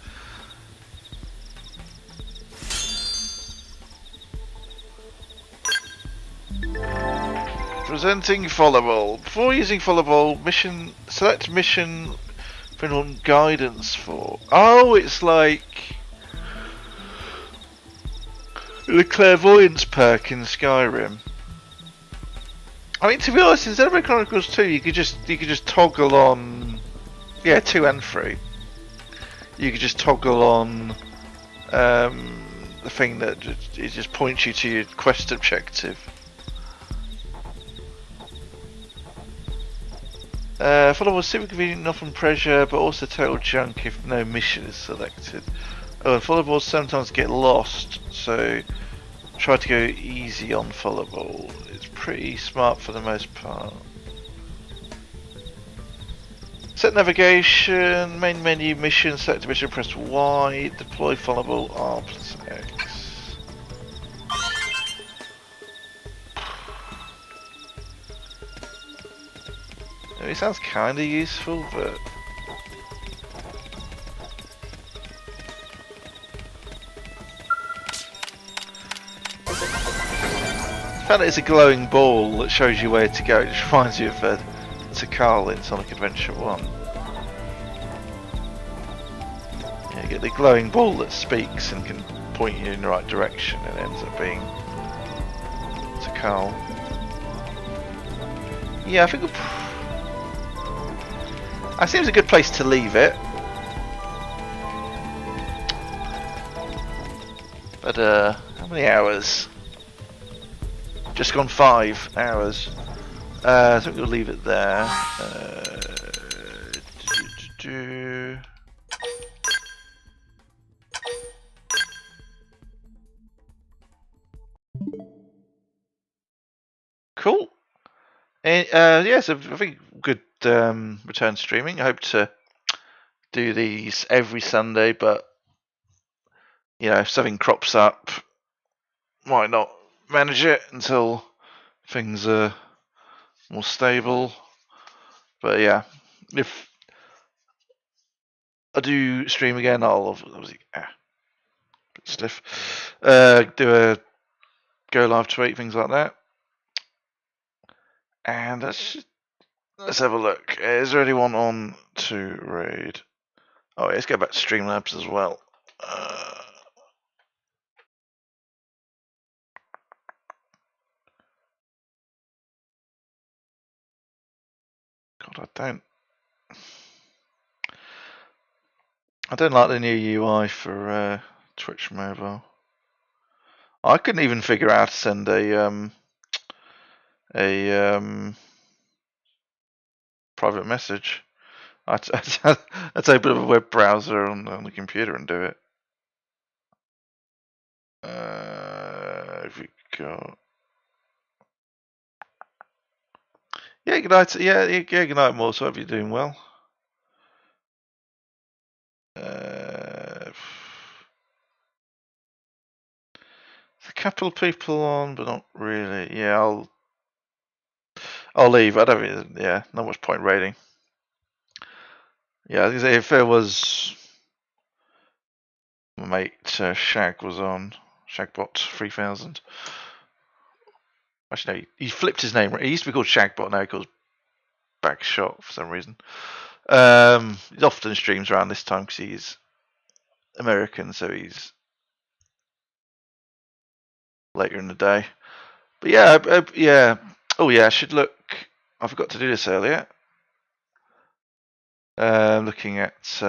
Presenting Followable. Before using Followable, select mission for guidance for. Oh, it's like the clairvoyance perk in Skyrim. I mean, to be honest, in Xenoblade Chronicles 2, you could just toggle on, 2 and 3. You could just toggle on the thing that just points you to your quest objective. Followable super convenient, not from pressure, but also total junk if no mission is selected. Oh, and followable sometimes get lost, so try to go easy on followable. It's pretty smart for the most part. Set navigation, main menu, mission, select a mission, press Y, deploy followable R plus X. It sounds kinda useful, but I found it's a glowing ball that shows you where to go. It just reminds you of Takal in Sonic Adventure 1. You get the glowing ball that speaks and can point you in the right direction, and it ends up being Takal. Yeah, I think that seems a good place to leave it. But how many hours? Just gone 5 hours. So I think we'll leave it there. Cool. And so I think good return streaming. I hope to do these every Sunday, but if something crops up, might not manage it until things are more stable. But yeah, if I do stream again, I'll obviously bit stiff. Do a go live tweet, things like that. And let's have a look. Is there anyone on to raid? Oh, yeah, let's go back to Streamlabs as well. God, I don't like the new UI for Twitch Mobile. I couldn't even figure out how to send a private message. I'd open up a web browser on the computer and do it. Have we got? Yeah, good night. Yeah, good night, Morse. Hope you're doing well. There's a couple of people on, but not really. Yeah, I'll leave. I don't. Yeah, not much point raiding. Yeah, I was gonna say if there was my mate Shag was on Shagbot 3000. Actually, no, he flipped his name. He used to be called Shagbot. Now he calls Backshot for some reason. He often streams around this time because he's American, so he's later in the day. But yeah, yeah. Oh yeah, I should look. I forgot to do this earlier. Looking at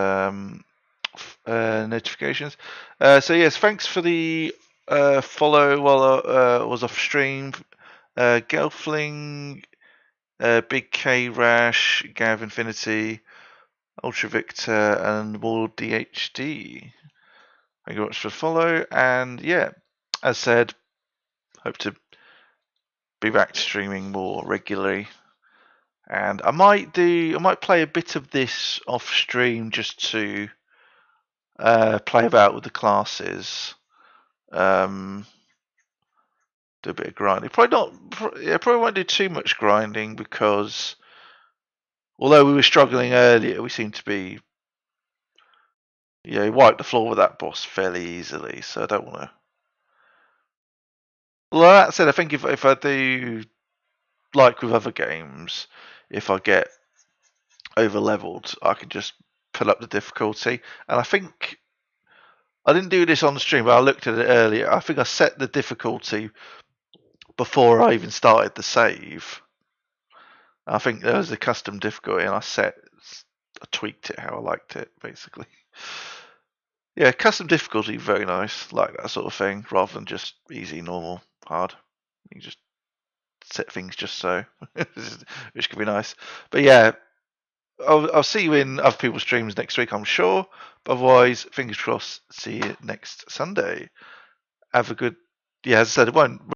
notifications. So yes, thanks for the follow while I was off stream. Gelfling, Big K Rash, Gav Infinity, Ultra Victor, and Ward DHD. Thank you very much for the follow. And yeah, as said, hope to be back to streaming more regularly. And I might play a bit of this off stream just to play about with the classes. Do a bit of grinding. Probably won't do too much grinding because although we were struggling earlier, we seem to be he wiped the floor with that boss fairly easily. So I don't want to. Well, that said, I think if I do like with other games, if I get over leveled, I can just pull up the difficulty. And I think I didn't do this on the stream, but I looked at it earlier. I think I set the difficulty before I even started the save. I think there was a custom difficulty, and I tweaked it how I liked it, basically. Yeah, custom difficulty, very nice, like that sort of thing, rather than just easy, normal, hard. You can just set things just so, which could be nice. But yeah, I'll see you in other people's streams next week, I'm sure. But otherwise, fingers crossed, see you next Sunday. Have a good. Yeah, as I said, it won't